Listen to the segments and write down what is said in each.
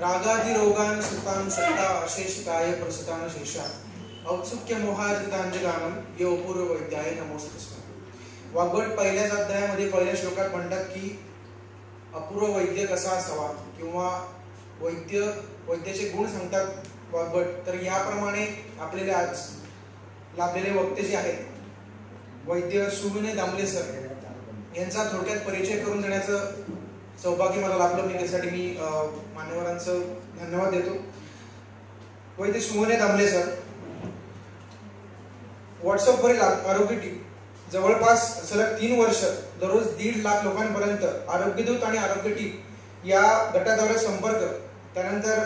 रागादि रोगान सुतान सत्ता अशेष काय प्रसतान शेषा औत्सुक्य मोहादितांजगानम ये अपूर्व वैद्याय नमोस्तस्मै. वाग्भट पहिल्याच अध्यायामध्ये पहिल्या श्लोकात म्हणतात की अपूर्व वैद्य कसा असावा किंवा वैद्याचे गुण सांगतात वाग्भट. तर याप्रमाणे आपल्याला आज लाभलेले वक्ते जे आहेत वैद्य सुविनय दामले सर यांचा थोडक्यात परिचय करून देण्याचं सौभाग्य मला लाभलं. मी त्यासाठी मी मान्यवरांचं धन्यवाद देतो. वैद्य सुविनय दामले सर व्हॉट्सअपवरील आरोग्य टीप जवळपास सलग 3 वर्ष दररोज 1.5 लाख लोकांपर्यंत आरोग्यदूत आणि आरोग्य टीप या गटाद्वारे संपर्क. त्यानंतर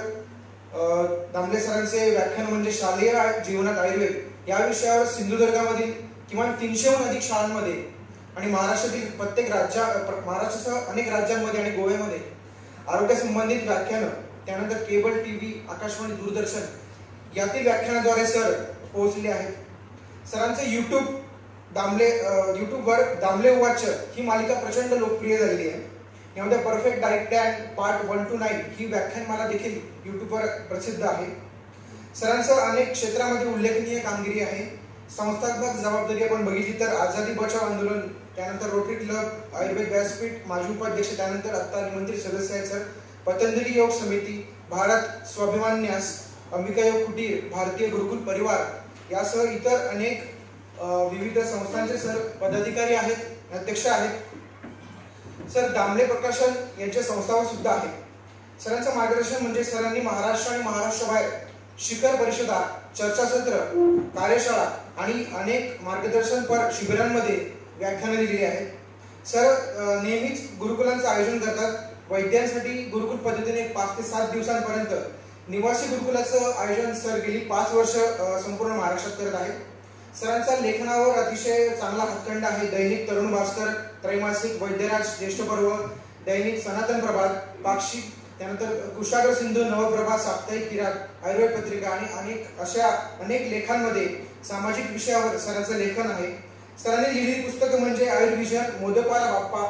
दामले सरांचे व्याख्यान म्हणजे शालेय जीवनात आयुर्वेद या विषयावर सिंधुदुर्गामधील किमान 300हून अधिक शाळांमध्ये आणि महाराष्ट्रातील प्रत्येक महाराष्ट्रासह अनेक राज्यांमध्ये आणि गोव्यामध्ये आरोग्य संबंधित व्याख्यानं, त्यानंतर केबल टीव्ही, आकाशवाणी, दूरदर्शन यातील व्याख्यानाद्वारे सर पोहोचले आहेत. सरांचे युट्यूबवर दामले वाच ही मालिका प्रचंड लोकप्रिय झालेली आहे. यामध्ये perfect diet plan part 1 to 9 ही व्याख्यानमाला देखील युट्यूबवर प्रसिद्ध आहे. सरांचं अनेक क्षेत्रामध्ये उल्लेखनीय कामगिरी आहे. संस्थात्मक जबाबदारी आपण बघितली तर आझादी बचाव आंदोलन, त्यानंतर रोटरी क्लब, आयुर्वेद व्यासपीठ, माजी उपाध्यक्ष, त्यानंतर आता निमंत्रित सदस्य आहेत सर. पतंजली योग समिती, भारत स्वाभिमान न्यास, अंबिका योग कुटीर, भारतीय गुरुकुल परिवार यासह इतर अनेक विविध संस्थांचे सर पदाधिकारी आहेत, अध्यक्ष आहेत. सर दामले प्रकाशन यांच्या संस्थावर सुद्धा आहे. सरांचं मार्गदर्शन म्हणजे सरांनी महाराष्ट्र आणि महाराष्ट्राबाहेर शिखर परिषदा, चर्चासत्र, कार्यशाळा आणि अनेक मार्गदर्शनपर शिबिरांमध्ये व्याख्याने दिलेली आहेत. सर नेहमीच गुरुकुलांचं आयोजन करतात. वैद्यांसाठी गुरुकुल पद्धतीने 5 ते 7 दिवसांपर्यंत निवासी गुरुकुलाचं आयोजन सर गेली 5 वर्ष संपूर्ण महाराष्ट्रात करत आहेत. सरांचा लेखनावर अतिशय चांगला हातखंडा आहे. दैनिक तरुण भास्कर, त्रैमासिक वैद्यराज, ज्येष्ठ पर्व, दैनिक सनातन प्रभात, पाक्षिक, त्यानंतर कुशाग्र सिंधू, नवप्रभात, साप्ताहिक किरात, आयुर्वेद पत्रिका आणि अनेक लेखांमध्ये सामाजिक विषयावर सरांचं लेखन आहे. सरांनी लिहिलेली पुस्तकं म्हणजे आयुर्विजन, मोदकवाला बाप्पा,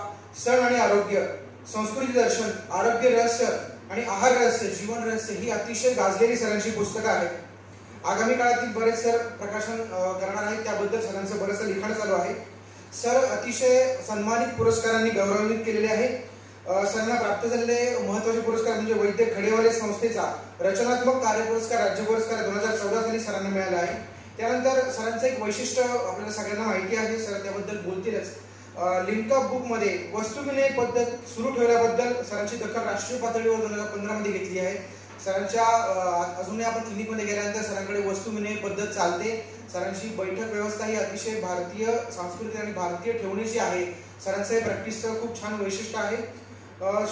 सण आणि आरोग्य, संस्कृती दर्शन, आरोग्य रहस्य आणि आहार रहस्य, जीवन रहस्य ही अतिशय गाजलेली सरांची पुस्तकं आहेत. आगामी काळातील बरेच सर प्रकाशन करणार आहेत. त्याबद्दल सरांचं बरंचसं लिखाण चालू आहे. सर अतिशय सन्मानित पुरस्कारांनी गौरवान्वित केलेले आहेत. सरांना प्राप्त झालेले महत्त्वाचे पुरस्कार म्हणजे वैद्य खडेवाले संस्थेचा रचनात्मक कार्य पुरस्कार, राज्य पुरस्कार 2014 साली सरांना मिळाला आहे. त्यानंतर सरांचं एक वैशिष्ट्य आपल्याला सगळ्यांना माहिती आहे, सर त्याबद्दल बोलतीलच. लिंका बुक मध्ये वस्तुविनिमय पद्धत सुरू ठेवल्याबद्दल सरांची दखल राष्ट्रीय पातळीवर 2015 मध्ये घेतली आहे. सरांच्या अजूनही आपण क्लिनिकमध्ये गेल्यानंतर सरांकडे वस्तुविनिमय पद्धत चालते. सरांची बैठक व्यवस्था ही अतिशय भारतीय संस्कृती आणि भारतीय ठेवणीची आहे. सरांचं हे प्रॅक्टिसचं खूप छान वैशिष्ट्य आहे.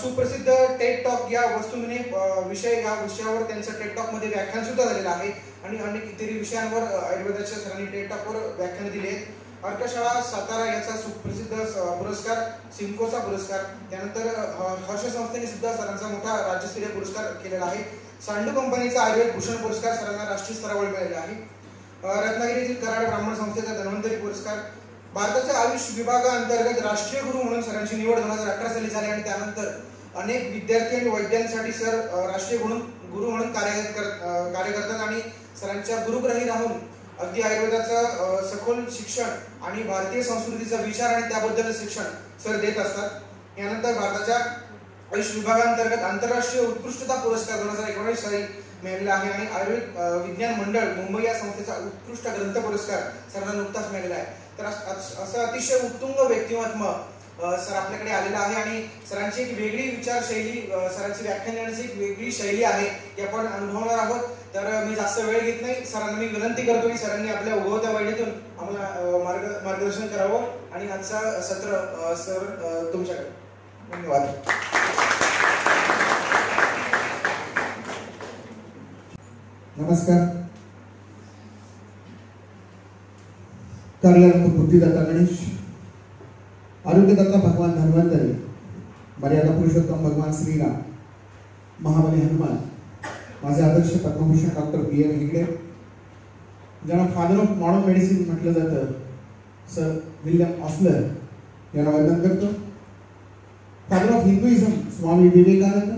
सुप्रसिद्ध टेड टॉक या वस्तुविनिमय या विषयावर त्यांचं टेड टॉक मध्ये व्याख्यान सुद्धा झालेलं आहे आणि अनेक इतर विषयांवर आयुर्वेदाच्या सरांनी टेड टॉकवर व्याख्यान दिली आहेत. अर्कशाळा सातारा याचा सुप्रसिद्ध पुरस्कार, सिम्कोचा पुरस्कार, त्यानंतर हर्ष संस्थेने सुद्धा सरांचा मोठा राज्यस्तरीय पुरस्कार केलेला आहे. सांडू कंपनीचा आयुर्वेद भूषण पुरस्कार सरांना राष्ट्रीय स्तरावर मिळालेला आहे. रत्नागिरीतील कराड ब्राह्मण संस्थेचा धन्वंतरी पुरस्कार, भारताच्या आयुष विभागाअंतर्गत राष्ट्रीय गुरु म्हणून सरांची निवड 2018 साली झाली आणि त्यानंतर अनेक विद्यार्थी आणि वैद्यांसाठी सर राष्ट्रीय गुरु म्हणून कार्य करतात आणि सरांच्या गुरुग्रही राहून अगदी आयुर्वेदाचं सखोल शिक्षण आणि भारतीय संस्कृतीचा विचार आणि त्याबद्दल शिक्षण सर देत असतात. यानंतर भारताच्या आयुष विभागाअंतर्गत आंतरराष्ट्रीय उत्कृष्टता पुरस्कार 2019 साली मिळालेला आहे आणि आयुर्वेद विज्ञान मंडळ मुंबई या संस्थेचा उत्कृष्ट ग्रंथ पुरस्कार सरांना नुकताच मिळालेला आहे. तर असं अतिशय उत्तुंग व्यक्तिमत्व सर आपल्याकडे आलेलं आहे आणि सरांची एक वेगळी विचारशैली, सरांची व्याख्यान देण्याची एक वेगळी शैली आहे ती आपण अनुभवणार आहोत. तर मी जास्त वेळ घेत नाही. सरांना मी विनंती करतो की सरांनी आपल्या उगवत्या वहिनीतून आम्हाला मार्गदर्शन करावं आणि आजचा सत्र सर तुमच्याकडे. धन्यवाद. नमस्कार. कार्यारंभ बुद्धिदाता गणेश, आरोग्यदाता भगवान धन्वंतरी, मर्यादा पुरुषोत्तम भगवान श्रीराम, महाबली हनुमान, माझे आदर्श पद्मभूषण डॉक्टर PM हेगडे, ज्यांना फादर ऑफ मॉडर्न मेडिसिन म्हटलं जातं, सर विल्यम ऑस्लर यांना वंदन करतो. Father of Hinduism Swami Vivekananda,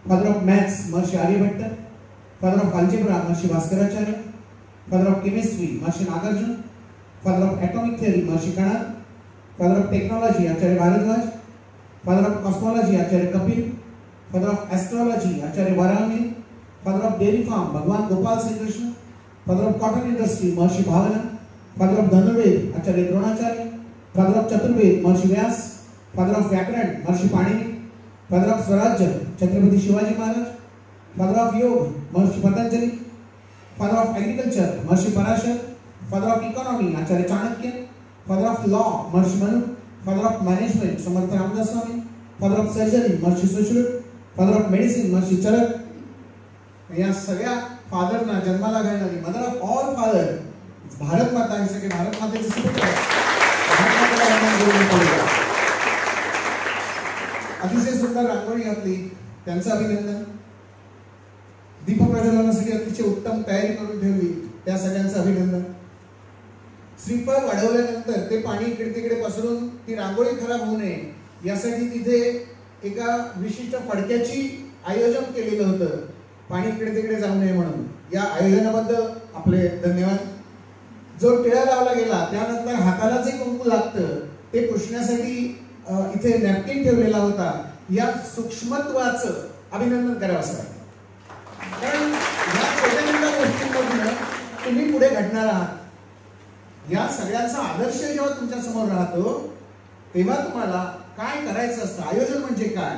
Father of Maths, Maharishi Aryabhatta. Father of Algebra, Maharishi Bhaskaracharya. Father of Chemistry, Maharishi Nagarjuna. Father of Atomic Theory, Maharishi Kanad. Father of Technology, Acharya Bharadwaj. Father of Cosmology, Acharya Kapil. Father of Astrology, Acharya Varahami. Father of Dairy Farm, Bhagwan Gopal Sri Krishna. Father of Cotton Industry, Maharishi Bhavana. Father of Dhanurved, Acharya Dronacharya. Father of Chaturved, Maharishi Vyas. Father of Vyakaran, Maharishi Panini. Father of Swarajya, Chhatrapati Shivaji Maharaj. Father of Yoga, Maharishi Patanjali. Father of Agriculture, Maharishi Parashar. Father of Economy, Acharya Chanakya. Father of Law, Maharishi Manu. Father of Management, Samartha Ramdas Swami. Father of Surgery, Maharishi Sushruta. Father of Medicine, Maharishi Charak. या सगळ्या फादरना जन्माला घालणारी mother of all father Bharat माता हे सगळे भारत मातेचे सुपुत्र अतिशय सुंदर रांगोळी घातली, त्यांचं अभिनंदन. दीपप्रज्वलनासाठी अतिशय उत्तम तयारी करून ठेवली, त्या सगळ्यांचं अभिनंदन. श्रीफळ वाढवल्यानंतर ते पाणी इकडे तिकडे पसरून ती रांगोळी खराब होऊ नये यासाठी तिथे एका विशिष्ट फडक्याची आयोजन केलेलं होतं, पाणी इकडे तिकडे जाऊ नये म्हणून. या आयोजनाबद्दल आपले धन्यवाद. जो टिळा लावला गेला त्यानंतर हाताला जे कुंकू लागतं ते पुसण्यासाठी इथे नॅपकिन ठेवलेला होता. या सूक्ष्मत्वाचं अभिनंदन करावं असं वाटतं, कारण या छोट्या छोट्या गोष्टींमधून तुम्ही पुढे घडणार आहात. या सगळ्यांचा आदर्श जेव्हा तुमच्या समोर राहतो तेव्हा तुम्हाला काय करायचं असतं, आयोजन म्हणजे काय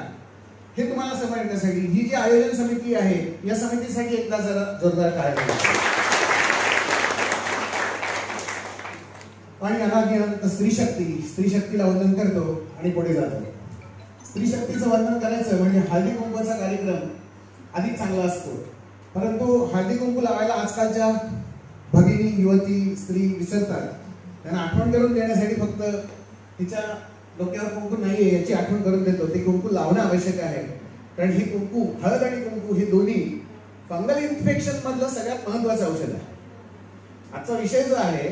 हे तुम्हाला समजण्यासाठी ही जी आयोजन समिती आहे या समितीसाठी एकदा जरा जोरदार टाळ्या. आणि अनादी अनंत स्त्री शक्तीला वंदन करतो आणि पुढे जातो. स्त्री शक्तीचं वंदन करायचं म्हणजे हळदी कुंकूचा कार्यक्रम अधिक चांगला असतो, परंतु हळदी कुंकू लावायला आजकालच्या भगिनी युवती स्त्री विसरतात. त्यांना आठवण करून देण्यासाठी फक्त तिच्या डोक्यावर कुंकू नाहीये याची आठवण करून देतो. ते कुंकू लावणं आवश्यक आहे, कारण ही कुंकू, हळद आणि कुंकू हे दोन्ही फंगल इन्फेक्शन मधलं सगळ्यात महत्वाचं औषध आहे. आजचा विषय जो आहे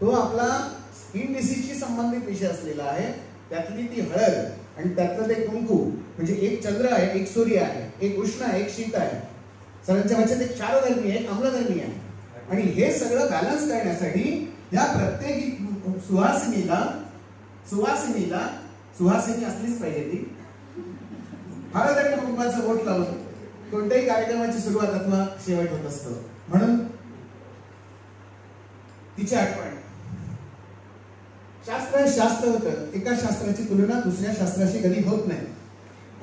तो आपला स्किन डिसीजशी संबंधित विषय असलेला आहे. त्यातली ती हळद आणि त्यातलं ते कुंकू म्हणजे एक चंद्र आहे, एक सूर्य आहे, एक उष्ण आहे, एक शीत आहे. सगळ्यांच्या ह्याच्यात एक क्षारधर्मी आहे, एक आम्लधर्मी आहे. आणि हे सगळं बॅलन्स करण्यासाठी या प्रत्येक सुवासिनी असलीच पाहिजे ती हळद आणि कुंकवाचं बोट लावून कोणत्याही कार्यक्रमाची सुरुवात अथवा शेवट होत असतो. म्हणून तिची आठवण. शास्त्र होतं, एका शास्त्राची तुलना दुसऱ्या शास्त्राशी कधी होत नाही.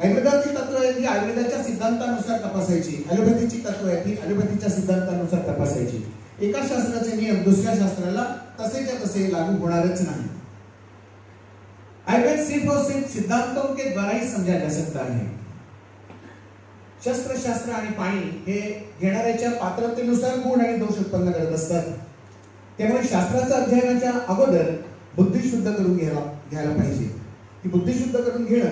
आयुर्वेदाची तत्व आहेत ती आयुर्वेदाच्या सिद्धांतानुसार तपासायची, ॲलोपॅथीची तत्व आहेत ती ॲलोपॅथीच्या सिद्धांतानुसार तपासायची. एका शास्त्राचे नियम दुसऱ्या शास्त्राला तसेच्या तसे लागू होणारच नाही. आयुर्वेद सिर्फ और सिर्फ सिद्धांतों के द्वारा ही समझा जा सकता है. शस्त्र आणि पाणी हे घेणाऱ्याच्या पात्रतेनुसार गुण आणि दोष उत्पन्न करत असतात. त्यामुळे शास्त्राच्या अध्ययनाच्या अगोदर बुद्धी शुद्ध करून घ्यायला पाहिजे. ती बुद्धी शुद्ध करून घेणं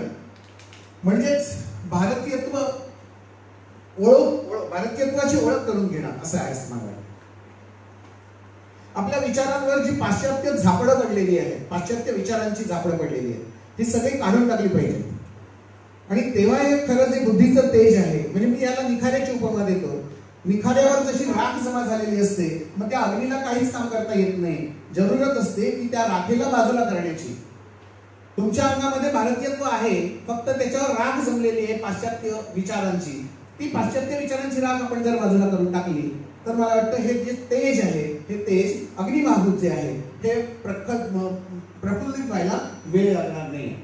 म्हणजेच भारतीयत्वाची ओळख करून घेणं असं आहे मला. आपल्या विचारांवर जी पाश्चात्य झापडं पडलेली आहे, पाश्चात्य विचारांची झापडं पडलेली आहे, ही सगळी काढून टाकली पाहिजे. आणि तेव्हा हे खरं जे बुद्धीचं तेज आहे, म्हणजे मी याला निखाऱ्याची उपमा देतो. निखाऱ्यावर जशी राख जमा झालेली असते, मग त्या अग्नीला काहीच काम करता येत नाही. जरूरत असते की त्या राखेला बाजूला करण्याची. तुमच्या अंगामध्ये भारतीयत्व आहे, फक्त त्याच्यावर राख जमलेली आहे पाश्चात्य विचारांची. ती पाश्चात्य विचारांची राख आपण जर बाजूला करून टाकली तर मला वाटतं हे जे तेज आहे, हे तेज अग्निमाहूत जे आहे हे प्रफुल्लित व्हायला वेळ लागणार नाही.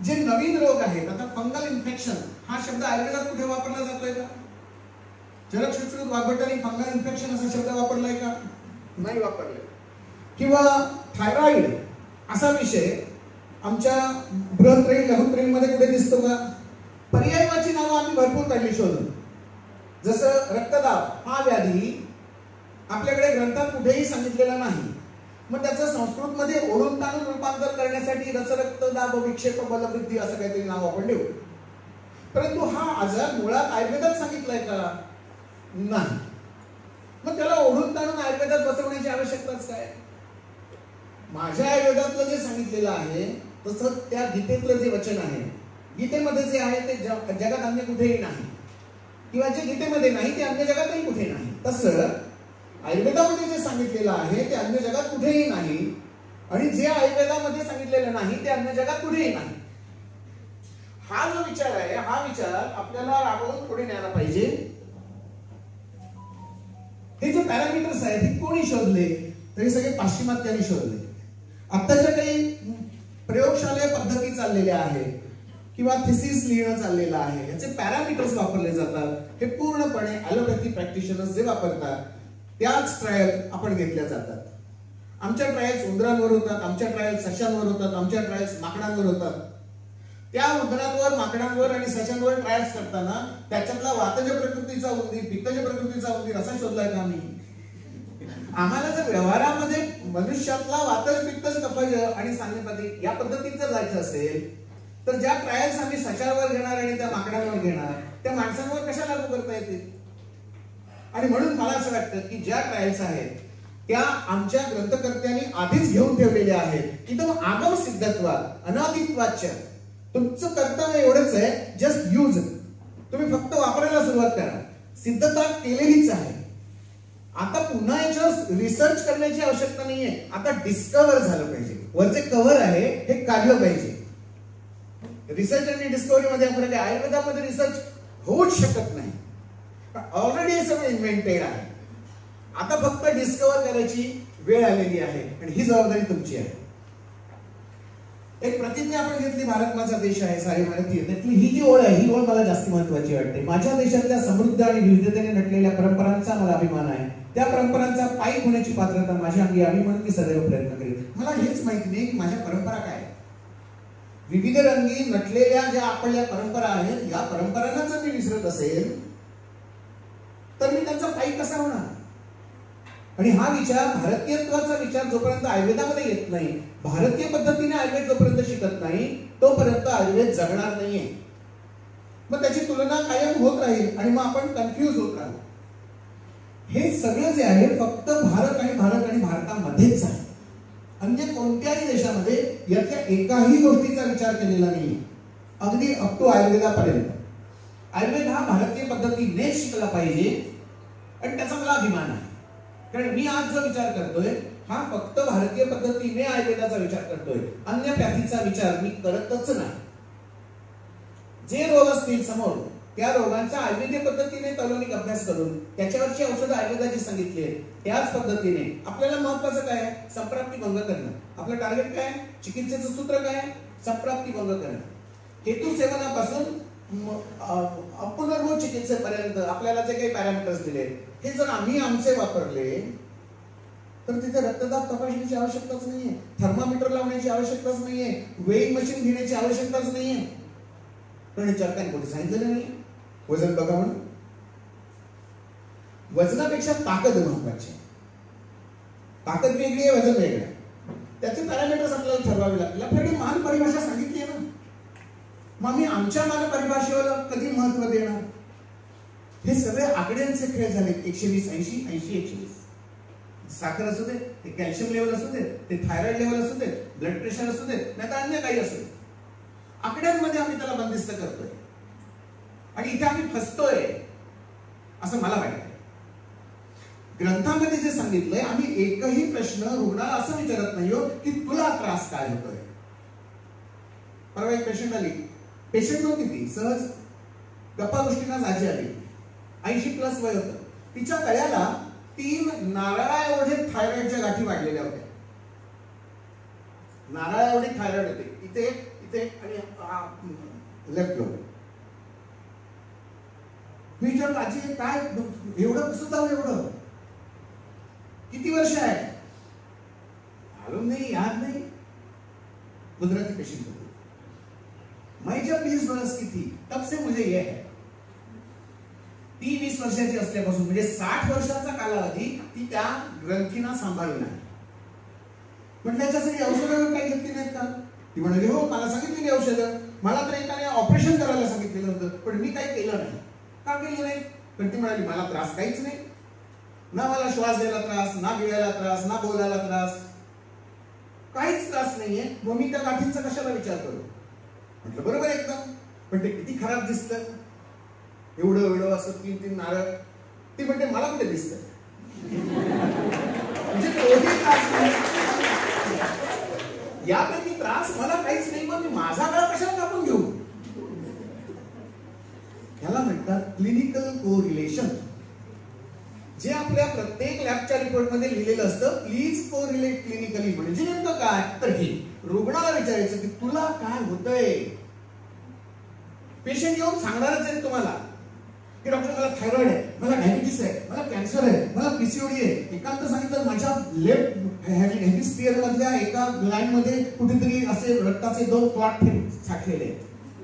जे नवीन रोग आहेत, आता फंगल इन्फेक्शन हा शब्द आयुर्वेदात कुठे वापरला जातोय का? चरक सुश्रुत वाग्भटांनी फंगल इन्फेक्शन असा शब्द वापरलाय का? नाही वापरले. किंवा थायरॉइड असा विषय आमच्या बृहत्त्रयी लघुत्रयी मध्ये कुठे दिसतो का? पर्यायवाची नावं आम्ही भरपूर काढली शोधून. जसं रक्तदाब हा व्याधी आपल्याकडे ग्रंथात कुठेही सांगितलेला नाही. मग त्याचं संस्कृत मध्ये ओढून ताणून रूपांतर करण्यासाठी रक्तदाब विक्षेप बलवृद्धी असं काहीतरी नाव आपण देऊ. परंतु हा आजार मुळात आयुर्वेदात सांगितलाय का? नाही. मग त्याला ओढून ताणून आयुर्वेदात बसवण्याची आवश्यकताच काय? माझ्या आयुर्वेदातलं जे सांगितलेलं आहे तसं त्या गीतेतलं जे वचन आहे, गीतेमध्ये जे आहे ते जगात अन्य कुठेही नाही, किंवा जे गीतेमध्ये नाही ते अन्य जगातही कुठे नाही. तसं आयुर्वेदामध्ये जे सांगितलेलं आहे ते अन्य जगात कुठेही नाही, आणि जे आयुर्वेदामध्ये सांगितलेलं नाही ते अन्य जगात कुठेही नाही. हा जो विचार आहे, हा विचार आपल्याला राबवून पुढे न्यायला पाहिजे. हे जे पॅरामीटर्स आहेत हे कोणी शोधले? तरी सगळे पाश्चिमात्यांनी शोधले. आत्ताच्या काही प्रयोगशालेय पद्धती चाललेल्या आहेत किंवा थिसिस लिहिणं चाललेलं आहे, याचे पॅरामीटर्स वापरले जातात. हे पूर्णपणे ॲलोपॅथी प्रॅक्टिशनर्स जे वापरतात त्याच ट्रायल आपण घेतल्या जातात. आमच्या ट्रायल्स उंदरांवर होतात, आमच्या ट्रायल्स सशांवर होतात, आमच्या ट्रायल्स माकडांवर होतात. त्या उंदरांवर, माकडांवर आणि सशांवर ट्रायल्स करताना त्याच्यातला वातज प्रकृतीचा उंदीर, पित्तज प्रकृतीचा उंदीर असा शोधलाय का आम्ही? आम्हाला जर व्यवहारामध्ये मनुष्यातला वातज, पित्तज, कफज आणि सान्निपाती या पद्धतीचं जायचं असेल तर ज्या ट्रायल्स आम्ही सशांवर घेणार आणि त्या माकडांवर घेणार त्या माणसांवर कशा लागू करता येतील? आणि म्हणून मला असं वाटतं की ज्या ट्रायल्स आहेत त्या आमच्या ग्रंथकर्त्यांनी आधीच घेऊन ठेवलेल्या आहेत की तो आगम सिद्धत्वात अनादित्वाच्या तुमचं कर्तव्य एवढंच आहे, जस्ट यूज. तुम्ही फक्त वापरायला सुरुवात करा. सिद्धता केलेलीच आहे. आता पुन्हा याच्यावर रिसर्च करण्याची आवश्यकता नाहीये. आता डिस्कव्हर झालं पाहिजे. वरचे कव्हर आहे हे काढलं पाहिजे. रिसर्च आणि डिस्कव्हरी मध्ये फरक आहे. आयुर्वेदामध्ये रिसर्च होऊच शकत नाही, ऑलरेडी हे सगळं इन्व्हेंटेड आहे. आता फक्त डिस्कव्हर करायची वेळ आलेली आहे आणि ही जबाबदारी तुमची आहे. एक प्रतिज्ञा आपण घेतली, भारत माझा देश आहे, सारे भारतीय. त्यातली ही जी ओळ आहे, ही ओळ मला जास्त महत्वाची वाटते. माझ्या देशातल्या समृद्ध आणि विविधतेने नटलेल्या परंपरांचा मला अभिमान आहे. त्या परंपरांचा पायी होण्याची पात्रता माझ्या अंगी यावी म्हणून मी सदैव प्रयत्न करेन. मला हेच माहिती नाही की माझ्या परंपरा काय. विविध रंगी नटलेल्या ज्या आपल्या परंपरा आहेत, या परंपरांना जर मी विसरत असेल तर मी त्यांचा पायी कसा होणार? आणि हा विचार, भारतीयत्वाचा विचार जोपर्यंत आयुर्वेदामध्ये येत नाही, भारतीय पद्धतीने आयुर्वेद जोपर्यंत शिकत नाही तोपर्यंत आयुर्वेद जगणार नाहीये. मग त्याची तुलना कायम होत राहील आणि मग आपण कन्फ्युज होत राहू. हे सगळं जे आहे फक्त भारत आणि भारतामध्येच आहे. अन्य कोणत्याही देशामध्ये याच्या एकाही गोष्टीचा विचार केलेला नाही, अगदी अप टू आयुर्वेदापर्यंत. आयुर्वेद हा भारतीय पद्धतीने शिकला पाहिजे आणि त्याचा मला अभिमान आहे. कारण मी आज जो विचार करतोय हा फक्त भारतीय पद्धतीने आयुर्वेदाचा विचार करतोय. अन्य पॅथीचा विचार मी करतच नाही. जे रोग असतील समोर त्या रोगांचा आयुर्वेदीय पद्धतीने तौलनिक अभ्यास करून त्याच्यावरची औषधं आयुर्वेदाची सांगितली आहेत त्याच पद्धतीने आपल्याला महत्वाचं काय आहे? संप्राप्ती भंग करणं. आपलं टार्गेट काय आहे? चिकित्सेचं सूत्र काय आहे? संप्राप्ती भंग करणं. हेतू सेवनापासून पुनर्भूत चिकित्सेपर्यंत आपल्याला जे काही पॅरामीटर्स दिले हे जर आम्ही आमचे वापरले तर तिथे रक्तदाब तपासण्याची आवश्यकताच नाहीये, थर्मामीटर लावण्याची आवश्यकताच नाहीये, वेइंग मशीन घेण्याची आवश्यकताच नाहीये. पण चरकाने कुठे सांगितलेलं नाही वजन बघा म्हणून. वजनापेक्षा ताकद महत्वाची आहे. ताकद वेगळी आहे, वजन वेगळं आहे. त्याचे पॅरामीटर्स आपल्याला ठरवावे लागतील. आपल्याकडे मान परिभाषा सांगितली आहे ना, मग आम्ही आमच्या मान परिभाषेला कधी महत्व देणार? हे सगळे आकड्यांचे खेळ झाले. 120, 80, 80, 120. साखर असू दे, ते कॅल्शियम लेवल असू दे, ते थायरॉइड लेवल असू दे, ब्लड प्रेशर असू दे, नाही तर अन्य काही असू दे, आकड्यांमध्ये आम्ही त्याला बंदिस्त करतोय आणि इथे आम्ही फसतोय असं मला वाटतं. ग्रंथामध्ये जे सांगितलंय, आम्ही एकही प्रश्न रुग्णाला असं विचारत नाही हो की तुला त्रास काय होतोय. परवा एक पेशंट आली, पेशंट नव्हती ती, सहज गप्पा गोष्टींना आजी आली, 80+ वय होतं. तिच्या गळ्याला 3 नारळा एवढे थायरॉइडच्या गाठी वाढलेल्या होत्या. नारळा एवढे थायरॉइड होते, इथे इथे आणि लेफ्ट लोब. मी विचारलं, आजी काय एवढं कसं चालू? एवढं किती वर्ष आहे? मालूम नहीं, याद नहीं. गुजराती पेशेंट होती. मैं जब 20 वर्ष की थी तब से मुझे यह है. ती 20 वर्षाची असल्यापासून म्हणजे 60 वर्षाचा कालावधी ती त्या ग्रंथींना सांभाळून आहे. म्हटलं याच्यासाठी औषधं काही घेतली नाहीत का? ती म्हणाली हो, मला सांगितलेली औषधं. मला तर एकाने ऑपरेशन करायला सांगितलेलं होतं पण मी काही केलं नाही. का केलं नाही? पण ती म्हणाली मला त्रास काहीच नाही, ना मला श्वास घ्यायला त्रास, ना गिळायला त्रास, ना बोलायला त्रास, काहीच त्रास नाहीये. मग मी त्या गाठींचा कशाला विचार करू? म्हटलं बरोबर एकदम. पण ते किती खराब दिसतं, एवढं एवढं असं 3-3 नारळ. ती म्हणते मला कुठे दिसतं, म्हणजे तोही त्रास नाही, यापैकी त्रास मला काहीच नाही, मग मी माझा गळा कशाला कापून घेऊ. याला म्हणतात क्लिनिकल कोरिलेशन. जे आपल्या प्रत्येक लॅबच्या रिपोर्ट मध्ये लिहिलेलं असतं, प्लीज कोरिलेट क्लिनिकली. म्हणजे नेमकं काय, तर हे रुग्णाला विचारायचं की तुला काय होतंय. पेशंट येऊन सांगणारच आहे तुम्हाला की डॉक्टर मला थायरॉइड आहे, मला डायबिटीस आहे, मला कॅन्सर आहे, मला पीसीओडी आहे. एकांत सांगितलं माझ्या लेफ्ट हेमिस्फिअर मधल्या एका लाईन मध्ये कुठेतरी असे रक्ताचे 2 क्लॉट साठलेले आहेत,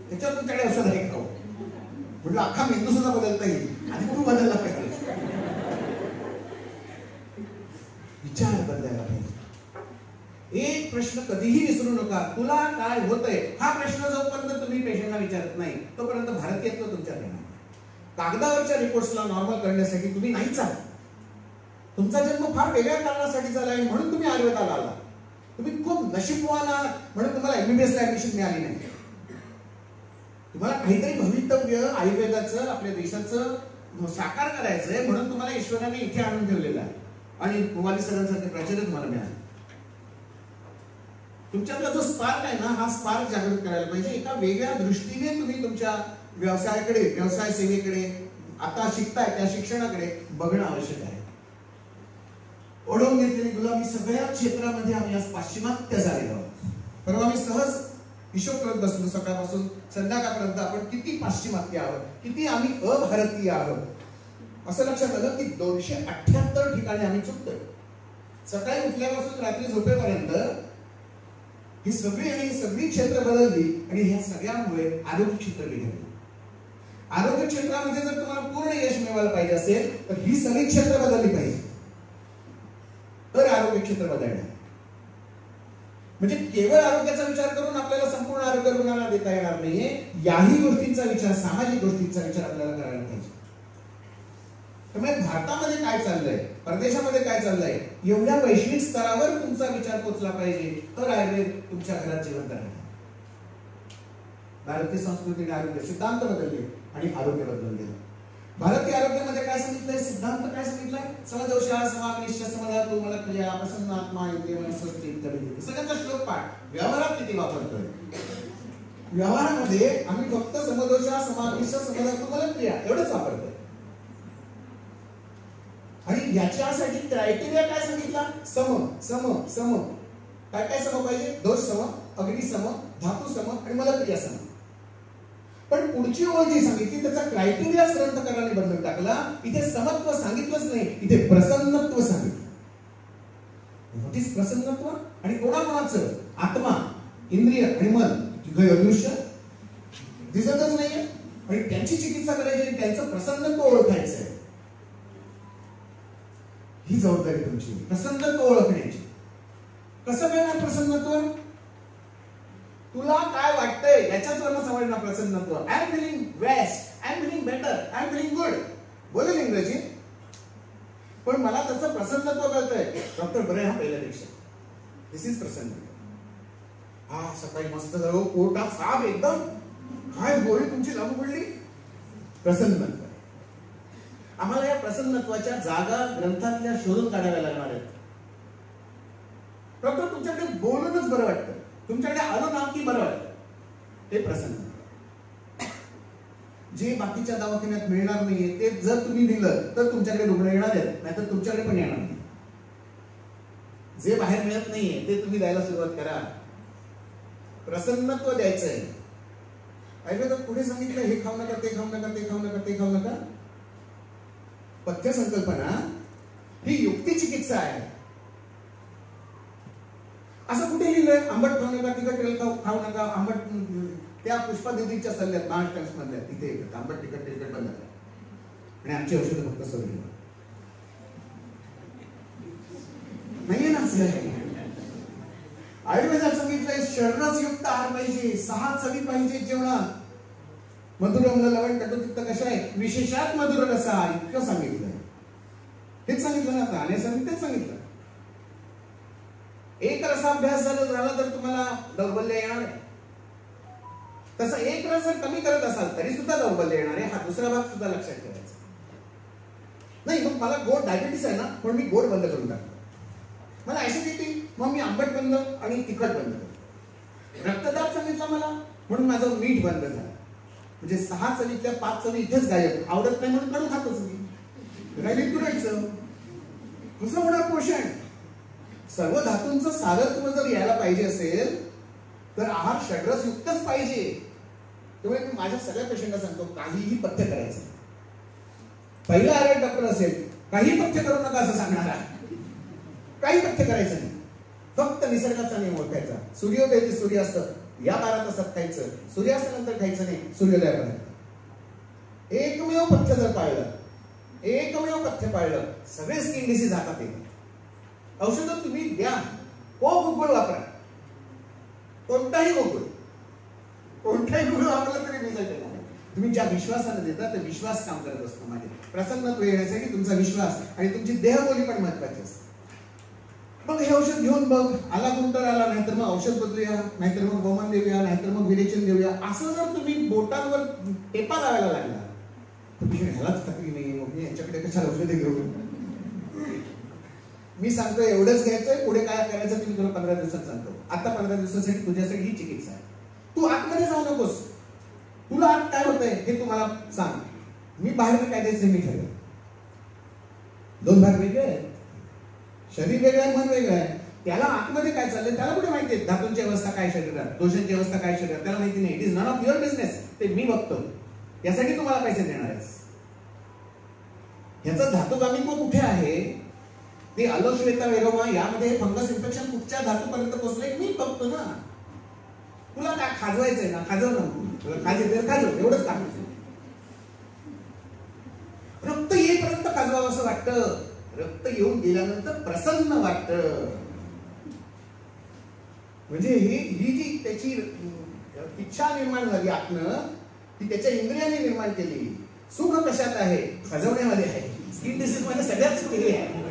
त्याच्यावर तुमच्याकडे औषध आहे खाऊ. म्हटलं अख्खा मेंदू सुद्धा बदलता येईल, आणि तू बदलला पाहिजे. विचार बदलायला पाहिजे. एक प्रश्न कधीही विसरू नका, तुला काय होतंय. हा प्रश्न जोपर्यंत तुम्ही पेशंटला विचारत नाही तोपर्यंत भारतीयत्व तुमच्यात येणार. कागदावरच्या रिपोर्ट्सला नॉर्मल करण्यासाठी तुम्ही नाही चालत. तुमचा जन्म फार वेगळ्या कारणासाठी झालाय, म्हणून तुम्ही आयुर्वेदाला आला. तुम्ही खूप नशीबवान आहात म्हणून तुम्हाला एमबीबीएस ला ऍडमिशन मिळाली नाही. तुम्हाला काहीतरी भवितव्य आयुर्वेदाचं आपल्या देशाचं साकार करायचंय, म्हणून तुम्हाला ईश्वराने इथे आणून ठेवलेलं आहे, आणि कुमारी सरांसारखे प्राचार्य तुम्हाला मिळाले. तुमच्यातला जो स्पार्क आहे ना, हा स्पार्क जागृत करायला पाहिजे. एका वेगळ्या दृष्टीने तुम्ही तुमच्या व्यवसायाकडे, व्यवसाय सेवेकडे, आता शिकताय त्या शिक्षणाकडे बघणं आवश्यक आहे. ओढवून घेतलेली गुलामी सगळ्या क्षेत्रामध्ये आम्ही आज पाश्चिमात्य झालेलो आहोत. परवा मी सहज हिशोब करत बसलो, सकाळपासून संध्याकाळपर्यंत आपण किती पाश्चिमात्य आहोत, किती आम्ही अभारतीय आहोत. असं लक्षात आलं की 278 ठिकाणी आम्ही चुकतोय. सकाळी उठल्यापासून रात्री झोपेपर्यंत ही सगळी क्षेत्र बदलली, आणि ह्या सगळ्यामुळे आरोग्य क्षेत्र बिघडले. आरोग्य क्षेत्रामध्ये जर तुम्हाला पूर्ण यश मिळवायला पाहिजे असेल तर ही सगळी क्षेत्र बदलली पाहिजे, तर आरोग्य क्षेत्र बदलणार. म्हणजे केवळ आरोग्याचा विचार करून आपल्याला संपूर्ण आरोग्य रुग्णाला देता येणार नाहीये. याही गोष्टींचा विचार, सामाजिक गोष्टींचा विचार आपल्याला करायला पाहिजे. त्यामुळे भारतामध्ये काय चाललंय, परदेशामध्ये काय चाललंय, एवढ्या वैश्विक स्तरावर तुमचा विचार पोचला पाहिजे, तर आयुर्वेद तुमच्या घरात जिवंत राहील. भारतीय संस्कृतीने आरोग्य सिद्धांत बदलले आणि आरोग्य बदलून गेलं. भारतीय आरोग्यामध्ये काय सांगितलंय, सिद्धांत काय सांगितलंय, समदोषा समाग्निश्च समधातु मला क्रिया प्रसन्न आत्मा इंद्रिय मन स्वस्थ इत्यादी सगळ्यांचा श्लोक पाठ. व्यवहारात किती वापरतोय? व्यवहारामध्ये आम्ही फक्त समदोषा समाग्निश्च समधातु मला क्रिया एवढंच वापरतोय. आणि याच्यासाठी क्रायटेरिया काय सांगितला, सम सम सम. काय काय सम पाहिजे, दोष सम, अग्नी सम, धातू सम आणि मलक्रिया सम. पण पुढची ओळ जी सांगितली त्याचा क्रायटेरिया ग्रंथकारांनी बदलून टाकला. इथे समत्व सांगितलंच नाही, इथे प्रसन्नत्व सांगितलं. व्हॉट इज प्रसन्नत्व, आणि कोणाकोणाचं, आत्मा, इंद्रिय आणि मन दृश्य दिसतच नाहीये, आणि त्यांची चिकित्सा करायची, त्यांचं प्रसन्नत्व ओळखायचं आहे. ही जबाबदारी तुमची, प्रसन्नत्व ओळखण्याची. कसं मिळणार प्रसन्नत्व, तुला काय वाटतंय याच्याच वरनं समजणार प्रसन्नत्व. I am feeling best, I am feeling better, I am feeling good बोलेल इंग्रजी, पण मला त्याचं प्रसन्नत्व कळतंय. डॉक्टर बरे हा पहिल्यापेक्षा, दिस इज प्रसन्नत्व. हा सकाळी मस्त जाऊ, पोटात साप एकदम, काय गोळी तुमची लागू पडली, प्रसन्नत्व. आम्हाला या प्रसन्नत्वाच्या जागा ग्रंथातल्या शोधून काढाव्या लागणार आहेत. डॉक्टर तुमच्याकडे बोलूनच बरं वाटतं, तुमच्याकडे आलो ना की बरं वाटतं, ते प्रसन्न. जे बाकीच्या दवाखान्यात मिळणार नाहीये ते जर तुम्ही दिलं तर तुमच्याकडे रुग्ण येणार आहेत, नाहीतर तुमच्याकडे पण येणार नाही. जे बाहेर मिळत नाहीये ते तुम्ही द्यायला सुरुवात करा. प्रसन्नत्व द्यायचंय. आयुर्वेदात पुढे सांगितलं, हे खाऊ नका, ते खाऊ नका, ते खाऊ नका, ते खाऊ नका. पथ्य संकल्पना ही युक्ती चिकित्सा आहे. असं कुठे लिहिलंय, आंबट खाऊ नका, तिखट तेल खाऊ नका, आंबट. त्या पुष्पा दिदीच्या सल्ल्यात महाराष्ट्र मधल्या तिथे आंबट तिखट तेलकट बंद करा, आणि आमची औषधं फक्त सवय नाहीये ना. आयुर्वेदात सांगितलंय शरीरच युक्त आहार पाहिजे, 6 चवी पाहिजे जेवणात. मधुर अम्ल लवण कटुतिक्त कशा आहे, विशेषात मधुर रसा, इतकं सांगितलंय. हेच सांगितलं ना, आता तेच सांगितलं. एक रसाभ्यास झाला तर तुम्हाला दौर्बल्य येणार आहे. तसं एक रस जर कमी करत असाल तरी सुद्धा दौर्बल्य येणार आहे, हा दुसरा भाग सुद्धा लक्षात ठेवायचा. नाही मग मला गोड डायबिटीस आहे ना, पण मी गोड बंद करून टाकतो. मला ऍसिडिटी, मग मी आंबट बंद आणि तिखट बंद करतो. रक्तदाब सांगितला मला, म्हणून माझं मीठ बंद झालं. म्हणजे 6 चवीतल्या 5 चवी इथेच गायब. आवडत नाही म्हणून कडू खातोच मी, राहिली तुरायचं. कसं होणार पोषण? सर्व धातूंचं सारत्व जर यायला पाहिजे असेल तर आहार षड्रस युक्तच पाहिजे. त्यामुळे मी माझ्या सगळ्या पेशंटला सांगतो, काहीही पथ्य करायचं. पहिला आरोग्य डॉक्टर असेल, काही पथ्य करू नका असं सांगणार आहे. काही पथ्य करायचं नाही, फक्त निसर्गाचा नियम ओळखायचा. सूर्योदय ते सूर्यास्त या 12 तासात खायचं, सूर्यास्तानंतर खायचं नाही, सूर्योदयापर्यंत. एकमेव पथ्य जर पाळलं, एकमेव पथ्य पाळलं, सगळे स्किन डिसीज हातात येतात. औषधं तुम्ही द्या, गुगुळ वापरा, कोणताही गुगुळ वापरला तरी रिझल्ट येणार. तुम्ही ज्या विश्वासाने देता ते विश्वास काम करत असतो. माझे प्रसन्नत्व येण्यासाठी तुमचा विश्वास आणि तुमची देहबोली पण महत्वाची असते. मग हे औषध घेऊन बघ, आला गुंतर आला, नाहीतर मग औषध बदलूया, नाहीतर मग गोमन देऊया, नाहीतर मग विरेचन देऊया, असं जर तुम्ही बोटांवर टेपा लावायला लागला तर ह्यालाच खात्री नाही, मग मी यांच्याकडे कशाला औषधे घेऊ. मी सांगतो एवढंच घ्यायचंय, पुढे काय करायचं ते मी तुला 15 दिवसात सांगतो. आता 15 दिवसासाठी तुझ्यासाठी ही चिकित्सा आहे. तू आतमध्ये जाऊ नकोस, तुला आत काय होतंय हे तू मला सांग, मी बाहेर काय द्यायचं मी ठरवेन. 2 भाग वेगळे आहेत, शरीर वेगळं आहे, मन वेगळं आहे. त्याला आतमध्ये काय चाललंय त्याला कुठे माहिती आहे? धातूंची अवस्था काय शरीरात, दोषांची अवस्था काय शरीरात, त्याला माहिती नाही. It is none of your business. ते मी बघतो, यासाठी तुम्हाला पैसे देणार आहेस. ह्याचं धातुगामित्व कुठे आहे, ते अलोश्वेता वेरोमा यामध्ये फंगस इन्फेक्शन कुठच्या धातूपर्यंत पोहोचले मी बघतो ना. तुला काय खाजवायचंय ना, खाजव ना, तुला खाजव खाजव, एवढंच काम. रक्त येईपर्यंत खाजवावं असं वाटतं, रक्त येऊन गेल्यानंतर प्रसन्न वाटतं. म्हणजे ही जी त्याची इच्छा निर्माण झाली आतनं, ती त्याच्या इंद्रियाने निर्माण केली. सुख कशात आहे? खाजवण्यामध्ये आहे. स्किन डिसीज मध्ये सगळ्यात सुख आहे.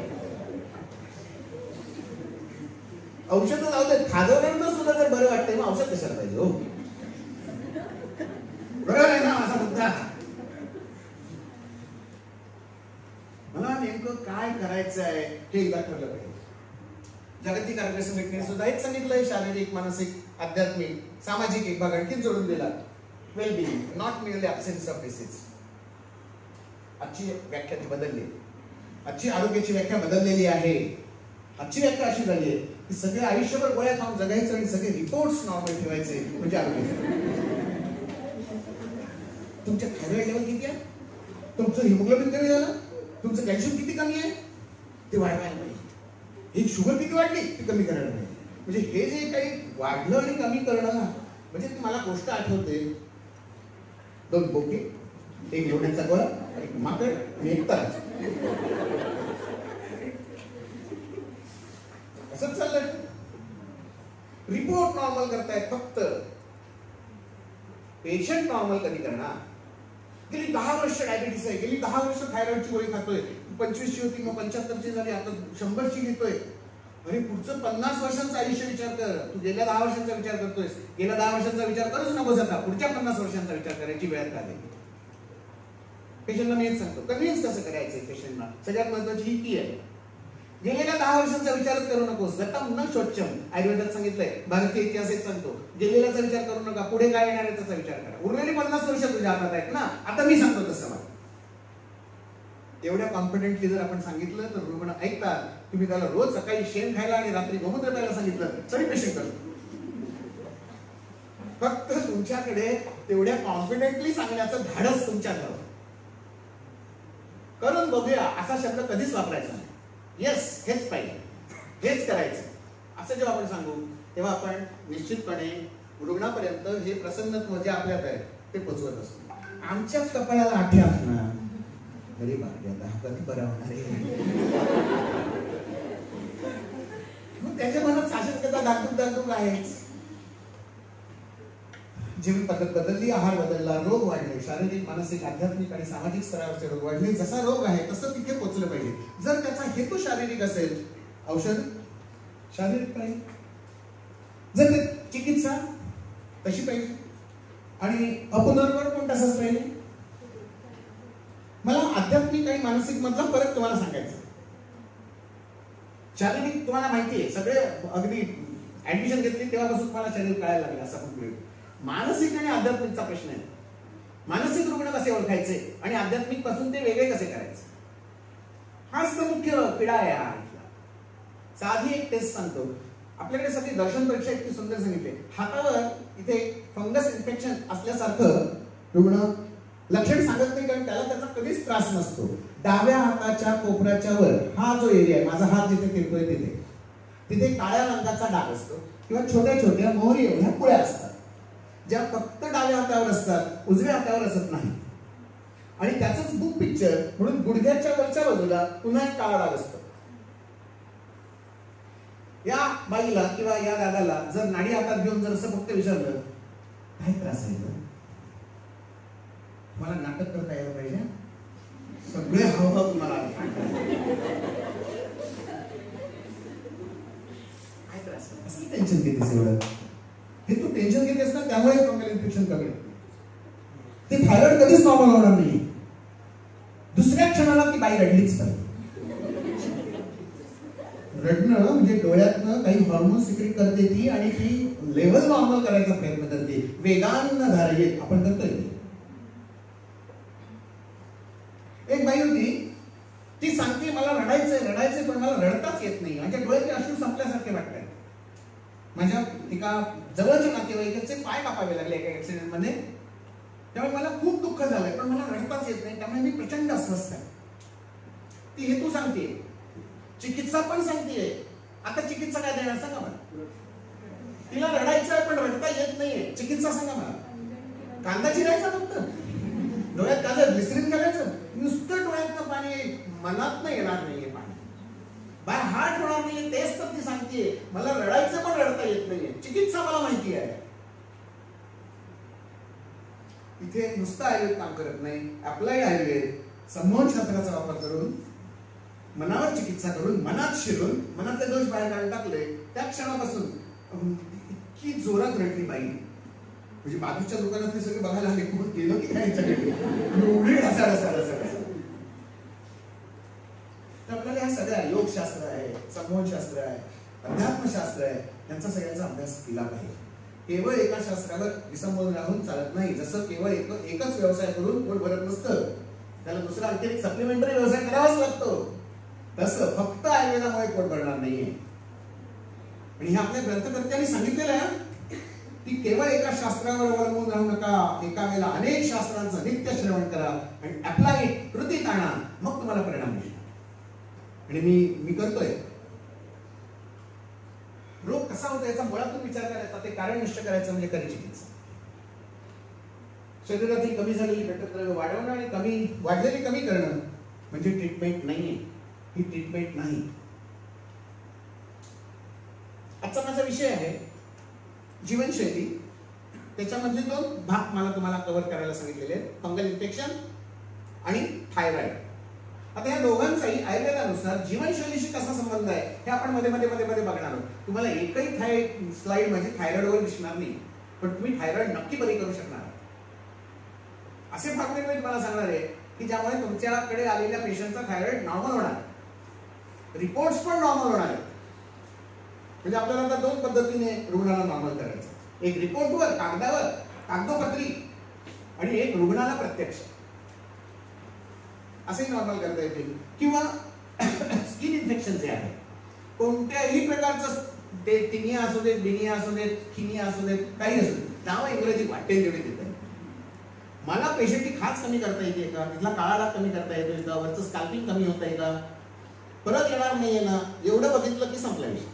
औषध जाऊ दे, खाजवल्यानंतर सुद्धा जर बरं वाटतंय मग औषध कशाला पाहिजे हो? बरोबर आहे ना माझा मुद्दा? मला नेमकं काय करायचं आहे हे एकदा ठरलं पाहिजे. जागतिक आरोग्य संघटनेने सुद्धा एक सांगितलंय, शारीरिक, मानसिक, आध्यात्मिक, सामाजिक एक भाग आणखी जोडून दिला. Wellbeing, not merely absence of disease. आजची व्याख्या ती बदलली. आजची आरोग्याची व्याख्या बदललेली आहे. आजची व्याख्या अशी झाली आहे की सगळे आयुष्यभर गोळ्या खाऊन जगायचं आणि सगळे रिपोर्ट्स नॉर्मल ठेवायचे म्हणजे आरोग्य. तुमच्या थायरॉइड लेवल किती आहे, तुमचं हिमोग्लोबिन कमी झालं, तुमचं कॅल्शियम किती कमी आहे ते वाढवायला पाहिजे. ही शुगर किती वाढली ती कमी करायला पाहिजे. म्हणजे हे जे काही वाढलं आणि कमी करणं ना, म्हणजे मला गोष्ट आठवते, 2 बोके, एक लोण्याचा गोळा, एक माकड आणि एक ताज. असंच चाललंय. रिपोर्ट नॉर्मल करतायत फक्त, पेशंट नॉर्मल कधी करणार? गेली 10 वर्ष डायबिटीस आहे, गेली 10 वर्ष थायरॉइडची गोळी खातोय, 25ची होती मग 75ची झाली, आता 100ची घेतोय. अरे पुढचं 50 वर्षांचा आयुष्य विचार कर. तू गेल्या 10 वर्षांचा विचार करतोयस, गेल्या 10 वर्षांचा विचार करूच नकोस. आता पुढच्या 50 वर्षांचा विचार करायची वेळ आली. पेशंटला मी हेच सांगतो, कन्व्हिन्स कसं करायचंय पेशंटला, सगळ्यात महत्वाची ही की आहे. गेलेल्या 10 वर्षांचा विचारच करू नकोस. गतम न शोच्यम आयुर्वेदात सांगितलंय, भारतीय इतिहास एक सांगतो, गेलेल्याचा विचार करू नका, पुढे काय येणार आहे त्याचा विचार करा. उरलेली 50 वर्ष तुझ्या हातात आहेत ना. आता मी सांगतो तसं मला एवढ्या कॉन्फिडेंटली जर आपण सांगितलं तर रुग्ण ऐकतात. तुम्ही त्याला रोज सकाळी शेण खायला आणि रात्री गोमूत्र प्यायला सांगितलं तरी पेशंट करतो. फक्त तुमच्याकडे तेवढ्या कॉन्फिडेंटली सांगण्याचं धाडस तुमच्यात हवं. करून बघूया असा शब्द कधीच वापरायचा नाही. येस हेच पाहिजे, हेच करायचं असं जेव्हा आपण सांगू तेव्हा आपण निश्चितपणे रुग्णापर्यंत हे प्रसन्नत्व जे आपल्यात आहे ते पोचवत असतो. आमच्याच कपाळाला आठे असणार, अरे बापरे आता कधी बरा होणार आहे. मग त्याच्या मनात शासनकता दाखवून आहेच. जीवन पद्धत बदलली, आहार बदलला, रोग वाढले, शारीरिक, मानसिक, आध्यात्मिक आणि सामाजिक स्तरावरचे रोग वाढले. जसा रोग आहे तसं तिथे पोहोचलं पाहिजे. जर त्याचा हेतू शारीरिक असेल, औषध शारीरिक पाहिजे. जर चिकित्सा तशी पाहिजे. आणि अपुनर्वर पण तसंच राहिले. मला आध्यात्मिक आणि मानसिक मधला फरक तुम्हाला सांगायचा. शारीरिक तुम्हाला माहिती आहे, सगळे अगदी ऍडमिशन घेतली तेव्हापासून तुम्हाला शरीर कळायला लागले असा पण वेळ. मानसिक आणि आध्यात्मिकचा प्रश्न आहे. मानसिक रुग्ण कसे ओळखायचे आणि आध्यात्मिक पासून ते वेगळे कसे करायचे, हाच तर मुख्य पिढा आहे हा इथला. साधी एक टेस्ट सांगतो. आपल्याकडे सगळी दर्शन परीक्षा इतकी सुंदर सांगितली. हातावर इथे फंगस इन्फेक्शन असल्यासारखं रुग्ण लक्षण सांगत नाही, कारण त्याला त्याचा कधीच त्रास नसतो. डाव्या हाताच्या कोपऱ्याच्या वर हा जो एरिया आहे, माझा हात जिथे फिरतोय तिथे काळ्या रंगाचा डाग असतो किंवा छोट्या छोट्या मोहरी एवढ्या पुळ्या असतात, ज्या फक्त डाव्या हातावर असतात, उजव्या हातावर असत नाही. आणि त्याचंच बुक पिक्चर म्हणून गुडघ्याच्या वरच्या बाजूला पुन्हा एक काळा डाग असतो. या बाईला किंवा या दादाला जर नाडी हातात घेऊन जर असं फक्त विचारलं काय त्रास आहे, मला नाटक करता यायला पाहिजे, सगळे हावभाव तुम्हाला काय त्रास आहे, असं टेन्शन घेतेस एवढं, हे तू टेन्शन घेतेस ना त्यामुळे फंगल इन्फेक्शन कमी होते. ते थायरॉइड कधीच नॉर्मल होणार नाही. दुसऱ्या क्षणाला ती बाई रडलीच पाहिजे. रडणं म्हणजे डोळ्यातनं काही हॉर्मोन सिक्रेट करते ती आणि ती लेवल नॉर्मल करायचा प्रयत्न करते. वेगानं धारायचे आपण करतोय. एक बाई होती, ती सांगते मला रडायचंय पण मला रडताच येत नाही, माझ्या डोळ्याचे अश्रू संपल्यासारखे वाटतात. माझ्या एका जवळच्या नातेवाईकाचे पाय कापावे लागले एका ऍक्सिडेंट मध्ये, त्यामुळे मला खूप दुःख झालंय, पण मला रडताच येत नाही, त्यामुळे मी प्रचंड अस्वस्थ आहे. ती हेतू सांगते, चिकित्सा पण सांगतेय. आता चिकित्सा काय देणार सांगा मला. तिला रडायचं आहे पण रडता येत नाहीये, चिकित्सा सांगा मला. कांदा चिरायचा फक्त, डोळ्यात कांदा ग्लिसरीन घालायचं, नुसतं डोळ्यातनं पाणी मनात येणार नाहीये, पाणी बाय हार्ट होणार नाहीये. तेच तर ती सांगतेय, मला रडायचं पण रडता येत नाहीये, चिकित्सा मला माहिती आहे. इथे नुसतं आयुर्वेद काम करत नाही, अप्लाइड आयुर्वेद संमोहनशास्त्राचा वापर करून मनावर चिकित्सा करून मनात शिरून मनातले दोष बाहेर काढून टाकले. त्या क्षणापासून इतकी जोरात रडली बाई, म्हणजे बाजूच्या दुकानात ते सगळे बघायला आले, कोण गेलो की काय एवढी तर आपल्याला ह्या सगळ्या योगशास्त्र आहे, संमोहनशास्त्र आहे, अध्यात्मशास्त्र आहे, यांचा सगळ्यांचा अभ्यास केला पाहिजे. केवळ एका शास्त्रावर विसंबून राहून चालत नाही. जसं केवळ एकच व्यवसाय करून पोट भरत नसतं, त्याला दुसरा आणखी एक सप्लिमेंटरी व्यवसाय करावाच लागतो. तसं फक्त आयुर्वेदामुळे पोट भरणार नाहीये. आणि हे आपल्या ग्रंथकर्त्यांनी सांगितलेलं आहे की केवळ एका शास्त्रावर अवलंबून राहू नका, एका वेळेला अनेक शास्त्रांचं नित्य श्रवण करा आणि अप्लाय कृतीत आणा, मग तुम्हाला परिणाम मिळणार. आणि मी करतोय. रोग कसा होता याचा मुळातून विचार करायचा, ते कारण निश्चित करायचं म्हणजे खरी चिकित्सा. शरीरातील कमी झालेली घटकद्रव्य वाढवणं आणि वाढलेली कमी करणं म्हणजे ट्रीटमेंट नाहीये. ही ट्रीटमेंट नाही. आजचा माझा विषय आहे जीवनशैली. त्याच्यामधले 2 भाग मला तुम्हाला कव्हर करायला सांगितलेले आहेत, फंगल इन्फेक्शन आणि थायरॉइड. आता या दोघांचाही आयुर्वेदानुसार जीवनशैलीशी कसा संबंध आहे हे आपण मध्ये बघणार आहोत. तुम्हाला एकही स्लाइड म्हणजे थायरॉइडवर दिसणार नाही, पण तुम्ही थायरॉइड नक्की बरी करू शकणार. असे भाग मी तुम्हाला सांगणार आहे की ज्यामुळे तुमच्याकडे आलेल्या पेशंटचा थायरॉइड नॉर्मल होणार, रिपोर्ट्स पण नॉर्मल होणार आहेत. म्हणजे आपल्याला आता 2 पद्धतीने रुग्णाला नॉर्मल करायचं. एक रिपोर्टवर कागदावर कागदोपत्री आणि एक रुग्णाला प्रत्यक्ष, असे नॉर्मल करता येतील. किंवा स्किन इन्फेक्शन जे आहे कोणत्याही प्रकारचं, ते टिनिया असू देत, बिनिया असू देत, खिनिया असू देत, काही असू देत, नाव इंग्रजी वाटेल तेवढे देत. मला पेशंटची खाज कमी करता येते का, तिथला काळा डाग कमी करता येतोय का, वरचं स्कॅल्पिंग कमी होत आहे का, परत येणार नाहीये ना, एवढं बघितलं की संपला विषय.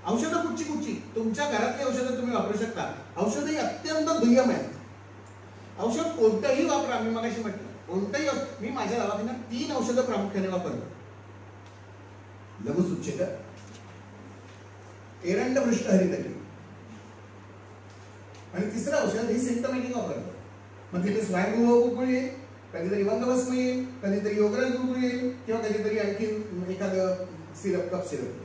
औषधं कुठची तुमच्या घरातली औषधं तुम्ही वापरू शकता. औषधही अत्यंत दुय्यम आहेत. औषध कोणतंही वापरा, मी मगाशी म्हटलं कोणतंही. मी माझ्या दवाखान्यात 3 औषधं प्रामुख्याने वापरतो. लघुसूच्छेदक, एरंडवृष्ट हरितकी आणि तिसरं औषध ही सिम्पटमॅटिक वापरतो. मग तिथे स्वायंभूव गुळगुळी येईल, कधीतरी वंगभस्म येईल, कधीतरी योगरज गुळगुळी येईल, किंवा कधीतरी आणखी एखादं सिरप, कप सिरप.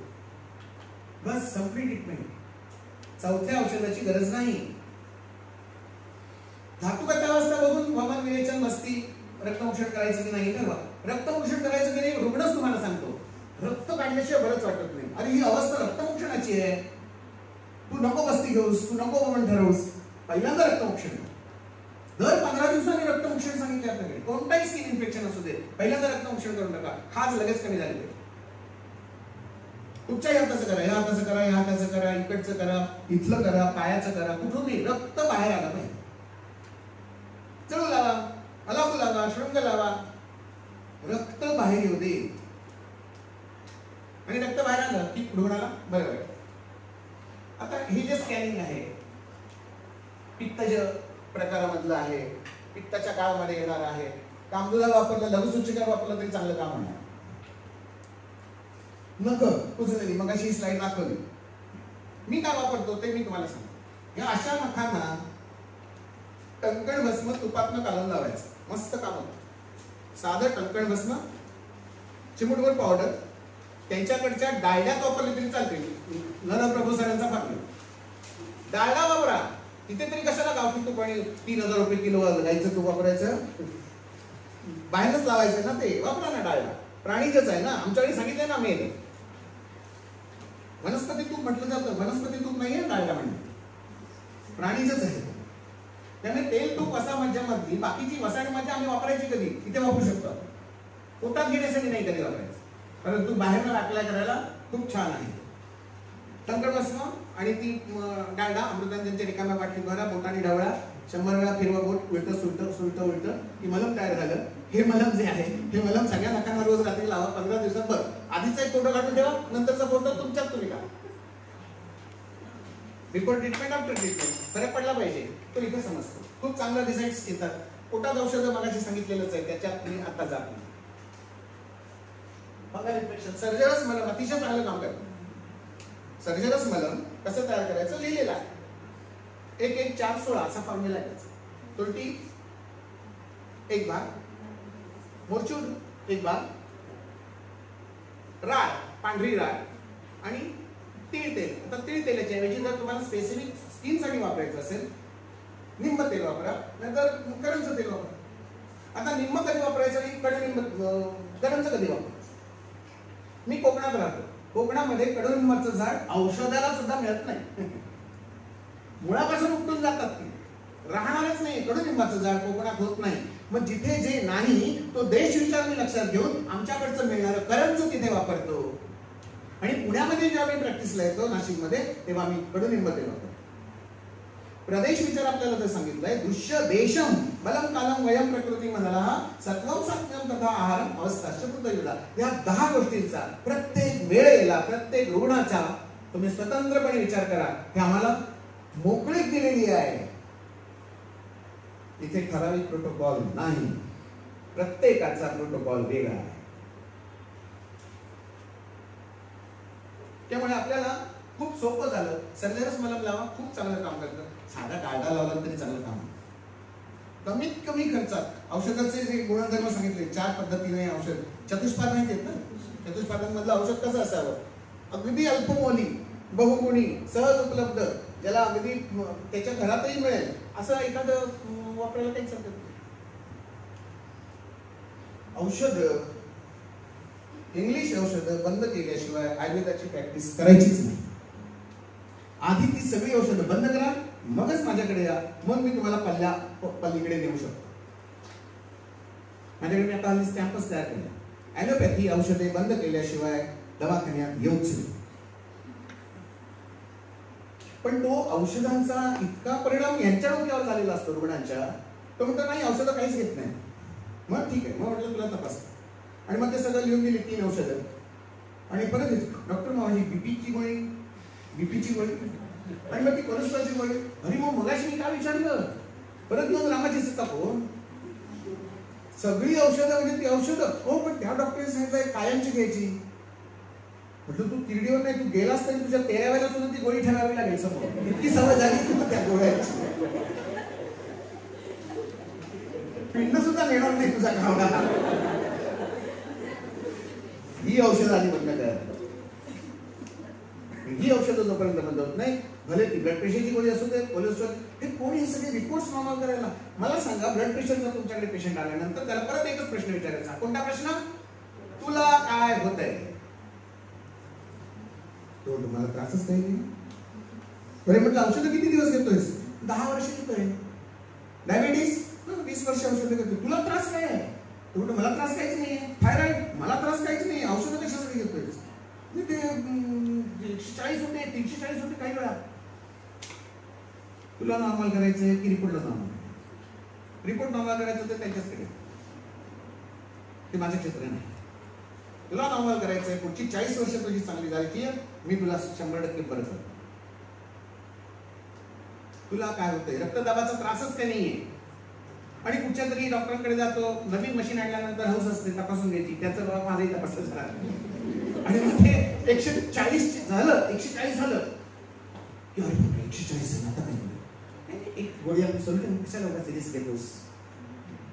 बस संपली ट्रीटमेंट. 4थ्या औषधाची गरज नाही. धातुगतावस्था बघून हवामान विरेचन मस्ती रक्तमोक्षण करायचं की नाही ठरवा. रक्तमोक्षण करायचं की नाही रुग्णच तुम्हाला सांगतो. रक्त काढल्याशिवाय बरंच वाटत नाही. अरे ही अवस्था रक्तमोक्षणाची आहे, तू नको बस्ती घेऊस, तू नको म्हणून ठरवूस. पहिल्यांदा रक्तमोक्षण. दर 15 दिवसांनी रक्तमोक्षण सांगितले आपल्याकडे. कोणताही स्किन इन्फेक्शन असू दे, पहिल्यांदा रक्तमोक्षण करून टाका. खाज लगेच कमी झाली. कुठच्याही हाताचं करा, या हाताचं करा, या हाताचं करा, इकडचं करा, इथलं करा, पायाचं करा, कुठूनही रक्त बाहेर आलं पाहिजे. चळू लावा, अलाकू लावा, शृंग लावा, रक्त बाहेर येऊ दे. आणि रक्त बाहेर आलं की रुग्णाला बरं वाटतं. आता हे जे स्कॅनिंग आहे पित्तज प्रकारामधलं आहे, पित्ताच्या काळामध्ये येणार आहे. कामदुला वापरलं, लघुसूचिका वापरलं तरी चांगलं काम होणार. नखं कुजलेली, मग अशी स्लाइड दाखवली. मी काय वापरतो ते मी तुम्हाला सांगतो. या अशा नखांना टंकण भस्म तुपातनं कालून लावायचं, मस्त काम होतं. साधं टंकण भस्म, चिमूटभर पावडर, त्यांच्याकडच्या डायड्यात वापरली तरी चालते. नरप्रभू सरांचा फार्म्युला डायडा वापरा. तिथे तरी कशाला गावठी तूप आणि 3000 रुपये किलो गाईचं तूप वापरायचं, बाहेरच लावायचं ना. ते वापरा ना डायडा, प्राणीजच आहे ना. आमच्याकडे सांगितलंय ना मेल वनस्पती तूप म्हटलं जातं. वनस्पती तूप नाहीये डायडा म्हणजे, प्राणीजच आहे. त्यामुळे तेल तूप वसा मज्जामधली बाकीची वसा आणि मज्जा आम्ही वापरायची कधी इथे वापरू शकतो. पोटात घेण्यासाठी नाही कधी वापरायचं, परंतु बाहेरनं अप्लाय करायला खूप छान आहे. टंकण भस्म आणि ती डायडा अमृतांजनच्या रिकाम्या वाटली भरा, बोटाने ढवळा, 100 वेळा फिरवा बोट, उलट सुलट सुलट उलट की मलम तयार झालं. हे मलम जे आहे हे मलम सगळ्या नखांना रोज रात्री लावा. 15 दिवसात बरं. आधीचा एक फोटो काढून ठेवा, नंतरचा फोटो तुमच्यात तुम्ही काढा. बिफोर ट्रीटमेंट, आफ्टर ट्रीटमेंट फरक पडला पाहिजे, तो इथे समजतो. खूप चांगला रिझल्ट येतात. पोटात औषधं मगाशी सांगितलेलंच आहे, त्याच्यात मी आता जात नाही. फंगल इन्फेक्शन, सर्जरस मलम अतिशय चांगलं काम करतं. सर्जरस मलम कसं तयार करायचं लिहिलेलं आहे. 1-1-4-16 असा फॉर्म्युला आहे त्याचा. तुरटी 1 भाग, मोरचूर 1 भाग, राळ, पांढरी राळ आणि तीळ तेल. आता तीळ तेलाच्या ऐवजी जर तुम्हाला स्पेसिफिक स्किनसाठी वापरायचं असेल निंब तेल वापरा, नाहीतर करंजचं तेल वापरा. आता निंब कधी वापरायचं आणि करंजचं कधी वापरायचं. मी कोकणात राहतो. कोकणामध्ये कडुनिंबाचं झाड औषधाला सुद्धा मिळत नाही. मुळापासून उपटून जातात ती, राहणारच नाही. कडुनिंबाचं झाड कोकणात होत नाही. मग जिथे जे नाही तो देश विचार मी लक्षात घेऊन आमच्याकडचं मिळणारं करंज तिथे वापरतो. आणि पुण्यामध्ये जेव्हा मी प्रॅक्टिसला येतो नाशिकमध्ये, तेव्हा मी कडुनिंब तेल वापरतो. प्रदेश विचार आपल्याला जर सांगितलंय, दृश्य देशम बलम कालम वयम प्रकृती मनला सत्वम सत्यम तथा आहारम अवस्थाश्च कृतयुधा. या 10 गोष्टींचा प्रत्येक वेळेला प्रत्येक रुग्णाचा तुम्ही स्वतंत्रपणे विचार करा. हे आम्हाला मोकळीक दिलेली आहे. इथे ठराविक प्रोटोकॉल नाही, प्रत्येकाचा प्रोटोकॉल वेगळा आहे. त्यामुळे आपल्याला खूप सोपं झालं. सर्जरस मलम लावा, खूप चांगलं काम करतं. साधा डायडा लावला तरी चांगलं काम. कमीत कमी खर्चात औषधाचे जे गुणधर्म सांगितले, 4 पद्धतीने औषध चतुष्पाद माहिती आहेत ना. चतुष्पादांमधलं औषध कसं असावं, अगदी अल्पमोली, बहुगुणी, सहज उपलब्ध, ज्याला अगदी त्याच्या घरातही मिळेल असं एखादं वापरायला काही हरकत नाही. औषध इंग्लिश औषधं बंद केल्याशिवाय आयुर्वेदाची प्रॅक्टिस करायचीच नाही. आधी ती सगळी औषधं बंद करा, मगच माझ्याकडे या. मग मी तुम्हाला पल्लीकडे नेऊ शकतो. माझ्याकडे मी आता हल्ली कॅम्पस तयार केला. ॲलोपॅथी औषधे बंद केल्याशिवाय दवाखान्यात येऊच नाही. पण तो औषधांचा इतका परिणाम यांच्या डोक्यावर झालेला असतो रुग्णांच्या, तो म्हणतो नाही औषधं काहीच घेत नाही. मग ठीक आहे, मग म्हटलं तुला तपास. आणि मग ते सगळं लिहून दिली 3 औषधं. आणि परत डॉक्टर माझी बीपीची गोळी, बीपीची गोळी, आणि मग ती कोलेस्ट्रॉलची गोळी. अरे मग मगाशी मी काय विचारलं, परत मग रामाची सीता फोन. सगळी औषधं म्हणजे ती औषधं. हो, पण त्या डॉक्टरने सांगितलं कायमची घ्यायची. म्हटलं तू तिरडीवर नाही, तू गेलास तरी तुझ्या 13व्या वेळेला सुद्धा ती गोळी ठेवावी लागेल समोर. इतकी सवय झाली तुला त्या गोळ्याची. पिंड सुद्धा नेणार नाही तुझा खावला. ही औषधं आधी बंद करा. ही औषधं जोपर्यंत बंद होत नाही भले ती ब्लड प्रेशरची गोळी असू दे, कोलेस्ट्रॉल, हे कोणी हे सगळे रिपोर्ट्स नॉर्मल करायला. मला सांगा, ब्लड प्रेशरचा तुमच्याकडे पेशंट आल्यानंतर त्याला परत एकच प्रश्न विचारायचा. कोणता प्रश्न? तुला काय होतंय? तो तुम्हाला त्रासच काही नाही. बरे म्हटलं औषधं किती दिवस घेतोयस? 10 वर्ष घेतोय. डायबिटीस 20 वर्ष औषधं घेतोय. तुला त्रास काय आहे? तो म्हणतो मला त्रास काहीच नाही. थायरॉइड मला त्रास काहीच नाही. औषधं कशासाठी घेतोय? ते 140 होते, 340 होते काही वेळा. तुला नॉर्मल करायचंय की रिपोर्टला नॉर्मल? रिपोर्ट नॉर्मल करायचं तर त्यांच्याचकडे, ते माझं क्षेत्र नाही. तुला नॉर्मल करायचंय, पुढची 40 वर्ष तुझी चांगली झाली की मी तुला 100% बरं करतो. तुला काय होतंय? रक्तदाबाचा त्रासच काही नाहीये. आणि कुठच्या तरी डॉक्टरांकडे जातो, नवीन मशीन आणल्यानंतर हौस असते तपासून घ्यायची, त्याचं बाबा माझंही तपासलं झाला आणि मग ते 140 झालं, 140 झालं की अरे 140 झालं, आता काय एक गोळी आपण सोडून कशाला एवढा सिरियस घेतोस?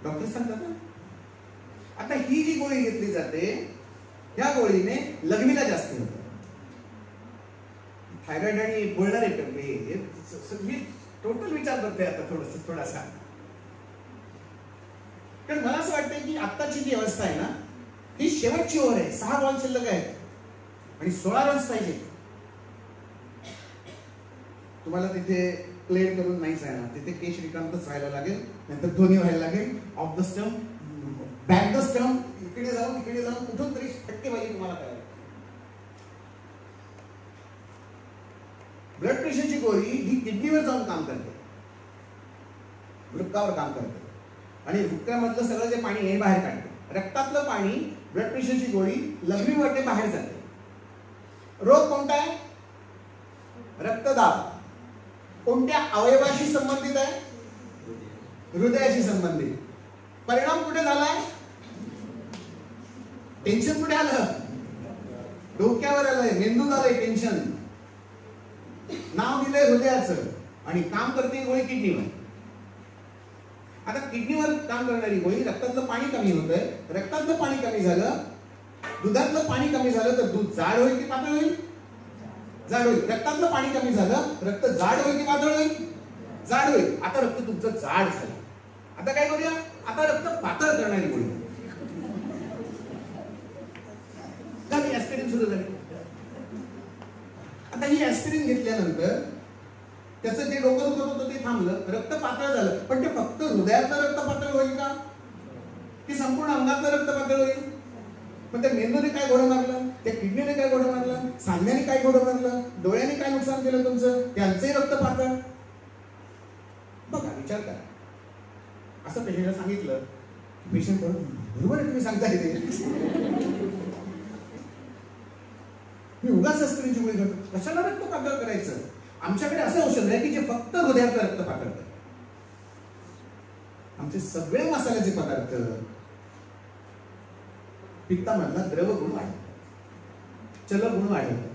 डॉक्टर सांगतात ना. आता ही जी गोळी घेतली जाते, या गोळीने लघवीला जास्त होतं. थायरॉइड आणि बोलणारे मी टोटल विचार करतोय आता थोडासा. कारण मला असं वाटतंय की आत्ताची जी अवस्था आहे ना, ही शेवटची ओव्हर आहे. 6 बॉल शिल्लक आहेत आणि 16 रन्स पाहिजे. तुम्हाला तिथे प्लेड करून नाहीच राहणार, तिथे के श्रीकांतच व्हायला लागेल, नंतर धोनी व्हायला लागेल. Of the stump, back the stump, इकडे जाऊन कुठून तरी टक्केवारी तुम्हाला करायला. ब्लड प्रेशरची गोळी ही किडनीवर जाऊन काम करते, वृक्कावर काम करते आणि वृक्कामधलं सगळं जे पाणी हे बाहेर काढते. रक्तातलं पाणी, ब्लड प्रेशरची गोळी लघवीमध्ये बाहेर जाते. रोग कोणता आहे? रक्तदाब. कोणत्या अवयवाशी संबंधित आहे? हृदयाशी संबंधित. परिणाम कुठे झालाय? टेन्शन कुठे आलं? डोक्यावर आलंय, मेंदूत आलंय टेन्शन. नाव दिलंय हृदयाचं आणि काम करते गोळी किडनीवर. आता किडनीवर काम करणारी गोळी, रक्तातलं पाणी कमी होतंय, रक्तातलं पाणी कमी झालं, दुधातलं पाणी कमी झालं तर दूध जाड होईल की पातळ होईल? जाड होईल. रक्तातलं पाणी कमी झालं, रक्त जाड होईल की पातळ होईल? जाड होईल. आता रक्त तुमचं जाड झालं, आता काय करूया? आता रक्त पातळ करणारी गोळी झाली, ऍस्पिरिन सुरू झाली. आता ही ऍस्पिरिन घेतल्यानंतर त्याचं जे डोकं दुखत होतं ते थांबलं, रक्त पातळ झालं. पण ते फक्त हृदयातलं रक्त पातळ होईल का, की संपूर्ण अंगातलं रक्त पातळ होईल? पण त्या मेंदूने काय घोडं मारलं, त्या किडनीने काय घोडं मारलं, सांध्याने काय घोडं मारलं, डोळ्याने काय नुकसान केलं तुमचं, त्यांचंही रक्त पातळ. बघा, विचार करा. असं पेशंटला सांगितलं, पेशंट बरोबर आहे तुम्ही सांगताय ते, मी उगाच ऍस्पिरिनची गोळी घेतो, कशाला रक्त पातळ करायचं? आमच्याकडे असं औषध आहे की जे फक्त हृदयाचं रक्त पातळ करतं. आमचे सगळे मसाल्याचे पदार्थ पित्तामधला द्रव गुण वाढवतात, चल गुण वाढवतात.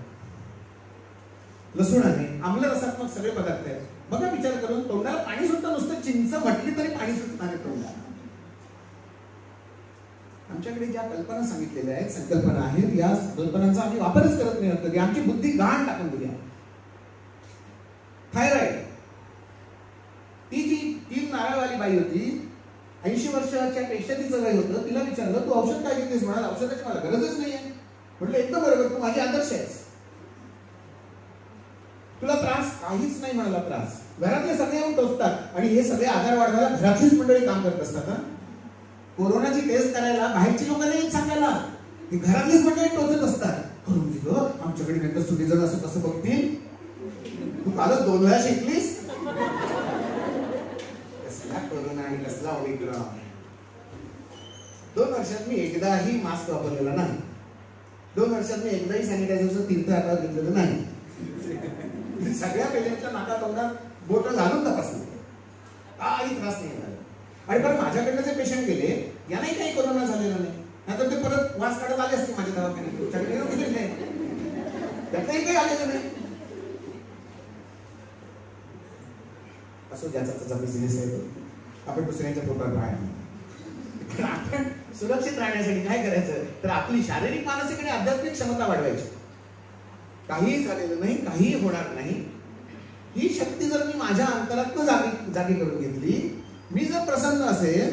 लसूण आहे, आम्ल रसात्मक सगळे पदार्थ आहेत. बघा विचार करून, तोंडाला पाणी सुद्धा, नुसतं चिंच म्हटली तरी पाणी सुटणार आहे तोंडाला. आमच्याकडे ज्या कल्पना सांगितलेल्या आहेत, संकल्पना आहेत, या कल्पनांचा आम्ही वापरच करत नाही कधी. आमची बुद्धी घाण टाकून दिली. थायरॉइड, ती जी 3 नारळवाली बाई होती, 80 वर्षाच्या पेक्षा तिचं वय होतं, तिला विचारलं तू औषध काय घेतलीस? म्हणाल औषधाची मला गरजच नाहीये. म्हटलं एकदम बरोबर, तू माझी आदर्श आहेस. तुला त्रास काहीच नाही म्हणाला. त्रास घरातले सगळे येऊन टोचतात आणि हे सगळे आजार वाढवायला घरातलीच मंडळी काम करत असतात. कोरोनाची टेस्ट करायला बाहेरची लोक नाही सांगायला, ती घरातलीच मंडळी टोचत असतात. करून दे ग, आमच्याकडे नंतर सुटी जण असं कसं बघतील, तू कालच 2 वेळा शिकलीस. कसला कोरोना आणि कसला ओमिक्रॉन. 2 वर्षात मी एकदाही मास्क वापरलेला नाही. 2 वर्षात मी एकदाही सॅनिटायझरचं तीर्थ हातात घेतलेलं नाही. सगळ्या पेशंटच्या नाका तोंडात बोट घालून तपासले, काही त्रास नाही झाला. आणि पण माझ्याकडनं जे पेशंट गेले, यांनाही काही कोरोना झालेला नाही. नाहीतर ते परत वास काढत आले असते माझ्या दवाखान्यात. तुमच्याकडे त्यातही काही आलेलं नाही. असो, ज्याचा त्याचा बिझनेस आहे, आपण दुसऱ्यांच्या पोटात राहणार. आपण सुरक्षित राहण्यासाठी काय करायचं, तर आपली शारीरिक, मानसिक आणि आध्यात्मिक क्षमता वाढवायची. काहीही झालेलं नाही, काहीही होणार नाही. ही शक्ती जर मी माझ्या अंतरातनं जागी करून घेतली, मी जर प्रसन्न असेल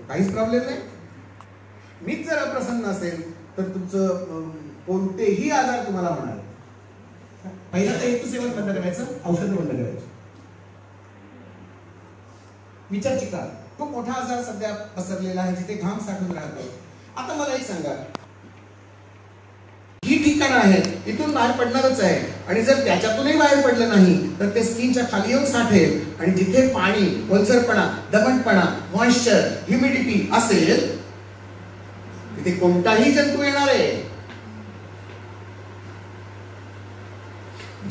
काहीच प्रॉब्लेम नाही. मीच जर अप्रसन्न असेल तर तुमचं कोणतेही आजार तुम्हाला होणार. पहिला तर हेतू सेवन बंद करायचं, औषधं बंद करायची. विचार चिका खूप मोठा आजार सध्या पसरलेला आहे जिथे घाम साठून राहतो. आता मला एक सांगा, ही ठिकाणं आहेत, इथून बाहेर पडणारच आहे, आणि जर त्याच्यातूनही बाहेर पडलं नाही तर ते स्किनच्या खाली येऊन साठेल, आणि जिथे पाणी, ओलसरपणा, दमटपणा, मॉइश्चर, ह्युमिडिटी असेल तिथे कोणताही जंतू येणार आहे.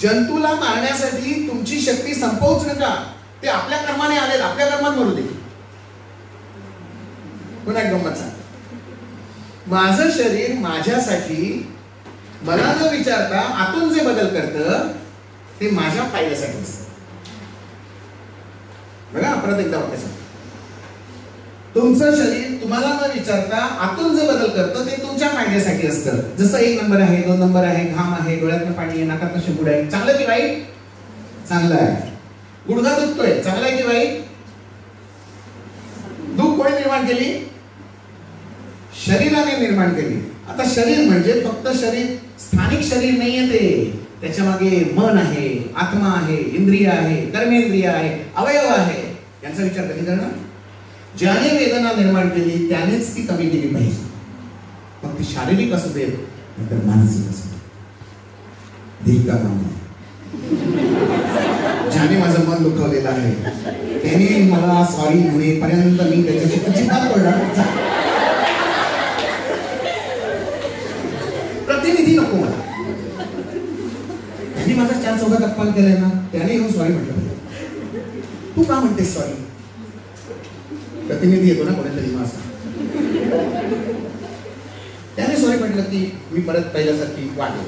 जंतूला मारण्यासाठी तुमची शक्ती संपवूच नका. ते आपल्या कर्माने आले, आपल्या कर्मात मरू दे. पुन्हा एक गंमत सांग, माझं शरीर माझ्यासाठी मला न विचारता आतून जे बदल करतं ते माझ्या फायद्यासाठी असतं. बघा परत एकदा वाटतं, तुमचं शरीर तुम्हाला न विचारता आतून जे बदल करतं ते तुमच्या फायद्यासाठी असतं. जसं 1 नंबर आहे, 2 नंबर आहे, घाम आहे, डोळ्यातनं पाणी आहे, नाकातनं शिंपूड आहे, चांगलं की वाईट? चांगलं आहे. गुडघा दुखतोय, चांगलं आहे की वाईट? दुःख कोणी निर्माण केली? शरीराने निर्माण केली. आता शरीर म्हणजे फक्त शरीर, स्थानिक शरीर नाहीये ते. त्याच्या मागे मन आहे, आत्मा आहे, इंद्रिय आहे, कर्मेंद्रिय आहे, अवयव आहे. यांचा विचार कधी करणार? ज्याने वेदना निर्माण केली त्यानेच ती कमी केली पाहिजे. मग ती शारीरिक असू दे नाहीतर मानसिक असू दे. धीर का मानला, ज्याने माझं मन दुखवलेलं आहे त्याने मला सॉरी म्हणेपर्यंत मी त्याच्याशी अजिबात पडणार. प्रतिनिधी नको मला. त्यांनी माझा 4 चौघात अपमान केलाय ना, त्याने येऊन सॉरी म्हटलं पाहिजे. तू का म्हणतेस सॉरी? प्रतिनिधी येतो ना कोणीतरी माझा, त्याने सॉरी म्हटलं की मी परत पहिल्यासारखी वाढेल.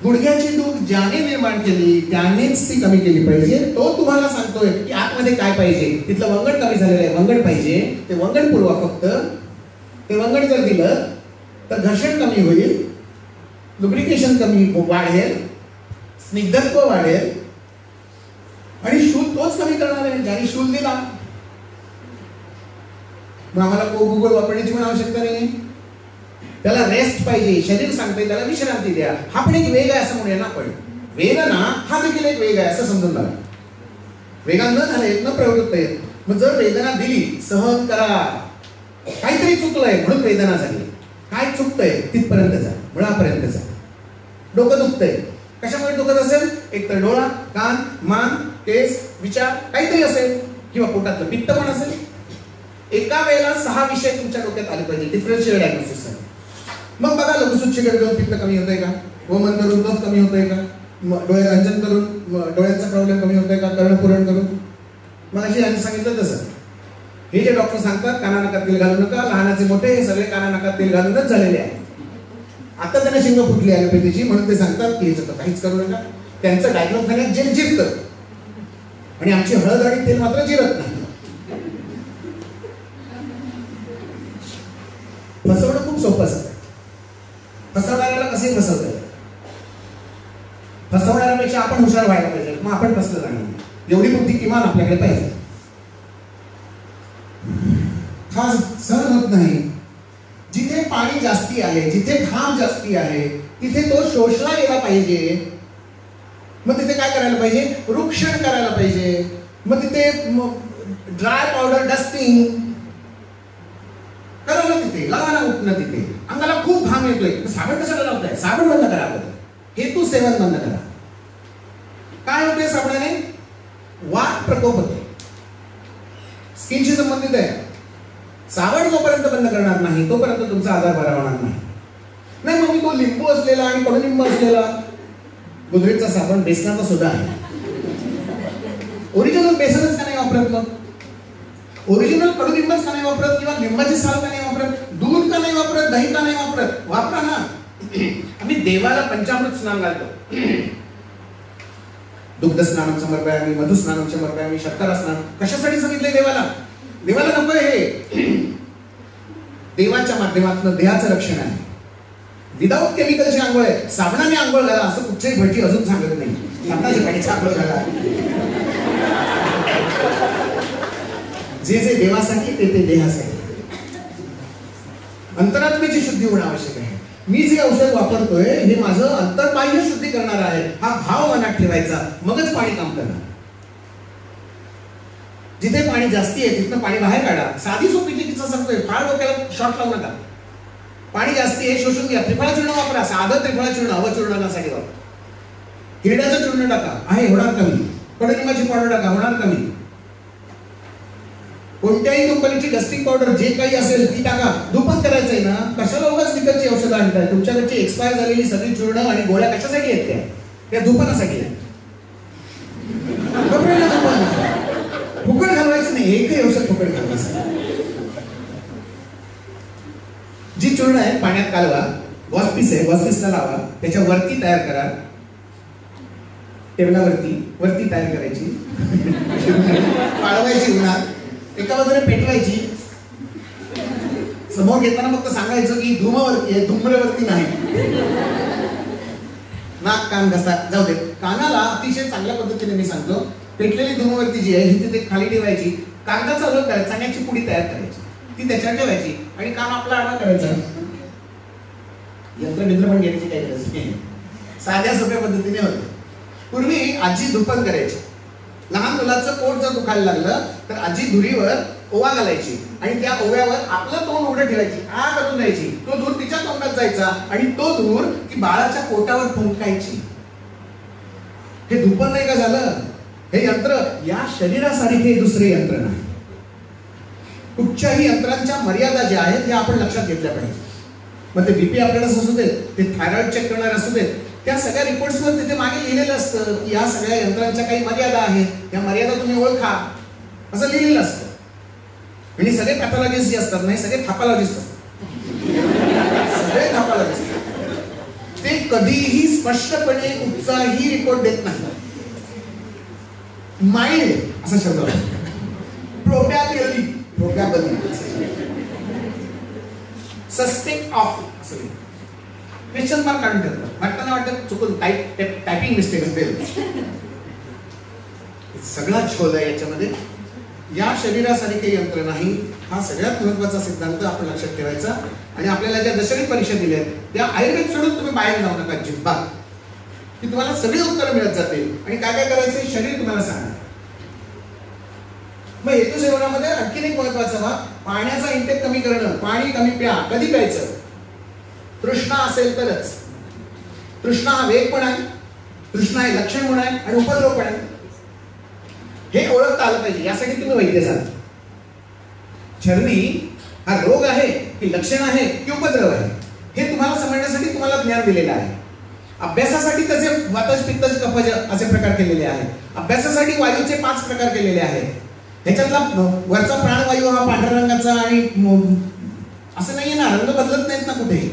गुडघ्याची दुख ज्याने निर्माण केली त्यानेच ती कमी केली पाहिजे. तो तुम्हाला सांगतोय की आतमध्ये काय पाहिजे, तिथलं वंगण कमी झालेलं आहे, वंगण पाहिजे, ते वंगण पुरवा. फक्त ते वंगण जर दिलं तर घर्षण कमी होईल, लुब्रिकेशन कमी वाढेल, स्निग्धत्व वाढेल, आणि शूल तोच कमी करणार आहे ज्याने शूल दिला. मग आम्हाला गुगल वापरण्याची पण आवश्यकता नाही. त्याला रेस्ट पाहिजे, शरीर सांगते त्याला विश्रांती द्या. हा पण एक वेग आहे असं म्हणूया ना आपण. वेदना हा देखील एक वेग आहे असं समजून बघा. वेगान न झाले, न प्रवृत्त आहेत. मग जर वेदना दिली, सहन करा. काहीतरी चुकलंय म्हणून वेदना झाली, काय चुकतंय तिथपर्यंत जा, मुळापर्यंत जा. डोकं दुखतंय, कशामुळे दुखत असेल? एकतर डोळा, कान, मान, केस, विचार काहीतरी असेल, किंवा पोटातलं पित्त पण असेल. एका वेळेला 6 विषय तुमच्या डोक्यात आले पाहिजे डिफरन्शियल डायग्नोसिस. मग बघा, लघुसूचिकडे घेऊन पित्त कमी होतंय का? वमन करून कफ कमी होतंय का? डोळे रंजन करून डोळ्यांचा प्रॉब्लेम कमी होतोय का? कर्णपुरण करून. मग अशी यांनी सांगितलं तसं. हे जे डॉक्टर सांगतात काना नाकात तेल घालू नका, लहानाचे मोठे हे सगळे काना नाकात तेल घालूनच झालेले आहे. आता त्यांना शिंग फुटली ॲलोपॅथीची म्हणून ते सांगतात की ह्याचं काहीच करू नका. त्यांचं डायग्नोज झाल्यात जे जिरतं, आणि आमची हळद आणि तेल मात्र जिरत नाही. फसवणं खूप सोपं असतं. फसवणाऱ्याला कसे फसवतात? फसवणाऱ्यापेक्षा आपण हुशार व्हायला पाहिजे, मग आपण फसलं जाणार. एवढी बुद्धी किमान आपल्याकडे पाहिजे. हा सहन होत नाही. जिथे पाणी जास्ती आहे, जिथे घाम जास्ती आहे, तिथे तो शोषला गेला पाहिजे. मग तिथे काय करायला पाहिजे? वृक्षण करायला पाहिजे. मग तिथे ड्राय पावडर डस्टिंग करा ना, तिथे लावा ना, उठणं. तिथे अंगाला खूप घाम येतोय, साबण कशाला लावताय? साबण बंद करा. हेतू सेवन बंद करा. काय होते साबणाने? वात प्रकोप होते, स्किनशी संबंधित आहे. साबण जोपर्यंत बंद करणार नाही तोपर्यंत तुमचा आजार बरा होणार नाही. नाही मग मी तो लिंबू असलेला आणि कडुलिंबू असलेला गोदरेजचा साबण बेसनाचा सुद्धा आहे. ओरिजिनल बेसनच का नाही वापरत? मग ओरिजिनल कडुलिंबच का नाही वापरत? किंवा लिंबाची साल का नाही वापरत? दूध का नाही वापरत? दही का नाही वापरत? वापरा ना. आम्ही देवाला पंचामृत स्नान घालतो. दुग्ध स्नान समर्पयामी, मधु स्नान समर्पयामी, शर्करा स्नान. कशासाठी सांगितले देवाला? देवाला नको हे. देवाच्या माध्यमातून देहाचं रक्षण आहे. विदाऊट केमिकलची आंघोळ आहे. साबणाने आंघोळ घाला असं कुठच्याही भटजी अजून सांगत नाही. साबणाच्या पाण्याची आंघोळ घाला. जे जे देवासाठी ते ते देहासाठी. अंतरात्म्याची शुद्धी होणं आवश्यक आहे. मी जे औषध वापरतोय हे माझं अंतर्बाह्य शुद्धी करणार आहे, हा भाव मनात ठेवायचा, मगच पाणी काम करणार. जिथे पाणी जास्ती आहे तिथनं पाणी बाहेर काढा. साधी सोपी चिकित्सा सांगतोय, फार डोक्याला शॉर्ट लावू नका. पाणी जास्ती आहे शोषून घ्या, त्रिफळा चूर्ण वापरा. साधं त्रिफळा चूर्ण अवचूर्णनासाठी वापरा. हिरड्याचं चूर्ण टाका, आहे होणार कमी. कडुलिंबाची पावडर टाका, होणार कमी. कोणत्याही कंपनीची गस्टिंग पावडर जे काही असेल ती टाका. धूपन करायचंय ना, कशाला उगाच विकतची औषधं आणताय? तुमच्याकडची एक्सपायर झालेली सगळी चूर्ण आणि गोळ्या कशासाठी आहेत? त्या धूपनासाठी आहेत. फुकट घालवायचं नाही, एकही औषध फुकट घालवायचं. जी चूर्ण आहे पाण्यात कालवा. वॉसपीस आहे, वॉसपीसला लावा, त्याच्या वरती तयार करा. टेबलावरती वरती तयार करायची, पाळवायची उन्हात, एका बाजूने पेटवायची. समोर घेताना फक्त सांगायचं की धूमावरती आहे, धुम्रवरती नाही. नाक कान घसा जाऊ दे. कानाला अतिशय चांगल्या पद्धतीने मी सांगतो, पेटलेली धूमवरती जी आहे ही तिथे खाली ठेवायची. कागदाचा लोक करायचा, चण्याची पुडी तयार करायची, ती त्याच्यावर ठेवायची आणि कान आपला आडवा करायचा. यंत्रबिंत्र पण घेण्याची काही गरज नाही, साध्या सोप्या पद्धतीने होते. पूर्वी आजी धूपन करायची. लहान मुलाचं पोट जर दुखायला लागलं तर आजी धुरीवर ओवा घालायची आणि त्या ओव्यावर आपलं तोंड उघडं ठेवायची, आ करून द्यायची. तो धूर तिच्या तोंडात जायचा आणि तो धूर ती बाळाच्या पोटावर फुंकायची. हे धूपन नाही का झालं? हे यंत्र या शरीरासारखे दुसरे यंत्र नाही. कुठच्याही यंत्रांच्या मर्यादा ज्या आहेत त्या आपण लक्षात घेतल्या पाहिजे. मग ते बीपी आपल्याला असू देत, ते थायरॉइड चेक करणार असू देत, त्या सगळ्या रिपोर्ट्सवर तिथे मागे लिहिलेलं असतं की या सगळ्या यंत्रांच्या काही मर्यादा आहेत, त्या मर्यादा तुम्ही ओळखा असं लिहिलेलं असतं. आणि सगळे पॅथॉलॉजिस्ट जे असतात नाही, सगळे थापालॉजिस्ट असतात. सगळे थापालॉजिस्ट ते कधीही स्पष्टपणे कुठचाही रिपोर्ट देत नाही. माइंड असा शब्द प्रोबॅबिली सस्पेक्ट ऑफ असं क्वेश्चन मार्क काढून ठेवतात. वाटताना वाटतं चुकून टायपिंग मिस्टेक असेल. सगळा शोध आहे याच्यामध्ये. या शरीरासारखे यंत्र नाही, हा सगळ्यात महत्वाचा सिद्धांत आपण लक्षात ठेवायचा. आणि आपल्याला ज्या दशरथी परीक्षा दिल्या त्या आयुर्वेद सोडून तुम्ही बाहेर जाऊ नका जिब्बात, की तुम्हाला सगळी उत्तरं मिळत जातील आणि काय काय करायचं शरीर तुम्हाला सांगा. मग हेतू सेवनामध्ये आणखीन एक महत्वाचा भाग, पाण्याचा इंटेक कमी करणं. पाणी कमी प्या. कधी प्यायचं? तृष्णा असेल तरच. तृष्णा हा वेग पण आहे, तृष्णा हे लक्षण पण आहे आणि उपद्रव पण आहे. हे ओळखता आलं पाहिजे. यासाठी तुम्ही वैद्य झाला. छर्मी हा रोग आहे की लक्षण आहे की उपद्रव आहे हे तुम्हाला समजण्यासाठी तुम्हाला ज्ञान दिलेलं आहे. अभ्यासासाठी त्याचे वातज पित्तज कफज असे प्रकार केलेले आहेत. अभ्यासासाठी वायूचे 5 प्रकार केलेले आहेत. ह्याच्यातला वरचा प्राणवायू हा पांढऱ्या रंगाचा आणि असं नाहीये ना, रंग बदलत नाहीत ना कुठेही.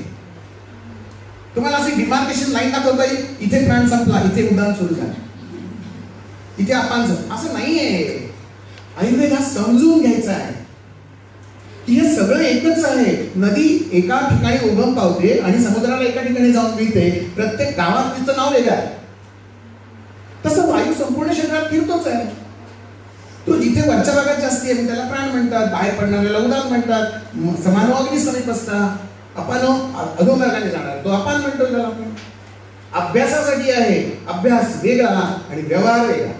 तुम्हाला असे डिमार्केशन लाईन दाखवता येईल, इथे प्राण संपला, इथे उड्डाण सुरू झालं, इथे अपान असं नाहीये. आयुर्वेद हा समजून घ्यायचा आहे की हे सगळं एकच आहे. नदी एका ठिकाणी उगम पावते आणि समुद्राला एका ठिकाणी जाऊन मिळते. प्रत्येक गावात तिचं नाव वेगळं आहे. तसं वायू संपूर्ण शरीरात फिरतोच आहे. तो जिथे वरच्या भागात जास्ती आहे त्याला प्राण म्हणतात, बाहेर पडणाऱ्याला उडान म्हणतात. समानो अग्नी समीप असतात, अपानो अधोमार्गाने जाणार, तो अपान म्हणतो त्याला आपण. अभ्यासासाठी आहे, अभ्यास वेगळा आणि व्यवहार वेगळा.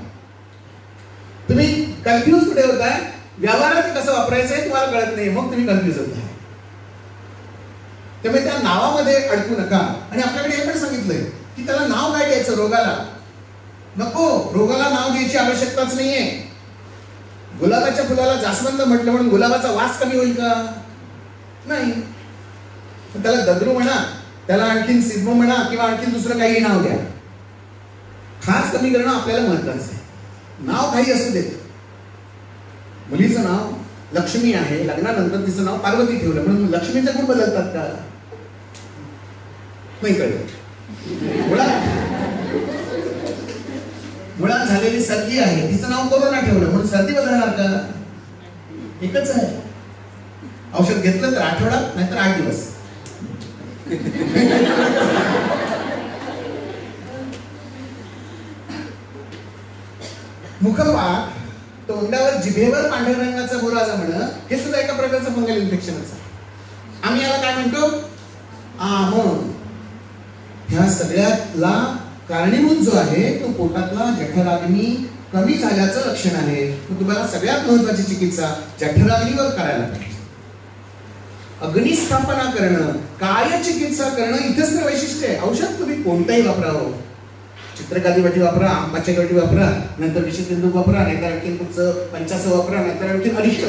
तुम्ही कन्फ्युज कुठे होताय? व्यवहारात कसं वापरायचं हे तुम्हाला कळत नाही, मग तुम्ही कन्फ्युज होताय. त्यामुळे त्या नावामध्ये अडकू नका. आणि आपल्याकडे हे पण सांगितलंय की त्याला नाव काय द्यायचं रोगाला? नको, रोगाला नाव द्यायची आवश्यकताच नाहीये. गुलाबाच्या फुलाला जास्वंद म्हटलं म्हणून गुलाबाचा वास कमी होईल का? नाही. त्याला दद्रू म्हणा, त्याला आणखीन सिद्ध म्हणा किंवा आणखीन दुसरं काही नाव द्या. खास कमी करणं आपल्याला महत्वाचं आहे. नाव काही असू देत. मुलीचं नाव लक्ष्मी आहे, लग्नानंतर तिचं नाव पार्वती ठेवलं म्हणून लक्ष्मीचे गुण बदलतात का? नाही कळत. मुळात झालेली सर्दी आहे, तिचं नाव कोरोना ठेवलं म्हणून सर्दी बदलणार का? एकच आहे. औषध घेतलं तर आठवडा, नाहीतर 8 दिवस. मुखपाट, तोंडावर जिभेवर पांढऱ्या रंगाचा मुराजा म्हणणं हे सुद्धा एका प्रकारचं फंगल इन्फेक्शनच आहे. आम्ही याला काय म्हणतो? आमोन. ह्या सगळ्याला कारणीभूत जो आहे तो पोटातला जठराग्नी कमी झाल्याचं लक्षण आहे. तुम्हाला सगळ्यात महत्वाची चिकित्सा जठराग्नीवर करायला पाहिजे. अग्निस्थापना करणं, काय चिकित्सा करणं इथेच तर वैशिष्ट्य आहे. औषध तुम्ही कोणताही वापरावं, चित्रकाली वाटी वापरा, आंबाच्या वाटी वापरा, नंतर विषकेंदू वापरा, नाहीतर आणखी तुमचं पंचास वापरा, नाहीतर आणखी अरिष्ट.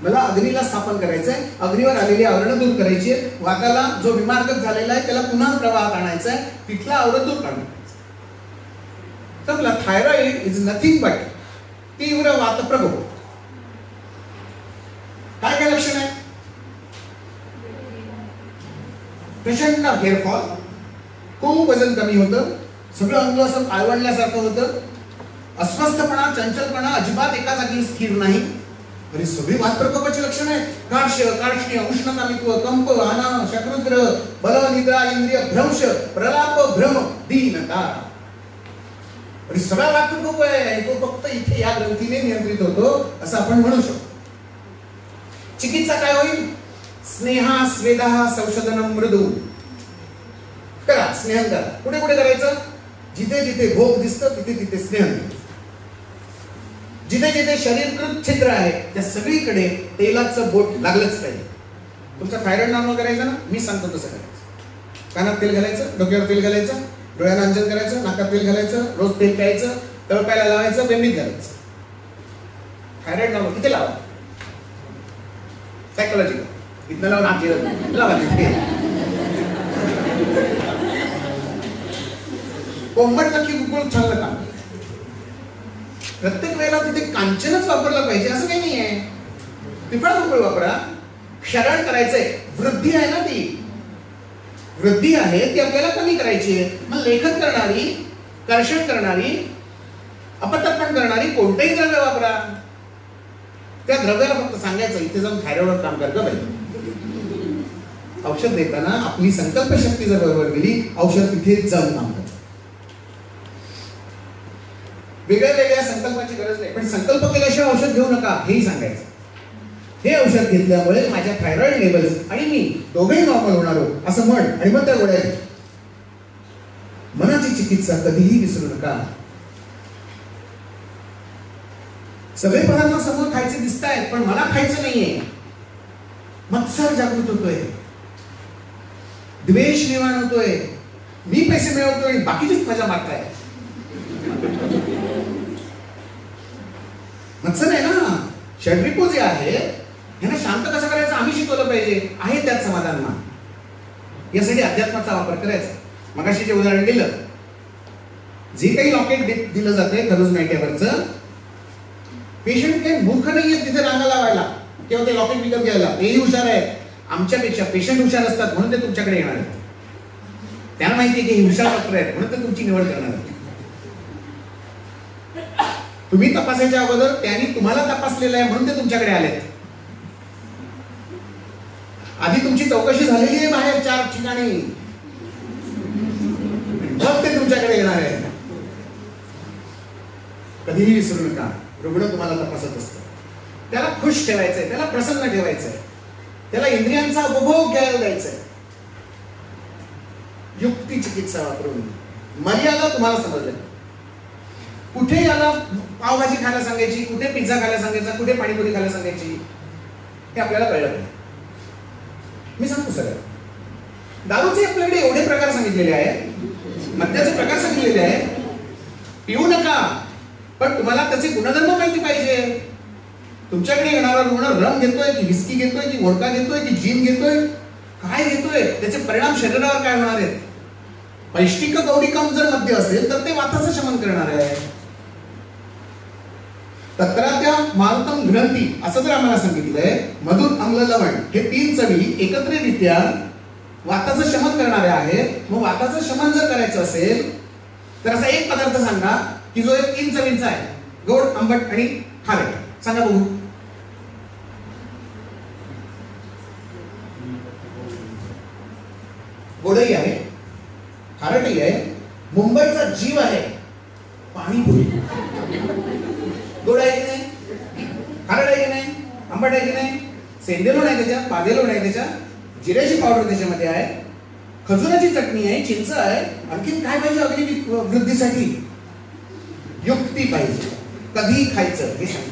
मला अग्नीला स्थापन करायचंय, अग्नीवर आलेली आवरणं दूर करायची, वाताला जो विमार्गत झालेला आहे त्याला पुन्हा प्रवाहात आणायचा आहे, तिथला आवरण दूर काढून. तर थायरॉइड इज नथिंग बट तीव्र वातप्रकोप. काय काय लक्षण आहे? प्रचंड हेअरफॉल, खूप वजन कमी होतं, सगळं अंग असं काळवडल्यासारखं होतं, अस्वस्थपणा, चंचलपणा, अजिबात एका जागी स्थिर नाही. आणि सगळी वातप्रकोपाची लक्षणं आहेत. कार्ष्य, उष्णतामित्व, कंप, आना, शत्रुद्र, बल, निद्रा, इंद्रिय भ्रंश, प्रलाप, भ्रम, दीनता. आणि सगळा वातप्रकोप आहे तो फक्त इथे या ग्रंथीने नियंत्रित होतो असं आपण म्हणू शकतो. चिकित्सा काय होईल? स्नेहा स्वेदा संशोधनम मृदू. करा, स्नेहन करा. कुठे कुठे करायचं? जिथे जिथे भोग दिसतं तिथे तिथे स्नेहन. जिथे जिथे शरीरकृत छिद्र आहे त्या सगळीकडे तेलाचं बोट लागलंच पाहिजे. तुमचा थायरॉइड नॉर्मल करायचा ना, मी सांगतो तसं करायचं. कानात तेल घालायचं, डोक्यावर तेल घालायचं, डोळ्यांना अंजन करायचं, नाकात तेल घालायचं, रोज तेल प्यायचं, तळपायला लावायचं, बेंबीत घालायचं. थायरॉइड नॉर्मल किती लावा? सायकोलॉजिकल इथनं लावून आत लावा तिथे. कोंबड नक्की गुगल चांगलं काम. प्रत्येक वेळेला तिथे कांचनच वापरला पाहिजे असं काही नाही आहे. पिफळा गुगळ वापरा. क्षरण करायचंय, वृद्धी आहे ना, ती वृद्धी आहे ती आपल्याला कमी करायची आहे. मग लेखन करणारी, कर्षण करणारी, अपतर्पण करणारी कोणतेही द्रव्य वापरा. त्या द्रव्याला फक्त सांगायचं इथे जाऊन थायरॉइडवर काम करतं पाहिजे. औषध देताना आपली संकल्प शक्ती जर बरोबर गेली, औषध तिथेच जाऊन काम करतं. वेगळ्या वेगळ्या संकल्पाची गरज नाही, पण संकल्प केल्याशिवाय औषध घेऊ नका हेही सांगायचं. हे औषध घेतल्यामुळे माझ्या थायरॉइड लेवल्स आणि मी दोघेही नॉर्मल होणार आहोत असं म्हण, आणि मग त्या गोळ्या. मनाची चिकित्सा कधीही विसरू नका. सगळे पदार्थ समोर खायचे दिसत आहेत पण मला खायचं नाहीये. मत्सर जागृत होतोय, द्वेष निर्माण होतोय, मी पैसे मिळवतोय आणि बाकीचीच मजा मारताय. मत्सर आहे ना. षड्रिपू जे आहे ह्यांना शांत कसं करायचं आम्ही शिकवलं पाहिजे. आहे त्यात समाधान मान. यासाठी अध्यात्माचा वापर करायचा. मगाशी जे उदाहरण दिलं, जे काही लॉकेट दिलं जातंय खरोज नाट्यावरचं, पेशंट काही मूर्ख नाहीये तिथे रांगा लावायला किंवा ते लॉकेट विकत घ्यायला. तेही हुशार आहेत. आमच्यापेक्षा पेशंट हुशार असतात म्हणून ते तुमच्याकडे येणार आहेत. त्यांना माहिती आहे की हे हुशार डॉक्टर आहेत म्हणून ते तुमची निवड करणार आहेत. तुम्ही तपासायच्या अगोदर त्यांनी तुम्हाला तपासलेलं आहे म्हणून ते तुमच्याकडे आलेत. आधी तुमची चौकशी झालेली आहे बाहेर 4 ठिकाणी, मग ते तुमच्याकडे येणार आहे. कधीही विसरू नका, रुग्ण तुम्हाला तपासत असतो. त्याला खुश ठेवायचंय, त्याला प्रसन्न ठेवायचंय, त्याला इंद्रियांचा उपभोग घ्यायला द्यायचंय. युक्ती चिकित्सा वापरून. मर्यादा तुम्हाला समजल्या. कुठे याला पावभाजी खायला सांगायची, कुठे पिझ्झा खायला सांगायचा, कुठे पाणीपुरी खायला सांगायची हे आपल्याला कळलं पाहिजे. मी सांगतो सगळं. दारूचे आपल्याकडे एवढे प्रकार सांगितलेले आहेत, मद्याचे प्रकार सांगितलेले आहेत. पिऊ नका, पण तुम्हाला त्याचे गुणधर्म माहिती पाहिजे. तुमच्याकडे येणारा रुग्ण रम घेतोय की विस्की घेतोय की वोडका घेतोय की जीन घेतोय, काय घेतोय, त्याचे परिणाम शरीरावर काय होणार आहेत. पैष्टिक गौरिकम जर मद्य असेल तर ते वाताचं शमन करणार आहे. तत्रात्या मारुतम ग्रंथी असं जर आम्हाला सांगितलंय, मधुर आम्ल लवण हे 3 चवी एकत्रितरित्या वाताचं शमन करणारे आहेत. मग वाताचं शमन जर करायचं असेल तर असा एक पदार्थ सांगा की जो 3 चवींचा आहे, गोड, आंबट आणि खारट. सांगा बघू. गोडही आहे, खारटही आहे, मुंबईचा जीव आहे पाणीपुरी. गोड आहे की नाही, खारट आहे की नाही, आंबट आहे की नाही, सेंदेलोण आहे त्याच्यात, पादेलोण आहे त्याच्यात, जिऱ्याची पावडर त्याच्यामध्ये आहे, खजुराची चटणी आहे, चिंच आहे. आणखीन काय पाहिजे अग्नी वृद्धीसाठी? युक्ती पाहिजे. कधी खायचं हे सांग.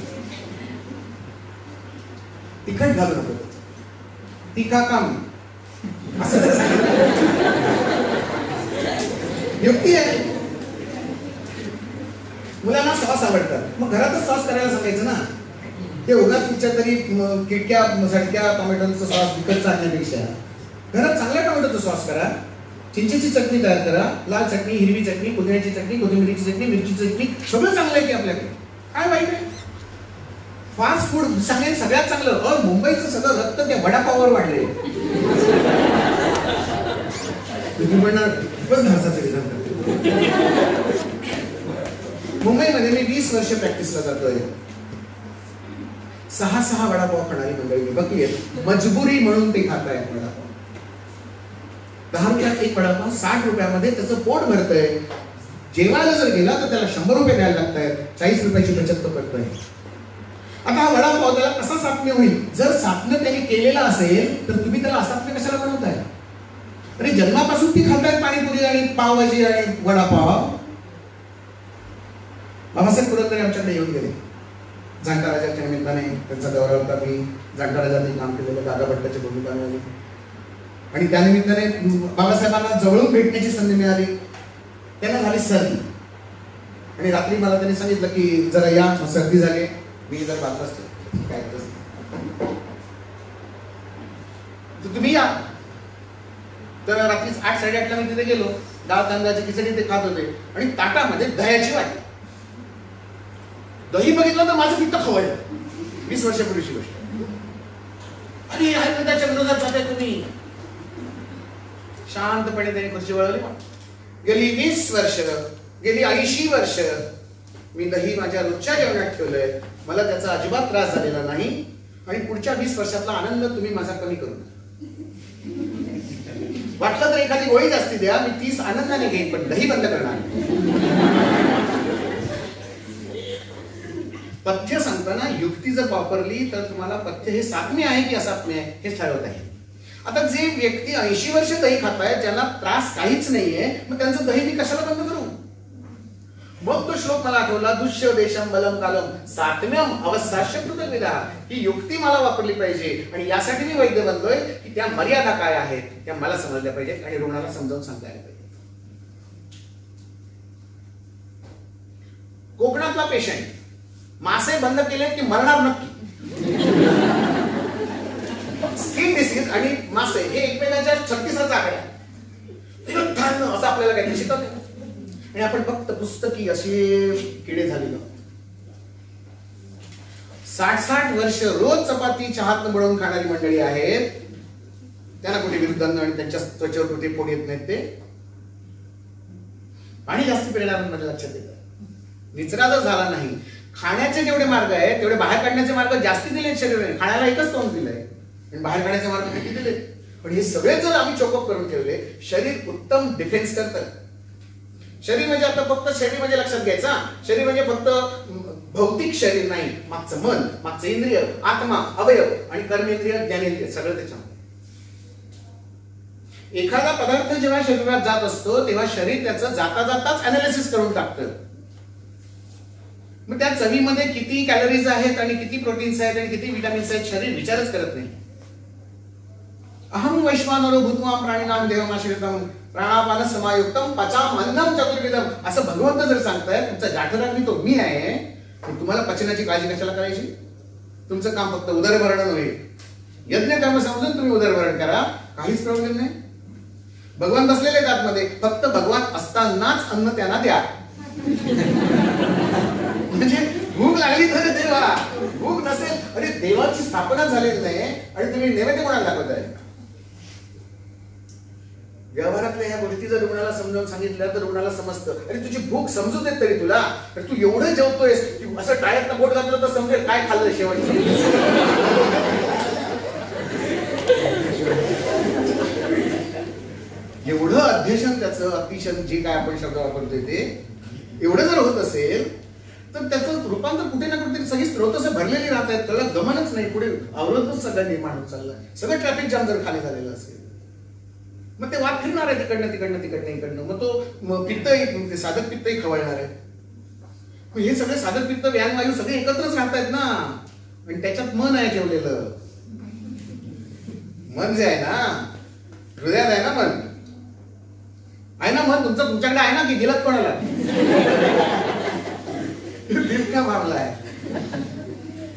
तिखट घालू नको, तिखा काम असं जर सांगितलं. युक्ती आहे. मुलांना सॉस आवडतात, मग घरातच सॉस करायला सांगायचं ना. ते उगाच कुठच्या तरी किटक्या झटक्या टोमॅटोचा सॉस विकत आणण्यापेक्षा घरात चांगल्या टोमॅटोचा सॉस करा, चिंचेची चटणी तयार करा, लाल चटणी, हिरवी चटणी, पुदिन्याची चटणी, कोथिंबीरची चटणी, मिरचीची चटणी, सगळं चांगलं आहे की आपल्याकडे. काय वाईट आहे? फास्ट फूड सांगेल सगळ्यात चांगलं. मुंबईचं सगळं रक्त त्या वडापाववर वाढले. तुम्ही म्हणणार खूपच धासाचं विधान करते. मुंबईमध्ये मी 20 वर्ष प्रॅक्टिसला जातोय. 6 वडापाव खाणारी मंडळी मी बघली. मजबुरी म्हणून ते खात आहेत वडापाव. 10 रुपयात एक वडापाव, 60 रुपयामध्ये त्याचं पोट भरतंय. जेवायला जर गेला तर त्याला 100 रुपये द्यायला लागत आहेत. 40 रुपयाची बचत तो करतोय. आता हा वडापाव त्याला कसा सापण्य होईल? जर सापण्य त्यांनी केलेला असेल तर तुम्ही त्याला असापण्य कशाला बनवताय? अरे जन्मापासून ती खातायत पाणीपुरी आणि पावभाजी आणि वडापाव. बाबासाहेब पुरंदरे आमच्याकडे येऊन गेले. जाणता राजाच्या निमित्ताने त्यांचा दौरा होता. मी जाणता राजांनी काम केलेलं दादा भट्टाच्या भूमिकाने आणि त्यानिमित्ताने बाबासाहेबांना जवळून भेटण्याची संधी मिळाली. त्यांना झाली सर्दी आणि रात्री मला त्यांनी सांगितलं की जरा या, सर्दी झाली. मी जर बात असते काय तुम्ही या. तर रात्री 8-8:30 मी तिथे गेलो. डाळ तांदळाची खिचडी ते खात होते आणि ताटामध्ये दह्याची वाटी. दही बघितलं तर माझं पित्त खवळलं. 20 वर्षापूर्वीची गोष्ट. अरे आयुर्वेदाच्या विरोधात जाताय तुम्ही. शांतपणे त्याने खुर्ची वळवली. गेली 20 वर्ष, गेली 80 वर्ष मी दही माझ्या रोजच्या जेवणात ठेवलंय. मला त्याचा अजिबात त्रास झालेला नाही आणि पुढच्या 20 वर्षातला आनंद तुम्ही माझा कमी करू नका. वाटलं तर एखादी गोळी जास्ती द्या, मी 30 आनंदाने घेईन, पण दही बंद करणार. पथ्य सांगताना युक्ती जर वापरली तर तुम्हाला पथ्य हे सात्म्य आहे की असात्म्य आहे हे ठरवता येईल. आता जे व्यक्ती 80 वर्ष दही खातायत, ज्यांना त्रास काहीच नाहीये, मग त्यांचं दही मी कशाला बंद करू? मग तो श्लोक मला आठवला, दुष्य देशम बलम कालम सात्म्यम अवस्थाश्य कृतविदा. ही युक्ती मला वापरली पाहिजे आणि यासाठी मी वैद्य बनलोय की त्या मर्यादा काय आहेत त्या मला समजल्या पाहिजेत आणि रुग्णाला समजावून सांगता आल्या पाहिजे. कोकणातला पेशंट मासे बंद केले की मरणार नक्की. स्किन डिसीज आणि मासे हे एकमेकांच्या 36चा आकडा असं आपल्याला काहीतरी शिकवते आणि आपण फक्त पुस्तकी असे किडे झालेलो. 60 वर्ष रोज चपाती चहात बुडवून खाणारी मंडळी आहेत. त्यांना कुठे विरुद्धांना आणि त्यांच्या त्वचेवर कुठे फोड येत नाहीत. ते पाणी जास्त पिण्यावर माझ्या लक्षात येतं. निचरा जर झाला नाही, खाण्याचे जेवढे मार्ग आहेत तेवढे बाहेर काढण्याचे मार्ग जास्ती दिलेत शरीराने. खाण्याला एकच तोंड दिलंय आणि बाहेर काढण्याचे मार्ग किती दिलेत. पण हे सगळे जर आम्ही चोकअप करून ठेवले, शरीर उत्तम डिफेन्स करतं. शरीर म्हणजे आता फक्त शरीर म्हणजे लक्षात घ्यायचा. शरीर म्हणजे फक्त भौतिक शरीर नाही, मागचं मन, मागचं इंद्रिय, आत्मा, अवयव आणि कर्मेंद्रिय, ज्ञानेंद्रिय सगळं त्याच्यामध्ये. एखादा पदार्थ जेव्हा शरीरात जात असतो तेव्हा शरीर त्याचं जाता जाताच अनालिसिस करून टाकतं. मग त्या चवीमध्ये किती कॅलरीज आहेत आणि किती प्रोटीन्स आहेत आणि किती विटामिन्स आहेत शरीर विचारच करत नाही. अहम वैश्वानरो भूत्वा प्राणिनाम देवमाश्रितम प्राणापान समायुक्तम पचाम अन्नम चतुर्विधम असं भगवंत जर सांगताय, तुमचा जाठराग्नी तो मी आहे. तुम्हाला पचनाची काळजी कशाला करायची? तुमचं काम फक्त उदरभरण होईल. यज्ञ कर्म समजून तुम्ही उदरभरण करा, काहीच प्रॉब्लेम नाही. भगवान बसलेले आहेत आतमध्ये, फक्त भगवान असतानाच अन्न त्यांना द्या. म्हणजे भूक लागली तर देवा, भूक नसेल, अरे देवाची स्थापना झालेली नाही आणि तुम्ही नैवेद्य कोणाला दाखवताय? व्यवहारातल्या ह्या गोष्टी जर रुग्णाला समजावून सांगितल्या तर रुग्णाला समजतं. अरे तुझी भूक समजू देत तरी तुला, तर तू एवढं जेवतोयस, असं टाळ्यातनं बोट घातलं तर समजेल काय खाल्लं शेवटचं. अध्यशन त्याचं अतिशन जे काय आपण शब्द वापरतोय ते एवढं जर होत असेल तर त्याचं रूपांतर कुठे ना कुठेतरी सगळी स्रोतस भरलेली राहत आहेत, त्याला गमनच नाही, पुढे अवरोधच सगळं निर्माण होत चाललाय, सगळं ट्रॅफिक जाम जर खाली झालेलं असेल मग ते वाद फिरणार आहे तिकडनं इकडनं, मग तो पित्तही साधक पित्तही खवळणार आहे. हे सगळे साधक पित्त व्यान वायू सगळे एकत्रच राहत आहेत ना, आणि त्याच्यात मन आहे ठेवलेलं. मन जे आहे ना हृदयात आहे ना, मन आहे ना, मन तुमचं तुमच्याकडे आहे ना, की दिलत कोणाला? दिल का मामला आहे.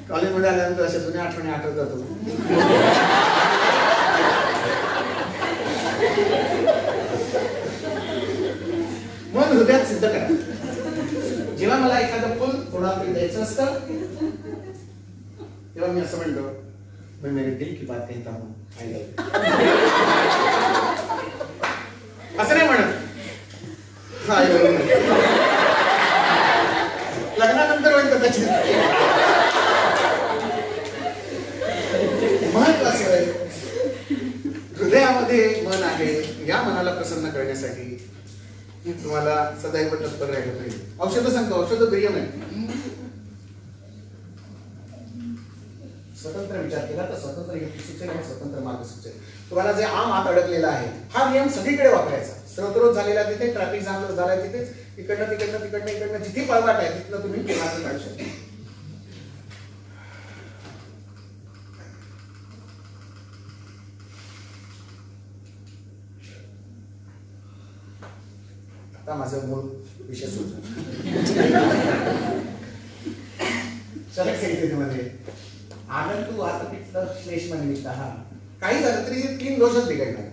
कॉलेजमध्ये आल्यानंतर अशा जुन्या आठवणी आठवतात. मन हृदयात सिद्ध करा. जेव्हा मला एखादं फुल कोणाकडे द्यायचं असतं तेव्हा मी असं म्हणतो, मैं मेरे दिल की बात कहता हूं, I love you. असं नाही म्हणत लग्नानंतर होईल कदाचित. महत्वाचं आहे हृदयामध्ये मन आहे. या मनाला प्रसन्न करण्यासाठी तुम्हाला सदैव तत्पर राहिलं पाहिजे. औषध सांगतो, औषध दुर्यम आहे. स्वतंत्र विचार केला तर स्वतंत्र युक्ती सुचेल आणि स्वतंत्र मार्ग सुचेल. तुम्हाला जे आम आत अडकलेला आहे हा नियम सगळीकडे वापरायचा. स्रोतरोध झालेला तिथे, ट्रॅफिक जाम झालाय तिथेच, इकडनं जिथे पळवाट आहे तिथनं तुम्ही मार्ग काढू शकता. आता माझं मूळ विषय शरक संहितेमध्ये आनंद वात पित्त श्लेष्म निमित्त. हा काही झालं तरी 3 दोषच बिघडणार,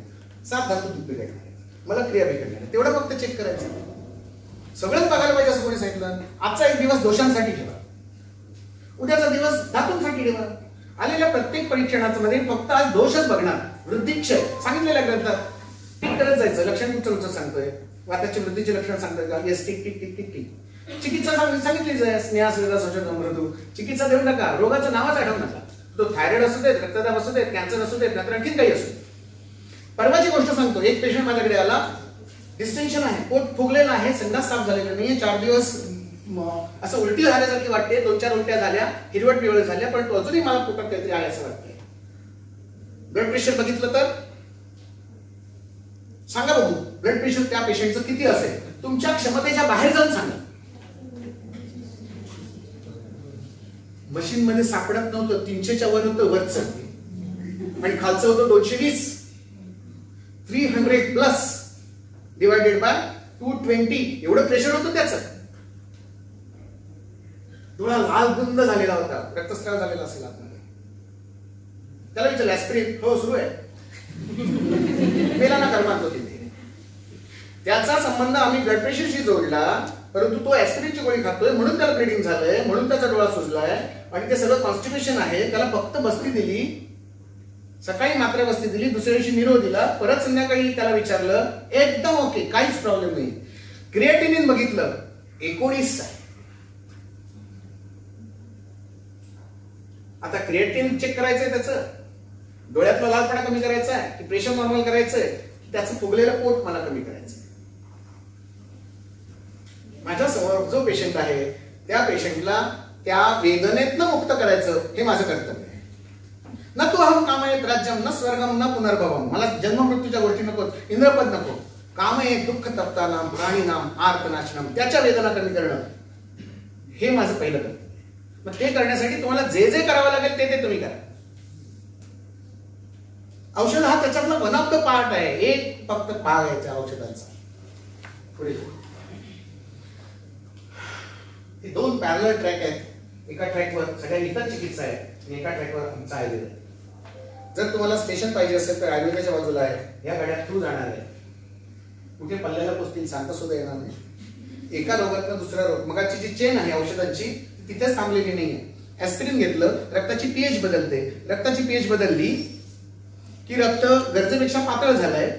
7 धातू बिघडणार, मला क्रिया बिघडणार. तेवढं फक्त चेक करायचं. सगळंच बघायला पाहिजे असं कोणी सांगितलं? आजचा एक दिवस दोषांसाठी ठेवा, उद्याचा दिवस धातूंसाठी ठेवा. आलेल्या प्रत्येक परीक्षणाचं मध्ये फक्त आज दोषच बघणार. वृद्धिक्षय सांगितलेल्या ग्रंथात टिक करत जायचं. लक्षण उचल सांगतोय, वाताची वृद्धीचे लक्षण सांगतोय का? Yes, tick tick tick tick tick. चिकित्सा सांगितलीच आहे, स्नेहा सुविधा संशोधन मृत्यू. चिकित्सा देऊ नका, रोगाचं नावच आठवू नका. तो थायरॉइड असू देत, रक्तदाब असू देत, कॅन्सर असू देत, नंतर आणखीन काही असू. परवाची गोष्ट सांगतो. एक पेशंट माझ्याकडे आला, डिस्टेन्शन आहे, पोट फुगलेलं आहे, संडास साफ झालेला नाही, 4 दिवस असं उलटी झाल्यासारखी वाटते, 2-4 उलट्या झाल्या, हिरवट पिवळ झाल्या, पण तो अजूनही मला पोटात काहीतरी आहे असं वाटतंय. ब्लड प्रेशर बघितलं तर सांगा बघू, ब्लड प्रेशर त्या पेशंटचं किती असेल? तुमच्या क्षमतेच्या बाहेर जाऊन सांगा. मशीन मध्ये सापडत नव्हतं, 300च्या वर होतं वरचं, आणि खालचं होतं 220. 300 प्लस डिवायडेड बाय 220 एवढं प्रेशर होतं त्याचं. डोळा लाल बुंद झालेला होता, रक्तस्राव झालेला असेल आतमध्ये. त्याला विचारलं ऍस्पिरिन? हो सुरू आहे. मेला ना कर्मांत होती. त्याचा संबंध आम्ही ब्लड प्रेशरशी जोडला, परंतु तो ऍस्पिरिनची गोळी खातोय म्हणून त्याला ब्लिडिंग झालंय, म्हणून त्याचा डोळा सुजलाय, आणि ते सगळं कॉन्स्टिपेशन आहे. त्याला फक्त बस्ती दिली, सकाळी मात्र बस्ती दिली, दुसऱ्या दिवशी निरोध दिला, परत संध्याकाळी त्याला विचारलं, एकदम ओके, काहीच प्रॉब्लेम नाही. क्रिएटिनिन बघितलं, 19 आहे. आता क्रिएटिनिन चेक करायचंय, त्याचं डोळ्यातला लालपणा कमी करायचा आहे, की प्रेशर नॉर्मल करायचंय, की त्याचं फुगलेलं पोट मला कमी करायचंय. माझ्या समोर जो पेशंट आहे त्या पेशंटला त्या वेदनेतनं मुक्त करायचं हे माझं कर्तव्य आहे. न तू अहम कामयेत राज्यम न स्वर्गम न पुनर्भवम. मला जन्म मृत्यूच्या गोष्टी नको, इंद्रपद नको. कामयेत दुःख तप्तानाम प्राणीनाम आर्तनाशनम, त्याच्या वेदना कमी करणं हे माझं पहिलं कर्तव्य. मग ते करण्यासाठी तुम्हाला जे जे करावं लागेल ते तुम्ही करा. औषध हा त्याच्यातला वन ऑफ द पार्ट आहे, एक फक्त भाग आहे त्या औषधांचा. पुढे हे 2 पॅरलल ट्रॅक आहेत. एका ट्रॅकवर सगळ्या इतर चिकित्सा आहे आणि एका ट्रॅकवर आमचा आयुर्वेद आहे. जर तुम्हाला स्टेशन पाहिजे असेल तर आयुर्वेदाच्या बाजूला आहे, या गाड्या थ्रू जाणार आहे. कुठे पल्ल्याला पोचतील सांगता सुद्धा येणार नाही. एका रोगातनं दुसऱ्या रोग, मगाची जी चेन आहे औषधांची तिथेच थांबलेली नाहीये. ऍस्पिरिन घेतलं, रक्ताची पीएच बदलते, रक्ताची पीएच बदलली की रक्त गरजेपेक्षा पातळ झालंय.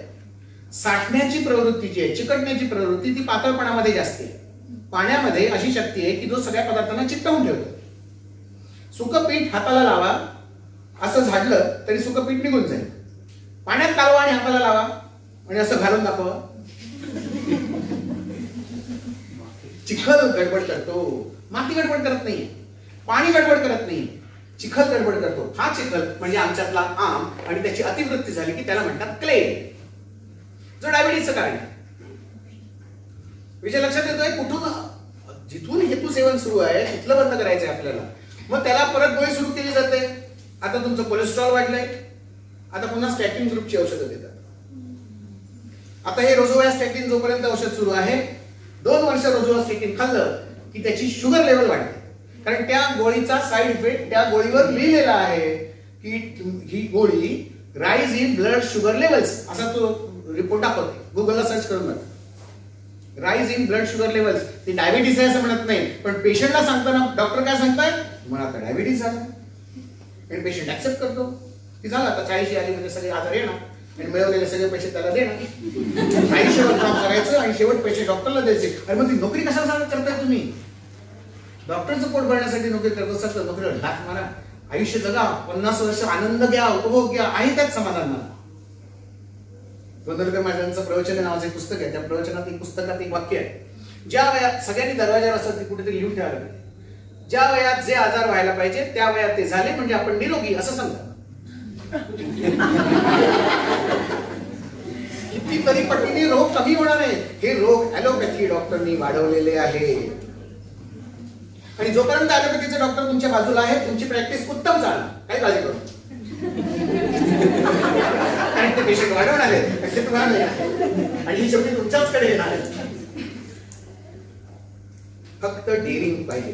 साठण्याची प्रवृत्ती जी आहे, चिकटण्याची प्रवृत्ती, ती पातळपणामध्ये जास्त आहे. पाण्यामध्ये अशी शक्ती आहे की जो सगळ्या पदार्थांना चिकटवून ठेवतो. सुकं पीठ हाताला लावा, असं झाडलं तरी सुकं पीठ निघून जाईल. पाण्यात कालवा आणि हाताला लावा आणि असं घालून दाखवा, चिखल गडबड करतो, माती गडबड करत नाहीये, पाणी गडबड करत नाही, चिखल गडबड करतो. हा चिखल म्हणजे आमच्यातला आम, आणि त्याची अतिवृत्ती झाली की त्याला म्हणतात क्ले, जो डायबिटीजचं कारण आहे. विषय लक्षात येतोय? कुठून जिथून हेतू सेवन सुरू आहे तिथलं बंद करायचंय आपल्याला. मग त्याला परत गोळी सुरू केली जाते. आता तुमचं कोलेस्ट्रॉल वाढलंय, आता पुन्हा स्टॅटिन ग्रुपची औषधं देतात. आता हे रोझोव्हॅस्टॅटिन जोपर्यंत औषध सुरू आहे, 2 वर्ष रोझोव्हॅस्टॅटिन खाल्लं की त्याची शुगर लेवल वाढते. कारण त्या गोळीचा साईड इफेक्ट त्या गोळीवर लिहिलेला आहे की ही गोळी rise in blood sugar levels, असा तो रिपोर्ट दाखवते. गुगलला सर्च करून बघा, rise in blood sugar levels. ते डायबिटीस आहे असं म्हणत नाही, पण पेशंटला सांगताना डॉक्टर काय सांगताय, तुम्हाला आता डायबिटीस झाला, आणि पेशंट ऍक्सेप्ट करतो की झालं आता 40 आली म्हणजे सगळे आजार येणार आणि मिळवलेले सगळे पैसे त्याला देणार, आयुष्यभर काम करायचं आणि शेवट पैसे डॉक्टरला द्यायचे. आणि मग ती नोकरी कशाला करताय तुम्ही? डॉक्टरचं पोट भरण्यासाठी नोकरी करत असतात तर नोकरीवर लाथ मारा, आयुष्य जगा, 50 वर्ष आनंद घ्या, उपभोग घ्या, आहे त्याच समाधान मला. गोंधळकर महाराजांचं प्रवचन नावाचं एक पुस्तक आहे. त्या प्रवचनात एक पुस्तकात एक वाक्य आहे, ज्या वयात सगळ्यांनी दरवाजावर असं ते कुठेतरी लिहून ठेवायला, ज्या वयात जे आजार व्हायला पाहिजे त्या वयात ते झाले म्हणजे आपण निरोगी असं समजा. कितीतरी पटीने रोग कमी होणार आहेत. हे रोग ॲलोपॅथी डॉक्टरनी वाढवलेले आहे. आणि जोपर्यंत ॲलोपॅथीचे डॉक्टर तुमच्या बाजूला आहे, तुमची प्रॅक्टिस उत्तम चालणार, काही काळजी करू. कारण ते पेशंट वाढवणार आहेत, ते तुम्हाला नाही, आणि ही शेवटी तुमच्याचकडे येणार आहे. फक्त डेअरिंग पाहिजे,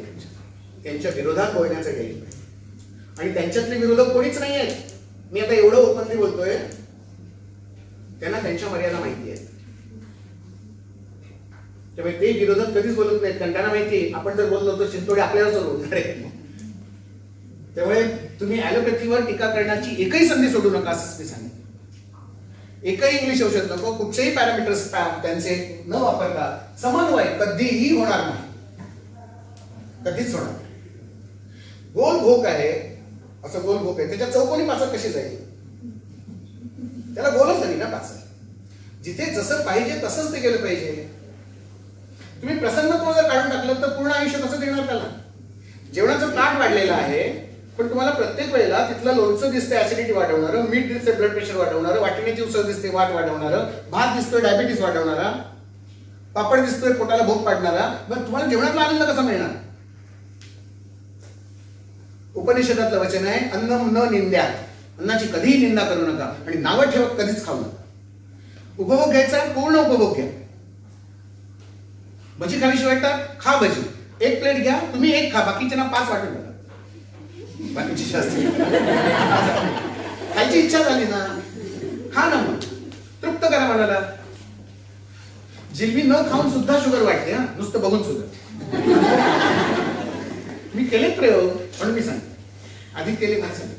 त्यांच्या विरोधात बोलण्याचं डेअरिंग पाहिजे. आणि त्यांच्यातले विरोधक कोणीच नाही आहेत. मी आता एवढं ओपनली बोलतोय, त्यांना त्यांच्या मर्यादा माहिती आहे. त्यामुळे ते विरोधक कधीच बोलत नाहीत, कारण त्यांना माहिती आपण जर बोललो तर चिंतोडे आपल्यालाच बोलणार आहे. त्यामुळे तुम्ही ॲलोपॅथीवर टीका करण्याची एकही संधी सोडू नका, असंच मी सांगितलं. एकही इंग्लिश औषध नको, कुठचेही पॅरामीटर्स त्यांचे न वापरता समन्वय कधीही होणार नाही, कधीच होणार नाही. गोल भोक आहे, असं गोल भोक आहे, त्याच्या चौकोनी पाचक कशी जाईल? त्याला गोलच हवी ना पाचक. जिथे जसं पाहिजे तसंच ते गेलं पाहिजे. तुम्ही प्रसन्नत्व जर काढून टाकलं तर पूर्ण आयुष्य कसं देणार त्याला? जेवणाचं ताट वाढलेलं आहे, पण तुम्हाला प्रत्येक वेळेला तिथलं लोणचं दिसतंय ऍसिडिटी वाढवणारं, मीठ दिसतंय ब्लड प्रेशर वाढवणारं, वाटण्याची उसळ दिसते वाट वाढवणारं, भात दिसतोय डायबिटीस वाढवणारा, पापड दिसतोय पोटाला भूक पाडणारा. मग तुम्हाला जेवणातला आनंद कसा मिळणार? उपनिषदातलं वचन आहे, अन्नम न निंद्या, अन्नाची कधीही निंदा करू नका आणि नावं ठेवत कधीच खाऊ नका. उपभोग घ्यायचा, पूर्ण उपभोग घ्या. भजी खावीशी वाटतात, खा भजी, 1 प्लेट घ्या, तुम्ही 1 खा, बाकीच्यांना 5 वाटून टाका. बाकीची शास्त्री खायची इच्छा झाली ना, खा ना, मग तृप्त करा मनाला. जिलबी न खाऊन सुद्धा शुगर वाटते, हा, नुसतं बघून सुद्धा. मी केले प्रयोग, म्हणून मी सांगते, आधी केले फार सांगते.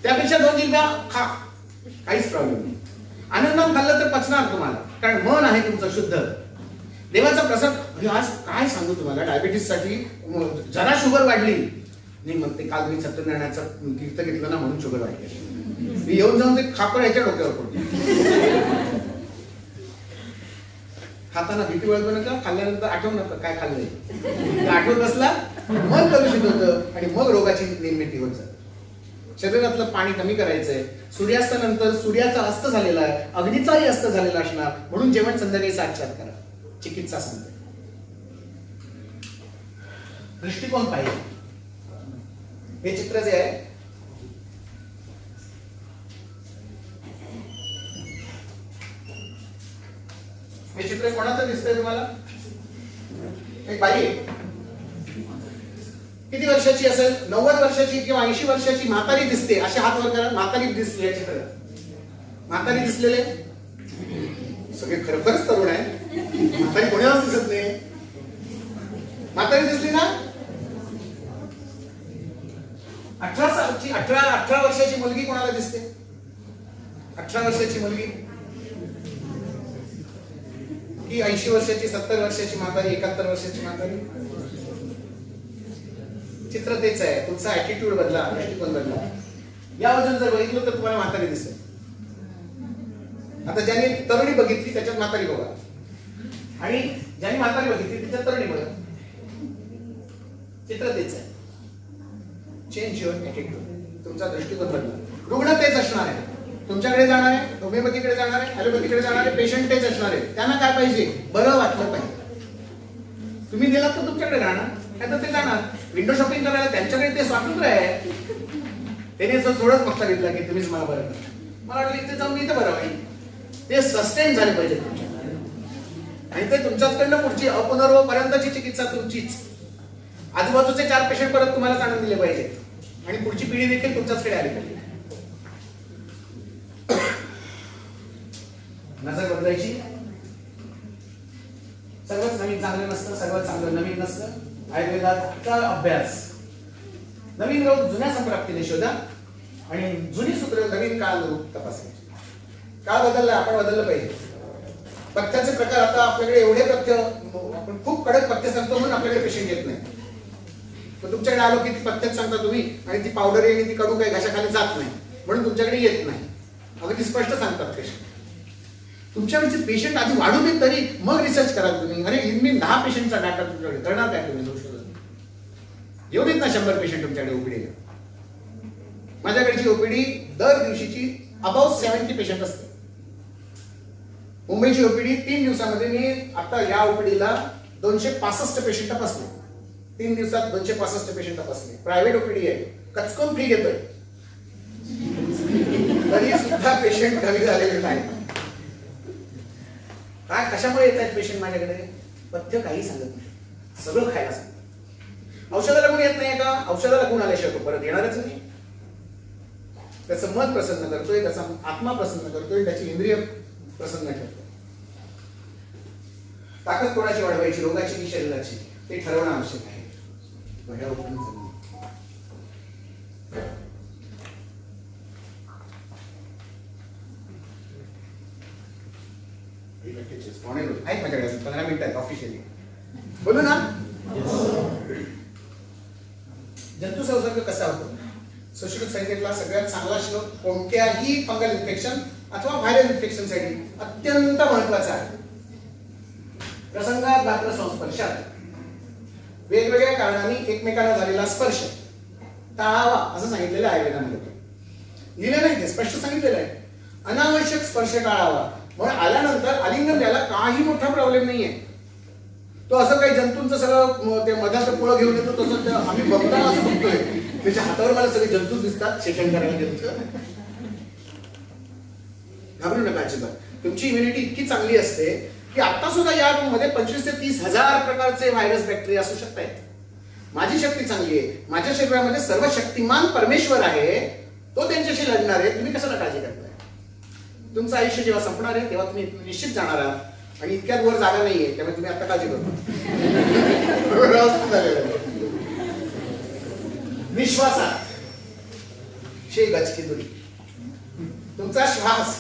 त्यापेक्षा 2 जिलब्या खा, काहीच प्रॉब्लेम नाही. आनंदाने खाल्लं तर पचणार तुम्हाला, कारण मन आहे तुमचं शुद्ध. देवाचा प्रसाद. आज काय सांगू तुम्हाला, डायबिटीस साठी जरा शुगर वाढली नाही, मग ते काल मी सत्यनारायणाचं तीर्थ घेतलं ना म्हणून शुगर वाढली. मी येऊन जाऊन ते खापर याच्या डोक्यावर पडतो. खाताना भीती वळतो नका, खाल्ल्यानंतर आठवू नका काय खाल्लंय. आठवत बसला मन कलुषित होतं आणि मग रोगाची निर्मिती होत जाते. शरीरातलं पाणी कमी करायचंय. सूर्यास्तानंतर सूर्याचा अस्त झालेला आहे, अग्नीचाही अस्त झालेला असणार, म्हणून जेवण संध्याकाळी 7:00 करा. चिकित्सा सांगते. दृष्टिकोन पाहिजे. हे चित्र जे आहे, हे चित्र कोणाचं दिसतंय तुम्हाला? एक बाई आहे, किती वर्षाची असेल? 90 वर्षाची किंवा 80 वर्षाची म्हातारी दिसते. असे हात वर करा, म्हातारी दिसली या चित्रात. म्हातारी दिसलेले सगळे खरोखरच तरुण आहे. म्हातारी कोणालाच दिसत नाही. म्हातारी दिसली ना? 18 वर्षाची मुलगी कोणाला दिसते? 18 वर्षाची मुलगी की 80 वर्षाची, 70 वर्षाची म्हातारी, 71 वर्षाची म्हातारी? चित्र तेच आहे. तुमचा ऍटिट्यूड बदला, दृष्टिकोन बदला. या वजन जर बघितलं तर तुम्हाला म्हातारी दिसेल. आता ज्याने तरुणी बघितली त्याच्यात म्हातारी बघा. आणि ज्यांनी म्हातारी बघितली तिच्या तरुणी बघा, चित्र तेच आहे. चेंज युअर ॲटिट्यूड, तुमचा दृष्टिकोन बदला. रुग्ण तेच असणार आहे, तुमच्याकडे जाणार आहे, होमिओपॅथीकडे जाणार आहे, ॲलोपॅथीकडे जाणार आहे, पेशंट तेच असणार आहे. त्यांना काय पाहिजे? बरं वाटलं पाहिजे. तुम्ही दिलात तर तुमच्याकडे राहणार, नाही तर ते जाणार. विंडो शॉपिंग करायला त्यांच्याकडे ते स्वातंत्र्य आहे. त्याने असं थोडंच बघता घेतलं की तुम्हीच मला बरं करा. मला वाटलं इथे जाऊन इथं बरं होईल. ते सस्टेन झाले पाहिजे तुमच्या, आणि ते तुमच्याकडनं पुढची अपनर्व पर्यंतची चिकित्सा तुमचीच. आजूबाजूचे 4 पेशंट परत तुम्हालाच आणून दिले पाहिजे, आणि पुढची पिढी देखील तुमच्याचकडे आली पाहिजे. नजर बदलायची. सगळंच नवीन चांगलं नसतं, सगळं चांगलं नवीन नसतं. आयुर्वेदाचा अभ्यास, नवीन रोग जुन्या संप्राप्तीने शोधा, आणि जुनी सूत्र नवीन काळ तपासायची. काळ बदलला, आपण बदललं पाहिजे. पथ्याचे प्रकार आता आपल्याकडे एवढे पथ्य, आपण खूप कडक पथ्य सांगतो म्हणून आपल्याकडे पेशंट येत नाही. पण तुमच्याकडे आलो की ती पथ्यच सांगता तुम्ही, आणि ती पावडर आणि ती कडू काही घशाखाली जात नाही म्हणून तुमच्याकडे येत नाही. अगदी स्पष्ट सांगतात पेशंट. तुमच्याकडचे पेशंट आधी वाढू देत तरी मग रिसर्च करा तुम्ही. अरे मी 10 पेशंटचा डाटा तुमच्याकडे करणार काय तुम्ही? येऊ देत ना 100 पेशंट तुमच्याकडे ओपीडीला. माझ्याकडची ओपीडी दर दिवशीची अबाउट 70 पेशंट असते. मुंबईची ओपीडी 3 दिवसामध्ये मी आता या ओपीडीला 265 पेशंट तपासले. 3 दिवसात 265 पेशंट तपासले. प्रायव्हेट ओपीडी आहे, कचकून फ्री घेतोय, तरी सुद्धा पेशंट कमी झालेले नाही. काय कशामुळे येत आहेत पेशंट माझ्याकडे? पथ्य काही सांगत नाही, सगळं खायला सांगत. औषधाला कोण येत नाही का? औषधाला कोण आल्याशिवाय तो परत येणारच नाही. त्याचं मन प्रसन्न करतोय, त्याचा आत्मा प्रसन्न करतोय, त्याची इंद्रिय प्रसन्न ठेवतोय. ताकद कोणाची वाढवायची, रोगाची की शरीराची, ते ठरवणं आवश्यक आहे. आहेत माझ्याकडे 15 मिनिटं ऑफिशियली. बोलू ना. जंतू संसर्ग कसा होतो? सुश्रुत संहितेतला सगळ्यात चांगला श्लोक कोणत्याही फंगल इन्फेक्शन अथवा व्हायरल इन्फेक्शन साठी अत्यंत महत्वाचा आहे. प्रसंगात मात्र संस्पर्शात वेगवेगळ्या कारणांनी एकमेकांना झालेला स्पर्श टाळावा असं सांगितलेलं आहे आयुर्वेदामध्ये. लिहिलं नाही, ते स्पष्ट सांगितलेलं आहे. अनावश्यक स्पर्श टाळावा. म्हणून आल्यानंतर आलिंगन द्यायला काही मोठा प्रॉब्लेम नाहीये. तो असं काही जंतूंचं सगळं ते मधाचं पोळं घेऊन येतो तसं आम्ही बघताना असं बघतोय. त्याच्या हातावर मला सगळे जंतू दिसतात, सेकंड करायला गेलं. घाबरू नका अजिबात. तुमची इम्युनिटी इतकी चांगली असते की आता सुद्धा या रूम मध्ये 25 ते 30 हजार प्रकारचे व्हायरस बॅक्टेरिया असू शकतात. माझी शक्ती चांगली आहे. माझ्या शरीरामध्ये सर्व शक्तिमान परमेश्वर आहे, तो त्यांच्याशी लढणार आहे. तुम्ही कशाला काळजी करताय? तुमचं आयुष्य जेव्हा संपणार आहे तेव्हा तुम्ही निश्चित जाणार आहात, आणि इतक्यात वर जागा नाहीये, त्यामुळे तुम्ही आता काळजी करता. विश्वासात शे गज की दुरी. तुमचा श्वास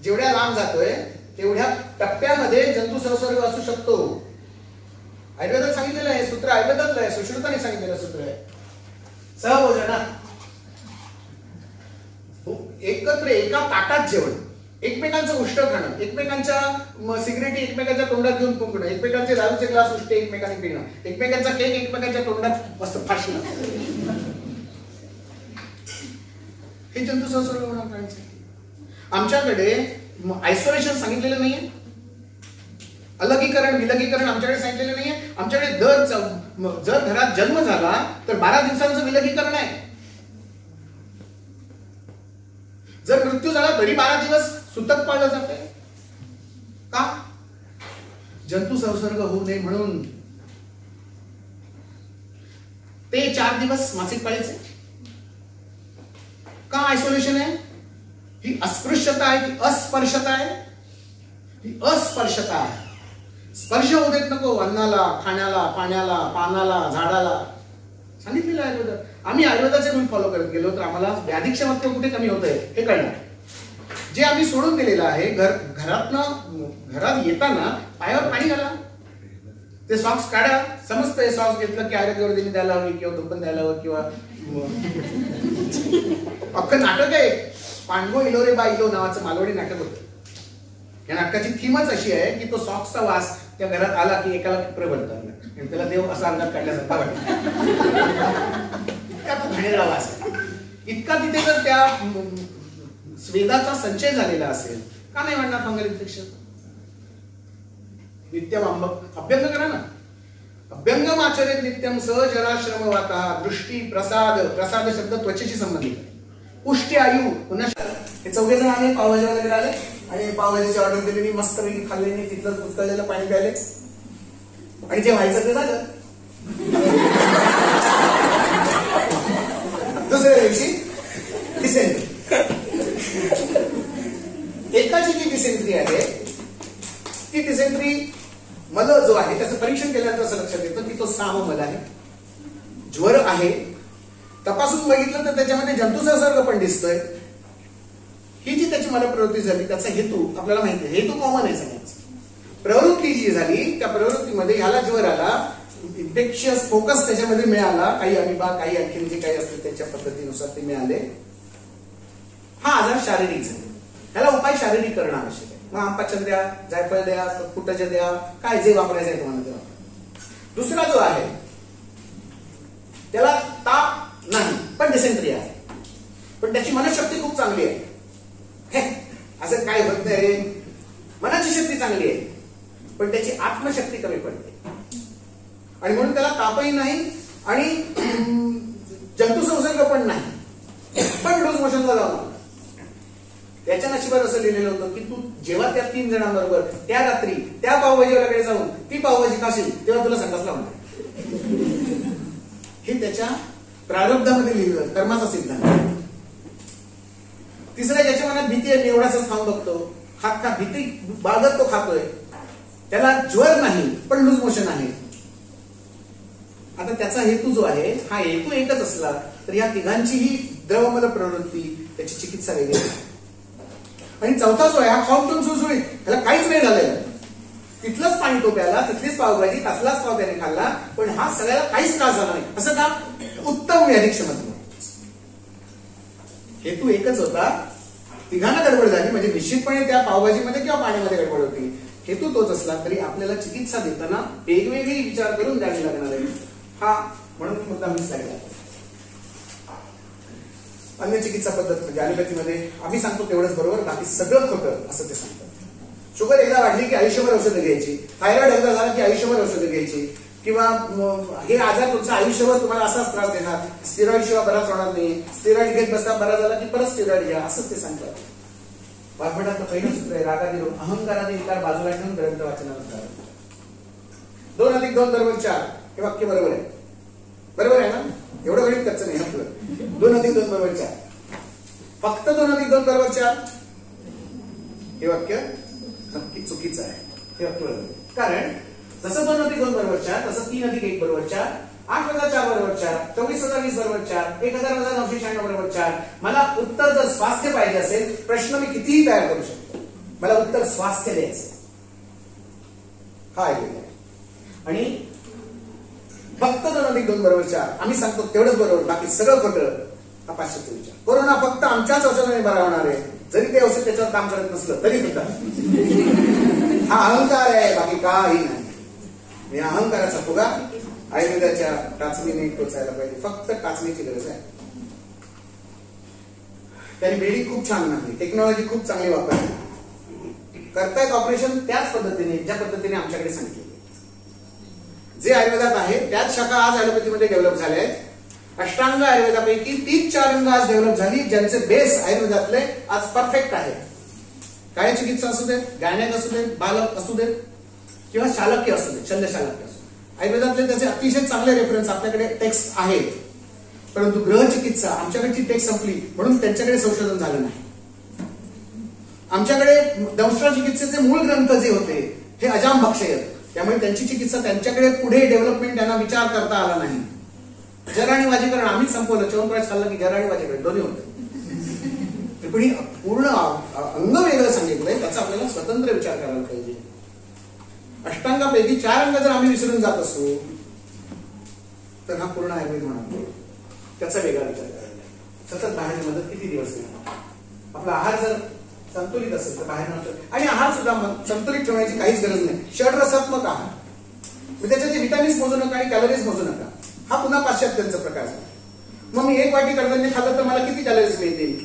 जेवढ्या लांब जातोय तेवढ्या टप्प्यामध्ये जंतू संसर्ग असू शकतो. आयुर्वेदात सांगितलेलं आहे, सूत्र आयुर्वेदातलं आहे, सुश्रुताने सांगितलेलं सूत्र आहे. सहभोजनात एकत्र एका ताटात जेवण, एकमेकांचं उष्ट खाणं, एकमेकांच्या सिगरेटी एकमेकांच्या तोंडात घेऊन फुंकणं, एकमेकांचे दारूचे ग्लास उष्टे एकमेकांनी पिणं, एकमेकांचा केक एकमेकांच्या तोंडात मस्त फासणं, हे जंतू संसर्ग होणार प्राण्यांचे. आमच्याकडे आयसोलेशन सांगितलेलं नाहीये, अलगीकरण विलगीकरण आमच्याकडे सांगितलेलं नाहीये. आमच्याकडे जर घरात जन्म झाला तर 12 दिवसांचं विलगीकरण आहे. जर मृत्यू झाला तरी 12 दिवस सुतक पाळलं जाते. का? जंतू संसर्ग होऊ नये म्हणून. ते 4 दिवस मासिक पाळीचे. का आयसोलेशन आहे? ही अस्पृश्यता आहे की अस्पर्शता आहे? ही अस्पर्शता आहे. स्पर्श होऊ देत नको अन्नाला, खाण्याला, पाण्याला, पानाला, झाडाला. सांगितलेलं आहे आयुर्वेदात. आम्ही आयुर्वेदाचे रूल फॉलो करत गेलो तर आम्हाला व्याधिक्षमत्व कुठे कमी होत आहे हे कळणार. जे आम्ही सोडून दिलेलं आहे, घरात येताना पायावर पाणी घाला, ते सॉक्स काढा. समजतंय सॉक्स घेतलं की आरोग्यवर्धिनी द्यायला हवी किंवा दुपण द्यायला हवं किंवा अख्खं नाटक आहे. पांडवो इलो रे बा इलो नावाचं मालवणी नाटक होतं. या नाटकाची थीमच अशी आहे की तो सॉक्सचा वास त्या घरात आला की एकाला प्रबलता आणि त्याला देव असा अंगात काढल्यासारखा वाटत. इतका तो घाणेरडा वास आहे. इतका तिथे जर त्या स्वेदाचा संचय झालेला असेल, का नाही वाढणार फंगल इन्फेक्शन? नित्यम अभ्यंग करा ना. अभ्यंगम आचरेत नित्यम सहजराश्रम वाता दृष्टी प्रसाद. प्रसाद शब्द त्वचेशी संबंधित. पुष्टी आयु. पुन्हा हे चौघे जण आले, पावभाजीवाल्याकडे आले आणि पावभाजीची ऑर्डर दिलेली, मस्त पैकी खाल्लेली, तिथलं उचललेलं पाणी प्यायले आणि जे व्हायचं ते झालं. दुसऱ्या दिवशी डिसेंट्री. एकाची जी डिसेंट्री आहे ती डिसेंट्री मल जो आहे त्याचं परीक्षण केल्यानंतर असं लक्षात येतं की तो साम मल आहे. ज्वर आहे, तपासून बघितलं तर त्याच्यामध्ये जंतुसंसर्ग पण दिसतोय. ही जी त्याची मला प्रवृत्ती झाली त्याचा हेतू आपल्याला माहिती आहे. हेतू कॉमन आहे सगळ्यांचा. प्रवृत्ती जी झाली त्या प्रवृत्तीमध्ये ह्याला ज्वर आला, इन्फेक्शियस फोकस त्याच्यामध्ये मिळाला, काही अमिबा काही आणखी जे काही असते त्याच्या पद्धतीनुसार ते मिळाले. हा आजार शारीरिक झाला. ह्याला उपाय शारीरिक करणं आवश्यक आहे. मग आंपाचन द्या, जायफळ द्या, कुटज द्या, काय जे वापरायचं आहे तुम्हाला ते वापरा. दुसरा जो आहे त्याला ताप नाही पण डिसेंट्री आहे, पण त्याची मनशक्ती खूप चांगली आहे. असं काय होत नाही, मनाची शक्ती चांगली आहे पण त्याची आत्मशक्ती कमी पडते आणि म्हणून त्याला तापही नाही आणि जंतुसंसर्ग पण नाही, पण लूज मोशनला जाऊ. त्याच्या नशिबात असं लिहिलेलं होतं की तू जेव्हा त्या 3 जणांबरोबर त्या रात्री त्या पावभाजीवाल्याकडे जाऊन ती पावभाजी खाशील तेव्हा तुला संडास लावणार. हे त्याच्या प्रारब्धामध्ये लिहिलं, कर्माचा सिद्धांत. तिसऱ्या ज्याच्या मनात भीती आहे, मी एवढाच खाऊन बघतो, खात भीती बाळगत तो खातोय, त्याला ज्वर नाही पण लूज मोशन आहे. आता त्याचा हेतू जो आहे हा हेतू एकच असला तर या तिघांचीही द्रवमल प्रवृत्ती त्याची चिकित्सा वेगळी आहे. आणि चौथा जो आहे हा खाऊन सुळसुळीत, त्याला काहीच नाही झालेलं, तिथलंच पाणी तो प्याला, तिथलीच पावभाजी, कसलाच पाव त्याने खाल्ला, पण हा सगळ्याला काहीच त्रास झाला नाही. असं का? उत्तम व्याधिक्षमता. हेतू एकच होता, तिघांना गडबड झाली म्हणजे निश्चितपणे त्या पावभाजीमध्ये किंवा पाण्यामध्ये गडबड होती. हेतू तोच असला तरी आपल्याला चिकित्सा देताना वेगवेगळी विचार करून द्यावी लागणार आहे. हा म्हणून मुद्दा मी सांगितला. अन्य चिकित्सा पद्धत म्हणजे ॲलोपॅथीमध्ये आम्ही सांगतो तेवढंच बरोबर, बाकी सगळं खोटं असं ते सांगतात. शुगर एकदा वाढली की आयुष्यभर औषधं घ्यायची, थायरॉइड एकदा झाला की आयुष्यभर औषधं घ्यायची, किंवा हे आजार तुमचं आयुष्यभर तुम्हाला असाच त्रास देणार, स्टेरॉइड शिवाय बराच होणार नाही, स्टेरॉइड घेत बसता बरा झाला की परत स्टेरॉइड घ्या, असंच ते सांगतात. वाघमठाचं पहिलं सूत्र आहे, रागादी अहंकाराने विकार बाजूला ठेवून ग्रंथ वाचनाला 2 + 2 = 4. हे वाक्य बरोबर आहे. बरोबर आहे ना? एवढं गणित कच्चं नाही आपलं. 2 + 2 = 4. फक्त 2 + 2 = 4 हे वाक्य नक्की चुकीचं आहे. हे वाक्य बरोबर आहे. कारण जसं 2 + 2 = 4 तसं 3 + 1 = 4, 8 + 4 = 4, 24 + 20 = 4, 1000 - 4. मला उत्तर जर स्वास्थ्य पाहिजे असेल, प्रश्न मी कितीही तयार करू शकतो, मला उत्तर स्वास्थ्य द्यायचं. हा आहे. आणि फक्त 2 + 2 = 4 आम्ही सांगतो तेवढंच बरोबर, बाकी सगळं खोटं. हा पाश्चात्य विचार. कोरोना फक्त आमच्याच औषधाने बरा होणार आहे, जरी ते औषध त्याच्यावर काम करत नसलं तरी सुद्धा. हा अहंकार आहे, बाकी काही नाही. या अहंकाराचा फुगा आयुर्वेदाच्या टाचणीने टोचायला पाहिजे. फक्त टाचणीची गरज आहे. त्यांनी बिल्डिंग खूप छान नाही, टेक्नॉलॉजी खूप चांगली वापरली, करतायत ऑपरेशन त्याच पद्धतीने ज्या पद्धतीने आमच्याकडे सांगितले. जे आयुर्वेदात आहे त्याच शाखा आज ॲलोपॅथीमध्ये डेव्हलप झाल्या आहेत. अष्टांग आयुर्वेदापैकी 3-4 अंग आज डेव्हलप झाली, ज्यांचे बेस आयुर्वेदातले आज परफेक्ट आहे. काय चिकित्सा असू देत, गायनेक असू देत, बालक असू देत किंवा शालक्य असू देत, शल्यशालक्य असू देत, आयुर्वेदातले त्याचे अतिशय चांगले रेफरन्स आपल्याकडे टेक्स्ट आहेत. परंतु ग्रहचिकित्सा आमच्याकडची टेक्स्ट संपली म्हणून त्यांच्याकडे संशोधन झालं नाही. आमच्याकडे दंष्ट्रा चिकित्सेचे मूळ ग्रंथ जे होते हे अजाम भक्षय, त्यामुळे त्यांची चिकित्सा त्यांच्याकडे पुढे डेव्हलपमेंट त्यांना विचार करता आला नाही. जर आणि वाजीकरण आम्ही संपवलं, च्यवनप्राश खाल्लं की जर आणि वाजीकरण दोन्ही होतं. पण पूर्ण अंग वेगळं सांगितलंय, त्याचा आपल्याला स्वतंत्र विचार करायला पाहिजे. अष्टांगापैकी 4 अंग जर आम्ही विसरून जात असू तर हा पूर्ण आयुर्वेद म्हणतो. त्याचा वेगळा विचार करायला. सतत बाहेर मदत किती दिवस येणार, आपला आहार जर संतुलित असेल तर बाहेर नव्हतं. आणि आहार सुद्धा संतुलित ठेवण्याची काहीच गरज नाही. षड्रसात्मक आहार, त्याच्याचे विटामिन्स मोजू नका आणि कॅलरीज मोजू नका. हा पुन्हा पाश्चात्यांचा प्रकार आहे. मग मी 1 वाटी कडधान्य खाल्लं तर मला किती कॅलरीज मिळतील?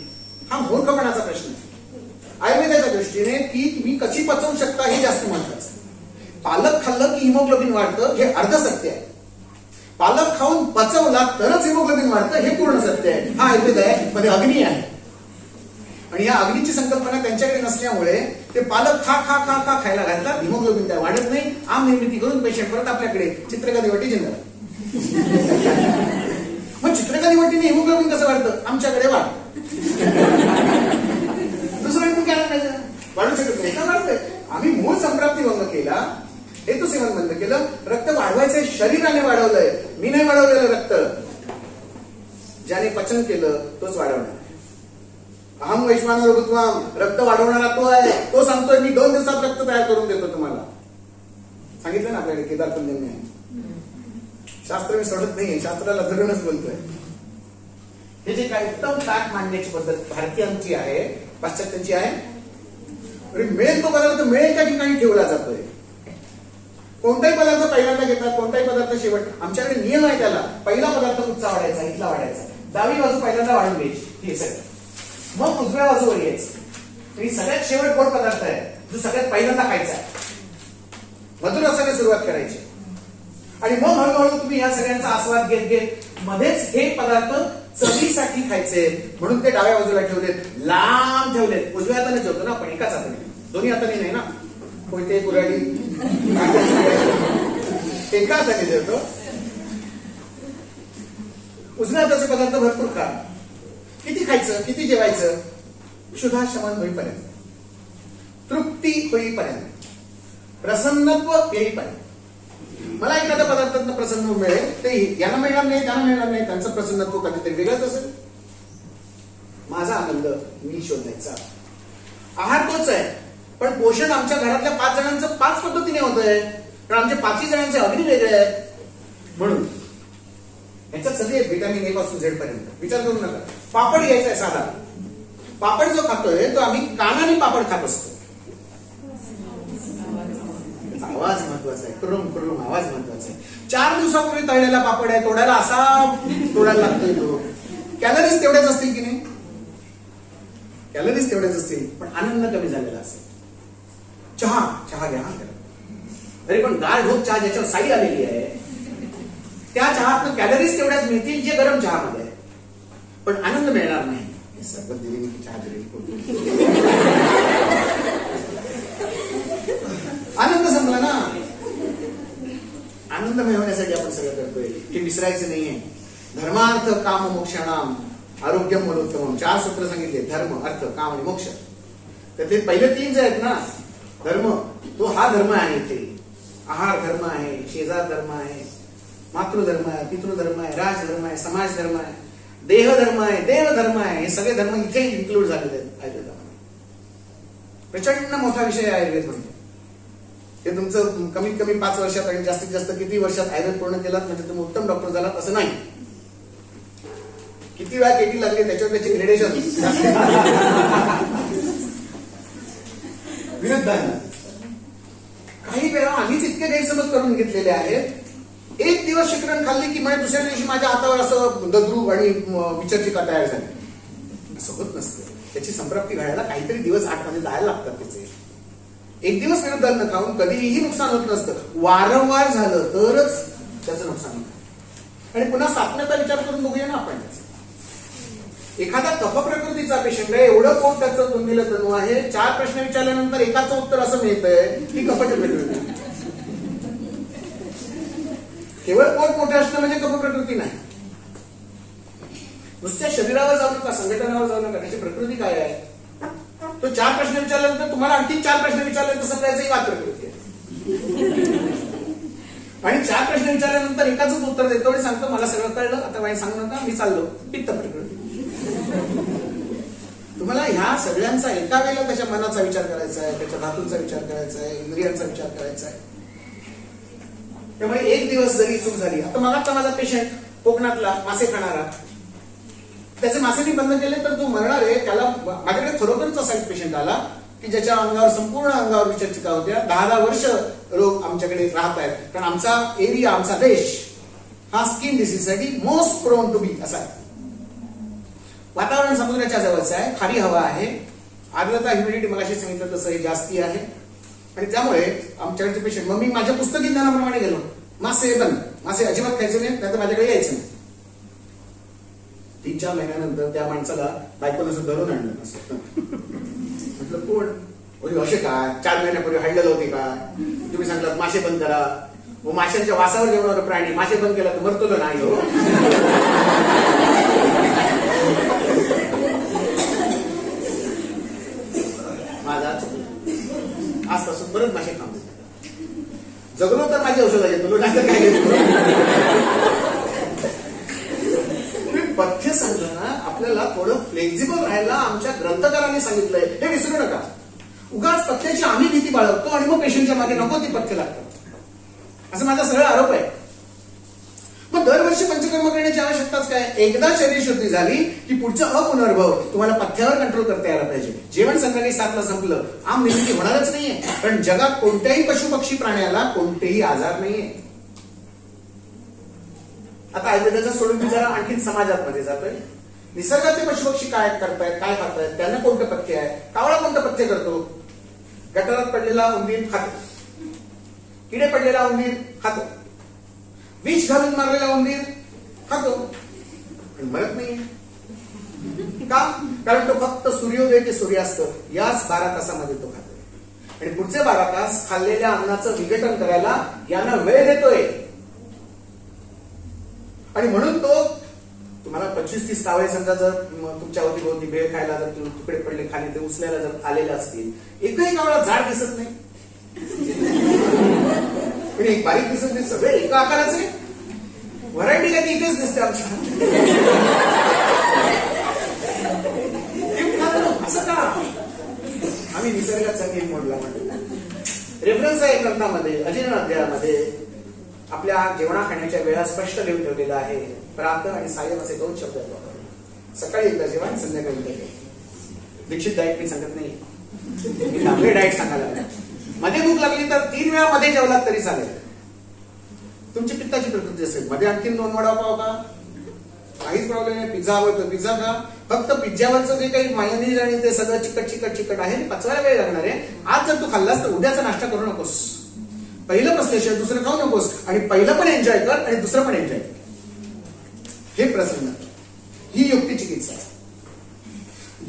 हा मूर्खपणाचा प्रश्न आहे. आयुर्वेदाच्या दृष्टीने ती तुम्ही कशी पचवू शकता हे जास्त महत्वाचं आहे. पालक खाल्लं की हिमोग्लोबिन वाढतं हे अर्ध सत्य आहे. पालक खाऊन पचवला तरच हिमोग्लोबिन वाढतं हे पूर्ण सत्य आहे. हा आयुर्वेद आहे, मध्ये अग्नी आहे. आणि या अग्नीची संकल्पना त्यांच्याकडे नसल्यामुळे ते पालक खा खा खा खा खायला घालतात. हिमोग्लोबिन काय वाढत नाही. आम निर्मिती करून पेशंट परत आपल्याकडे चित्रकादी वाटी जिंकतात. मग चित्रकादी वाटीने हिमोग्लोबिन कसं वाढतं? आमच्याकडे वाढ. दुसरं काय वाढू शकत नाही का? वाढतंय. आम्ही मूळ संप्राप्ती भंग केला, हेतू सेवन बंद केलं. रक्त वाढवायचंय, शरीराने वाढवलंय, मी नाही वाढवलेलं रक्त. ज्याने पचन केलं तोच वाढवणार. अहम वैश्वानर भूत्वाम, रक्त वाढवणारा तो आहे. तो सांगतोय मी 2 दिवसात रक्त तयार करून देतो तुम्हाला. सांगितलं ना आपल्याकडे केदार पंजन्य आहे. शास्त्र मी सोडत नाही, शास्त्राला धरूनच बोलतोय. हे जे काय उत्तम ताट मांडण्याची पद्धत भारतीयांची आहे, पाश्चात्यांची आहे. मिळेल तो पदार्थ मिळेल त्या ठिकाणी ठेवला जातोय. कोणताही पदार्थ पहिल्यांदा घेतात, कोणताही पदार्थ शेवट. आमच्याकडे नियम आहे त्याला. पहिला पदार्थ कुठचा वाढायचा, इथला वाढायचा. डावी बाजू पहिल्यांदा वाढून घ्यायची, हे सगळं. मग उजव्या बाजूवर यायचं. आणि सगळ्यात शेवट गोड पदार्थ आहे जो सगळ्यात पहिल्यांदा खायचा आहे. मधुर रसाने सुरुवात करायची आणि मग हळूहळू तुम्ही या सगळ्यांचा आस्वाद घेत घेत मध्येच हे पदार्थ चवीसाठी खायचे. म्हणून ते डाव्या बाजूला ठेवलेत, लांब ठेवलेत. उजव्या हाताने जेवतो ना आपण, एकाच हाताने, दोन्ही हाताने नाही ना. कोणते कुऱ्हाडी एका हाताने जेवतो. उजव्या हाताचे पदार्थ भरपूर खा. किती खायचं, किती जेवायचं? क्षुधाशमन होईपर्यंत, तृप्ती होईपर्यंत, प्रसन्नत्व येईपर्यंत. मला एखाद्या पदार्थातनं प्रसन्न मिळेल, ते यांना मिळणार नाही, त्यांना मिळणार नाही. त्यांचं प्रसन्नत्व कधीतरी वेगळंच असेल. माझा आनंद मी शोधायचा. आहार तोच आहे, पण पोषण आमच्या घरातल्या 5 जणांचं 5 पद्धतीने होत आहे. कारण आमच्या 5 जणांचे अग्नी वेगळे आहेत. म्हणून याच्यात सगळे व्हिटॅमिन A पासून Z पर्यंत. विचार करू नका. पापड घ्यायचा आहे साधा. पापड जो खातोय तो आम्ही कानाने पापड खात असतो. आवाज महत्वाचा आहे. कुरुम कुरुम आवाज महत्वाचा आहे. 4 दिवसापूर्वी तळलेला पापड आहे, तोडायला असा तोडायला लागतोय तो. कॅलरीज तेवढ्याच असतील की नाही? कॅलरीज तेवढ्याच असतील, पण आनंद कमी झालेला असेल. चहा घ्या. तरी पण गाळ ढोक चहा ज्याच्यावर साई आलेली आहे, त्या चहात कॅलरीज तेवढ्याच मिळतील जे गरम चहामध्ये आहे, पण आनंद मिळणार नाही. सरबत दिली चहा दिली, आनंद संपला ना. आनंद मिळवण्यासाठी आपण सगळं करतोय, हे विसरायचं नाहीये. धर्मार्थ काम मोक्षाणाम आरोग्यम मनोत्तमम 4 सूत्र सांगितले. धर्म, अर्थ, काम आणि मोक्ष. त्यातले पहिले 3 जे आहेत ना, धर्म, तो हा धर्म आहे. इथे आहार धर्म आहे, शेजार धर्म आहे, मातृधर्म आहे, पितृधर्म आहे, राजधर्म आहे, समाज धर्म आहे, देहधर्म आहे, देवधर्म आहे. हे सगळे धर्म इथे इन्क्लूड झालेले आहेत आयुर्वेदामध्ये. प्रचंड मोठा विषय आहे आयुर्वेद म्हणजे. हे तुमचं कमीत कमी 5 वर्षात आणि जास्तीत जास्त किती वर्षात आयुर्वेद पूर्ण केलात म्हणजे तुम्ही उत्तम डॉक्टर झालात असं नाही. किती वेळा केटी लागली त्याच्यावर त्याचे ग्रेडेशन विरुद्ध आहे. काही वेळा आम्हीच इतके गैरसमज करून घेतलेले आहेत. एक दिवस शिकरण खाल्ली की म्हणजे दुसऱ्या दिवशी माझ्या हातावर असं दद्रू आणि विचर्चिका तयार झाली. असं होत नसतं. त्याची संप्राप्ती घडायला काहीतरी दिवस आतमध्ये जायला लागतात. त्याचे एक दिवस विरुद्ध अन्न खाऊन कधीही नुकसान होत नसतं. वारंवार झालं तरच त्याचं नुकसान होतं. आणि पुन्हा सापण्याचा विचार करून बघूया ना आपण. एखादा कफ प्रकृतीचा पेशंट आहे, एवढं पोट त्याचं तुंबिलं तणू आहे, 4 प्रश्न विचारल्यानंतर एकाचं उत्तर असं मिळतंय की कफाची प्रकृती. केवळ पोट मोठे असणं म्हणजे कफ प्रकृती नाही. नुसत्या शरीरावर जाऊ नका, संघटनावर जाऊ नका. त्याची प्रकृती काय आहे? तो 4 प्रश्न विचारल्यानंतर तुम्हाला आणखी 4 प्रश्न विचारल्यानंतर सगळ्याचंही वाद प्रकृती आहे. आणि 4 प्रश्न विचारल्यानंतर एकाच उत्तर देतो आणि सांगतो मला सगळं कळलं, आता काही सांगू नका, मी चाललो. पित्त प्रकृती. तुम्हाला ह्या सगळ्यांचा एका वेळेला त्याच्या मनाचा विचार करायचा आहे, त्याच्या धातूंचा विचार करायचा आहे, इंद्रियांचा विचार करायचा आहे. त्यामुळे एक दिवस जरी चूक झाली. आता मगाचा माझा पेशंट कोकणातला मासे खाणारा, त्याचे मासेनी बंद केले तर जो मरणार आहे त्याला, माझ्याकडे खरोखरच असा एक पेशंट आला की ज्याच्या अंगावर संपूर्ण अंगावर विषचिका होत्या, 10 वर्ष रोग आमच्याकडे राहत आहेत. कारण आमचा एरिया, आमचा देश हा skin डिसीजसाठी most prone to be असा आहे. वातावरण समुद्राच्या जवळचं आहे, खारी हवा आहे, आर्द्रता ह्युमिडिटी मगाशी सांगितलं तसं हे जास्ती आहे आणि त्यामुळे आमच्याकडचे पेशंट, मग मी माझ्या पुस्तकी ज्ञानाप्रमाणे गेलो, मासे बंद, मासे अजिबात खायचे नाही, नाही तर माझ्याकडे यायचं नाही. 3-4 महिन्यानंतर त्या माणसाला बायकोनं असं धरून आणलं असं. म्हटलं कोण? असे काय 4 महिन्यापूर्वी हडलेलं होते का? तुम्ही सांगलात मासे बंद करा, मग माशांच्या वासावर जेवणारा प्राणी मासे बंद केला तर मरतो तर नाही हो. माझा आजपासून परत मासे खाऊ जगलो तर माझी औषध आहे, तुला नाही तर काय घेतो. पथ्य सांगलं ना, आपल्याला थोडं फ्लेक्झिबल राहायला आमच्या ग्रंथकारांनी सांगितलंय, हे विसरू नका. उगाच पथ्याची आम्ही भीती बाळगतो आणि मग पेशंटच्या मागे नको ती पथ्य लागतात, असं माझा सरळ आरोप आहे. मग दरवर्षी पंचकर्म करण्याची आवश्यकताच काय? एकदा शरीर शुद्धी झाली की पुढचा अपुनर्भव तुम्हाला पथ्यावर कंट्रोल करता यायला पाहिजे. जेवण संध्याकाळी 7ला संपलं, आम निर्मिती होणारच नाहीये, कारण जगात कोणत्याही पशु पक्षी प्राण्याला कोणतेही आजार नाहीये. आता आयुर्वेदाचा सोडून विचारा आणखी समाजात मध्ये जातोय. निसर्गाचे पशुपक्षी काय करतायत, काय खातायत, त्यांना कोणतं पथ्य आहे? कावळा कोणतं पथ्य करतो? गटारात पडलेला उंदीर खातो, किडे पडलेला उंदीर खातो, विष घालून मारलेला उंदीर खातो, पण मरत नाही का? कारण तो फक्त सूर्योदय ते सूर्यास्त याच 12 तासामध्ये तो खातो आणि पुढचे 12 तास खाल्लेल्या अन्नाचं विघटन करायला यांना वेळ देतोय. आणि म्हणून तो तुम्हाला 25-30 कावळे समजा जर तुमच्या अवतीभोवती भेळ खायला जर तुकडे पडले खाली ते उचलायला जर आलेले असतील, एकही कावळा जाड दिसत नाही, पण एक बारीक दिसत नाही, सगळे एका आकाराचे. व्हरायटी काय इथेच दिसते आमच्या. असं का? आम्ही निसर्गाचा नियम मोडला म्हणतो. रेफरन्स आहे ग्रंथामध्ये, अजीर्ण अध्यायामध्ये आपल्या जेवणा खाण्याच्या वेळा स्पष्ट लिहून ठेवलेला आहे. प्रातः आणि सायं असे 2 शब्द आहेत. सकाळी एकदा जेवण, संध्याकाळी एकदा जेवण. दीक्षित डाएट मी सांगत नाही, मी आपले डाएट सांगायला लागले. मध्ये भूक लागली तर 3 वेळा मध्ये जेवलात तरी चालेल. तुमची पित्ताची प्रकृती असेल, मध्ये आणखीन 2 वडापाव का, काहीच प्रॉब्लेम नाही. पिझ्झा आवडतो पिझ्झा का. फक्त पिझ्झावरचं जे काही मायोनीज आणि ते सगळं चिकट आहे, पचवायला वेळ लागणार आहे. आज जर तू खाल्लास तर उद्याचा नाश्ता करू नकोस. पहिलं पचल्याशिवाय दुसरं खाऊ नकोस आणि पहिलं पण एन्जॉय कर आणि दुसरं पण एन्जॉय कर. हे प्रसंग, ही युक्ती चिकित्सा.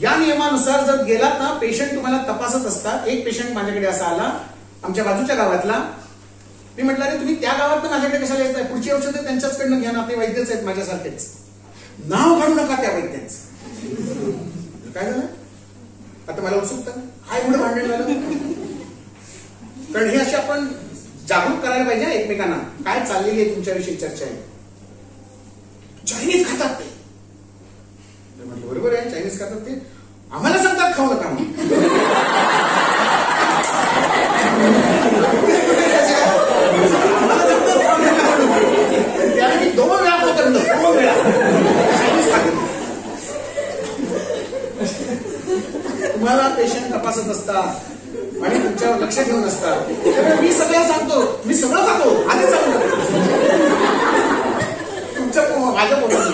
या नियमानुसार जर गेलात ना, पेशंट तुम्हाला तपासत असतात. एक पेशंट माझ्याकडे असा आला आमच्या बाजूच्या गावातला. मी म्हटलं अरे तुम्ही त्या गावात माझ्याकडे कशाला येत आहे? पुढची औषधं त्यांच्याचकडनं घ्या ना, ते वैद्यच आहेत माझ्यासारखेच. नाव काढू नका त्या वैद्यांचं. काय झालं आता मला उत्सुकता, काय एवढं भांडण झालं? कारण हे असे आपण जागरूक करायला पाहिजे एकमेकांना. काय चाललेली आहे तुमच्याविषयी चर्चा आहे. चायनीज खातात ते. म्हटलं बरोबर आहे, चायनीज खातात ते. आम्हाला सांगतात खाऊ नका. त्याला मी 2 वेळा पकडलं, 2 वेळा चायनीज खातात. तुम्हाला पेशंट तपासत असतात आणि तुमच्यावर लक्ष ठेवून असतात. त्यामुळे मी सगळं सांगतो, मी सगळं खातो, आधी चालू तुमच्या माझ्या पोटात.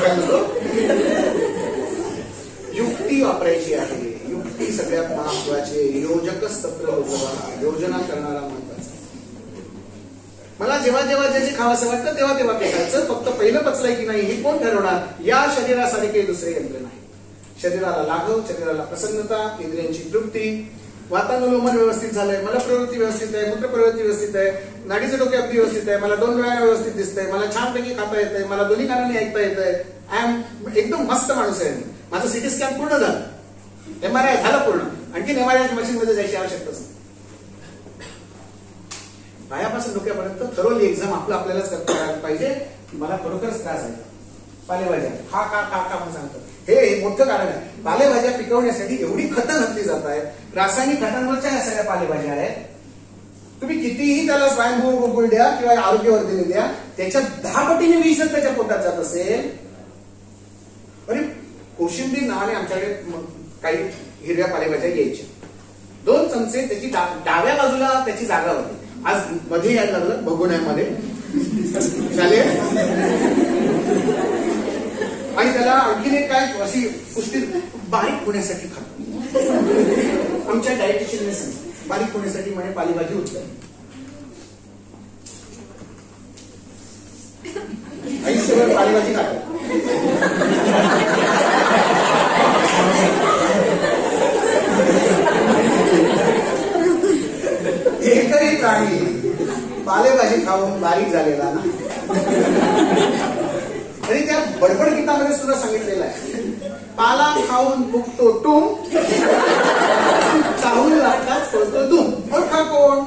युक्ती वापरायची आहे. युक्ती सगळ्यात महत्वाची. योजकच तत्र लोकवाह. योजना करणारा महत्वाचा. मला जेव्हा जेव्हा जे खावंसं वाटतं तेव्हा तेव्हा ते खायचं. फक्त पहिलं पचलंय की नाही हे कोण ठरवणार? या शरीरासारखे काही दुसरे यंत्र नाही. शरीराला लाघव, शरीराला प्रसन्नता, इंद्रियांची तृप्ती, वातानुलोमन व्यवस्थित झालंय, मला प्रवृत्ती व्यवस्थित आहे, मूत्र प्रवृत्ती व्यवस्थित आहे, नाडीचं डोके अगदी व्यवस्थित आहे, मला 2 डोळ्यांना व्यवस्थित दिसतंय, मला छानपैकी खाता येतंय, मला दोन्ही कानांनी ऐकता येतंय. आय एम एकदम मस्त माणूस आहे. माझं सिटी स्कॅन पूर्ण झालं, MRI झालं पूर्ण. आणखी MRI मशीन मध्ये जायची आवश्यकताच नाही. पायापासून डोक्यापर्यंत थरोली एक्झाम आपल्यालाच करायला पाहिजे. मला खरोखरच त्रास आहे. पालेभाज्या खा का खा का म्हणून सांगतात. हे मोठं कारण आहे. पालेभाज्या पिकवण्यासाठी एवढी खतं घातली जात आहेत. रासायनिक खतांवरच्या या सगळ्या पालेभाज्या आहेत. तुम्ही कितीही त्याला स्वयंभू गोकुळ द्या किंवा आरोग्यवर्धिनी द्या, त्याच्या 10 पटीने विष त्याच्या पोटात जात असेल. अरे कोशिंबीर नावाने आमच्याकडे काही हिरव्या पालेभाज्या यायच्या. 2 चमचे त्याची डाव्या बाजूला त्याची जागा होती. आज मध्ये यायला लागलं बघुण्यामध्ये झाले. आणि त्याला आणखीन एक काय अशी पुष्टी बारीक होण्यासाठी खातो. आमच्या डायटिशियनने सांगितलं बारीक होण्यासाठी म्हणे पालेभाजी उत्तम. आयुष्यभर पालेभाजी खातो. एकही प्राणी पालेभाजी खाऊन बारीक झालेला ना. तरी त्या बडबड गीतामध्ये सुद्धा सांगितलेलं आहे, पाला खाऊन फुगतो टूम, चाहून लागताच पळतो धूम. मोठा कोण?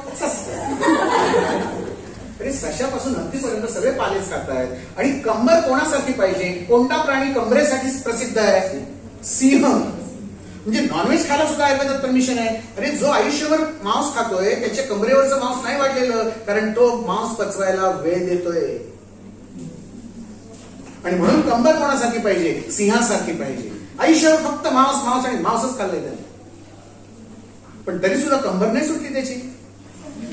तरी सशापासून हत्तीपर्यंत सगळे पालेच खातायत. आणि कंबर कोणासाठी पाहिजे? कोणता प्राणी कंबरेसाठी प्रसिद्ध आहे? सिंह. म्हणजे नॉनव्हेज खायला सुद्धा आयुर्वेदात परमिशन आहे. अरे जो आयुष्यभर मांस खातोय त्याच्या कमरेवरचं मांस नाही वाढलेलं, कारण तो मांस पचवायला वेळ देतोय. आणि म्हणून कंबर कोणासाठी पाहिजे? सिंहासारखी पाहिजे. आयुष्यभर फक्त मांस मांस आणि मांसच खाल्लंय त्याने, पण तरी सुद्धा कंबर नाही सुटली त्याची,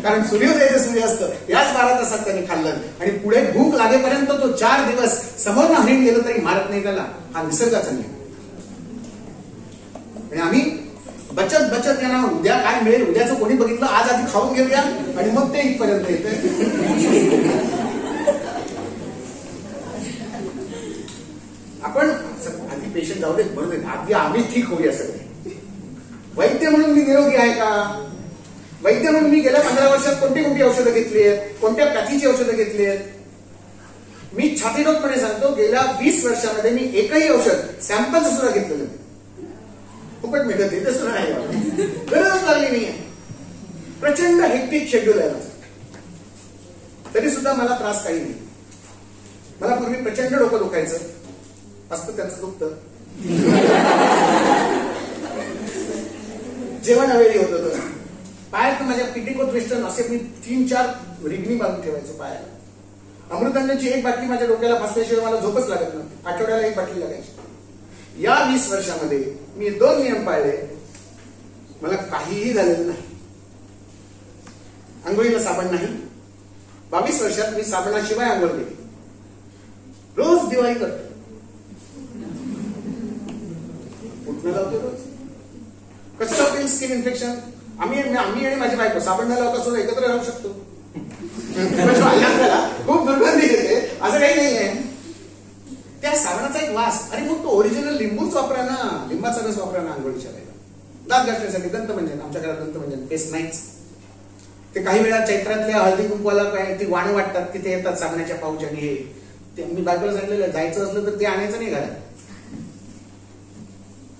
कारण सूर्योदयाचे सूर्यास्त याच 12 तासात त्यांनी खाल्लं. आणि पुढे भूक लागेपर्यंत तो 4 दिवस समोर हरिण गेलं तरी मारत नाही त्याला. हा निसर्गाचा नियम. आणि आम्ही बचत बचत यांना उद्या काय मिळेल, उद्याचं कोणी बघितलं, आज आधी खाऊन घेऊया आणि मग ते इथपर्यंत येते. आपण आधी पेशंट जाऊ दे, बरोबर, आधी आम्ही ठीक होऊया सगळे. वैद्य म्हणून मी निरोगी आहे का? वैद्य म्हणून मी गेल्या 15 वर्षात कोणती कोणती औषधं घेतली आहेत, कोणत्या पॅथीची औषधं घेतली आहेत? मी छातीरोगपणे सांगतो, गेल्या 20 वर्षामध्ये मी एकही औषध सॅम्पल सुद्धा घेतलेलं नाही. फुकट मिळत ते सुद्धा नाही, गरज लागली नाहीये. प्रचंड हेक्टिक शेड्यूल आहे माझं, तरी सुद्धा मला त्रास काही नाही. मला पूर्वी प्रचंड डोकं दुखायचं असतं, त्याचं दुखतं. जेवण अवेळी होत होतं. पायात माझ्या पिटिकोट वेस्टर्न असे मी 3-4 रिगणी बांधून ठेवायचो पायाला. अमृतांजनची एक बाटली माझ्या डोक्याला फासल्याशिवाय मला झोपच लागत नव्हती. आठवड्याला एक बाटली लागायची. या 20 वर्षामध्ये मी 2 नियम पाळले, मला काहीही झालेलं नाही. आंघोळीला साबण नाही. 22 वर्षात मी साबणाशिवाय आंघोळ केली. रोज दिवाळी करतो. उठणं लावतो रोज. कसं होईल स्किन इन्फेक्शन? आम्ही आणि माझी बायको साबण न लावता सुद्धा एकत्र राहू शकतो. खूप दुर्गंधी येते, असं काही नाही आहे. त्या साबणाचा एक वास. आणि मग तो ओरिजिनल लिंबूच वापरा ना, लिंबाचा रस वापरा ना आंघोळीच्या वेळेला. दात घासण्यासाठी दंतमंजन, आमच्या घरात दंतमंजन पेस्ट नाहीच. ते काही वेळा चैत्रातल्या हळदी कुंकवाला काय ती वाण वाटतात, तिथे येतात साबणाच्या पाऊच आणि हे. मी बायकोला सांगितलेलं जायचं असलं तर ते आणायचं नाही घरात,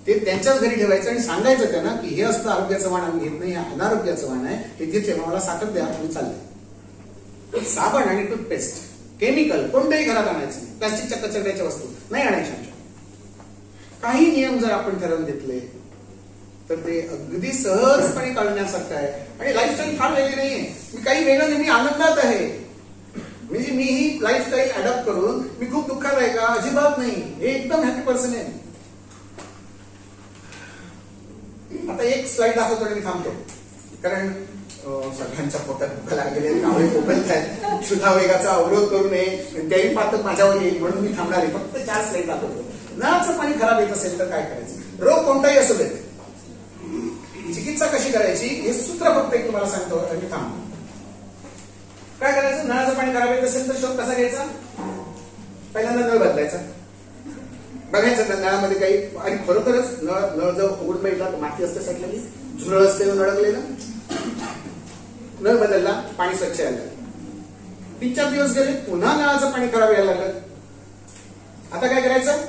ते त्यांच्याच घरी ठेवायचं आणि सांगायचं त्यांना की हे असतं आरोग्याचं वाण आम्ही घेत नाही, अनारोग्याचं वाण आहे, हे तिथे मला साखर द्या आणि चाललंय. साबण आणि टूथपेस्ट केमिकल कोणत्याही घरात आणायचं नाही. प्लास्टिकच्या कचऱ्याच्या वस्तू नाही आणायच्या. काही नियम जर आपण ठरवून घेतले तर ते अगदी सहजपणे काढण्यासारखं आहे. आणि लाईफस्टाईल फार वेगळी नाहीये. मी काही वेगळं नाही, मी आनंदात आहे. म्हणजे मी ही लाईफस्टाईल अडॉप्ट करून मी खूप दुःखात आहे का? अजिबात नाही. हे एकदम हॅपी पर्सन आहे. आता एक स्लाइड दाखवतो आणि मी थांबतो, कारण सगळ्यांच्या पोटात भूक लागलेले कावळे कोकणत आहेत. सुद्धा वेगाचा अवरोध करू नये, त्याही पात्र माझ्यावर येईल म्हणून मी थांबणार आहे. फक्त 4 स्लाइड दाखवतो. नळाचं पाणी खराब येत असेल तर काय करायचं? रोग कोणताही असू देत, चिकित्सा कशी करायची हे सूत्र फक्त एक तुम्हाला सांगतो आणि मी थांबतो. काय करायचं? नळाचं पाणी खराब येत असेल तर शोध कसा घ्यायचा? पहिल्यांदा नळ बदलायचा. बघायचं त्या नळामध्ये काही, आणि खरोखरच नळ जर उघडून बघितला तर माती असते साठलेली, झुरळ असते अडकलेलं. नळ बदलला, पाणी स्वच्छ यायला लागलं. 3-4 दिवस गेले, पुन्हा नळाचं पाणी खराब यायला लागलं. आता काय करायचं?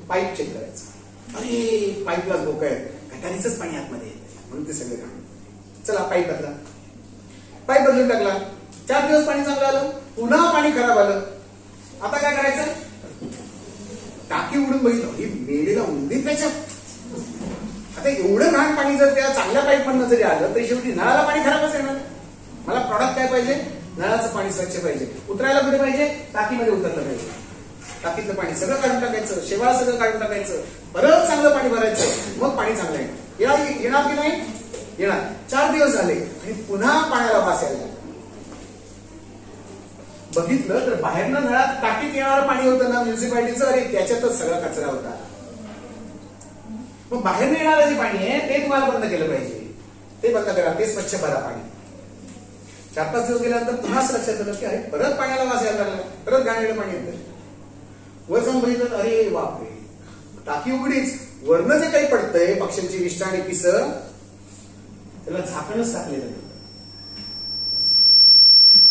पाईप चेक करायचं. अरे पाईपला धोका आहे, गटारीचंच पाणी आतमध्ये येत म्हणून ते सगळे काम. चला पाईप बदला. पाईप बदलून टाकला. 4 दिवस पाणी चांगलं आलं, पुन्हा पाणी खराब आलं. आता काय करायचं? टाकी उडून बघितलं, ही मेलेला उंदीर त्याच्यात. आता एवढं घाण पाणी जर त्या चांगल्या पाईप मधनं जरी आलं तर शेवटी नळाला पाणी खराबच येणार. मला प्रॉडक्ट काय पाहिजे? नळाचं पाणी स्वच्छ पाहिजे. उतरायला कुठे पाहिजे? टाकीमध्ये उतरलं पाहिजे. टाकीतलं पाणी सगळं काढून टाकायचं, शेवाळ सगळं काढून टाकायचं, परत चांगलं पाणी भरायचं, मग पाणी चांगलं येणार की नाही? येणार. 4 दिवस झाले आणि पुन्हा पाण्याला वास यायला लागला. बघितलं तर बाहेरनं नळात टाकीत येणारं पाणी होतं ना म्युन्सिपाल्टीचं, अरे त्याच्यातच सगळा कचरा होता. मग बाहेर येणारं जे पाणी आहे ते तुम्हाला बंद केलं पाहिजे. ते बंद करा, ते स्वच्छ भरा पाणी. 4-5 दिवस गेल्यानंतर पुन्हा लक्षात आलं की अरे परत पाण्याला वास यायला लागला, परत घाणेरडं पाणी येतं. वर जाऊन बघितलं, अरे बापरे, टाकी उघडीच, वरनं जे काही पडतंय पक्ष्यांची विष्ठा आणि पिस, त्याला झाकणच टाकलेलं नाही.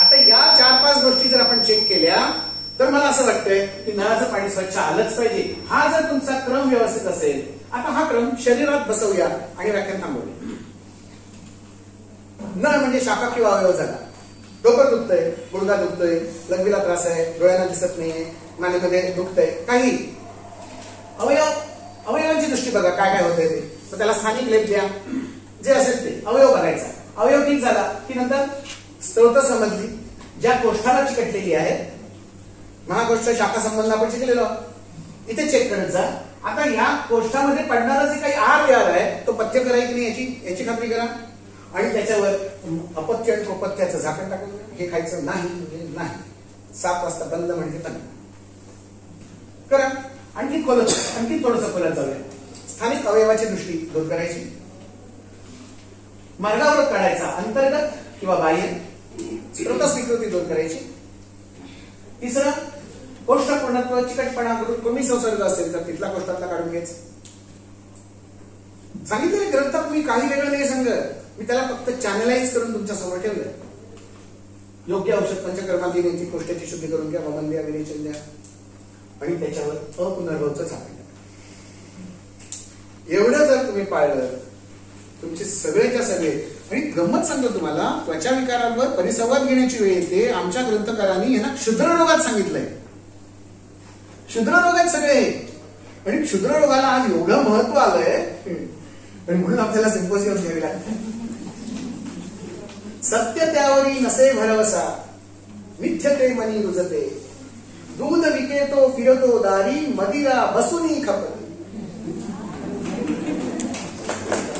आता या 4-5 गोष्टी जर आपण चेक केल्या तर मला असं वाटतंय की नळाचं पाणी स्वच्छ आलंच पाहिजे. हा जर तुमचा क्रम व्यवस्थित असेल, आता हा क्रम शरीरात बसवूया आणि व्याख्यान थांबवूया. नळ म्हणजे शाखा किंवा अवयव झाला. डोकं दुखतंय, गुडघा दुखतोय, लघवीला त्रास आहे, डोळ्यांना दिसत नाहीये, मानेमध्ये दुखतंय, काही अवयवांची दृष्टी बघा काय काय होतंय ते. तर त्याला स्थानिक लेप द्या, जे असेल ते अवयव बघायचा. अवयव ठीक झाला की नंतर स्त्रोत समजली, ज्या कोष्ठाला चिकटलेली आहे, महाकोष्ठ शाखा संबंध आपण शिकलेलो, इथे चेक करत जा. आता या कोष्ठामध्ये पडणारा जे काही आहार विहार आहे तो पथ्य करायची नाही याची खात्री करा. आणि त्याच्यावर अपथ्य आणि अपथ्याचं झाकण टाकून हे खायचं नाही म्हणजे नाही. 7 वाजता बंद म्हणजे बंद करा. आणखी थोडंसं खोलात जाऊया. स्थानिक अवयवाची दृष्टी दूर करायची, मार्गावर काढायचा, अंतर्गत किंवा बाह्य स्त्रोत स्वीकृती दूर करायची. तिसरं, कोष्ठ पूर्णत्व, चिकटपणा, कमी संसर्ग असेल तर तिथला कोष्ठातला काढून घ्यायचा. सांगितलेल्या ग्रंथात मी काही वेगळं नाही सांगत, मी त्याला फक्त चॅनलाइज करून तुमच्या समोर ठेवलंय. योग्य औषध पंचकर्मा दिल्याची कोष्ठाची शुद्धी करून घ्या, वमन द्या, विरेचन द्या आणि त्याच्यावर अपुनर्भवचं झाकण द्या. एवढं जर तुम्ही पाळलं, तुमचे सगळेच्या सगळे. आणि गंमत सांगतो तुम्हाला, त्वचा विकारांवर परिसंवाद घेण्याची वेळ येते. आमच्या ग्रंथकारांनी यांना क्षुद्र रोगात सांगितलंय. क्षुद्र रोगात सगळे, आणि क्षुद्र रोगाला आज एवढं महत्व आलंय आणि म्हणून आपल्याला सिम्पोजियम घ्यावी लागते. सत्य त्यावरी नसे भरवसा, मिथ्यते मनी रुजते, दूध विकेतो फिरतो दारी, मदिरा बसुनी खपते.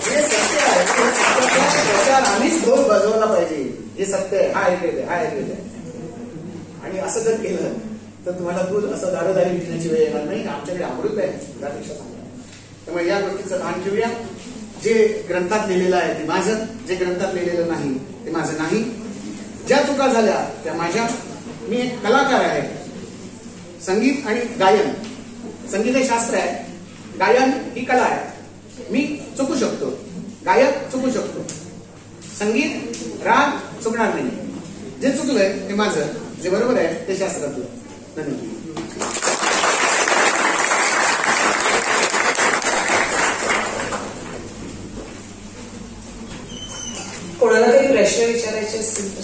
हे सत्य आहे, आम्हीच ढोल बजवला पाहिजे. हे सत्य आहे, हा ऐकले आणि असं जर केलं तर तुम्हाला दूध असं दारोदारी विकण्याची वेळ येणार नाही. आमच्याकडे अमृत आहे, त्यापेक्षा चांगलं. त्यामुळे या गोष्टीचं भान ठेवूया. जे ग्रंथात लिहिलेलं आहे ते माझं, जे ग्रंथात लिहिलेलं नाही ते माझं नाही. ज्या चुका झाल्या त्या माझ्या. मी एक कलाकार आहे. संगीत आणि गायन, संगीत हे शास्त्र आहे, गायन ही कला आहे. मी चुकू शकतो, गायक चुकू शकतो, संगीत राग चुकणार नाही. जे चुकलंय ते माझं, जे बरोबर आहे ते शास्त्रातलं. धन्यवाद. कोणाला काही प्रश्न विचारायचे असतील तर